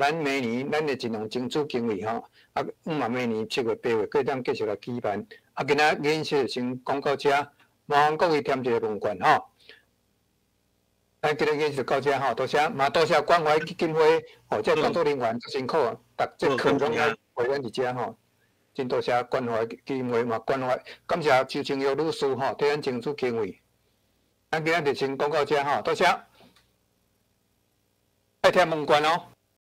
咱明年咱会尽量争取经费嘛明年7月8月各当继续来举办。今仔演习先讲到遮，麻烦各位添一个文馆咱今日演习就到遮多谢，嘛多谢关怀基金会这工作人员真辛苦这课中要陪咱伫遮真多谢关怀基金会嘛关怀，感谢周清玉律师替咱争取经费。咱今仔就先讲到遮多谢，爱听文馆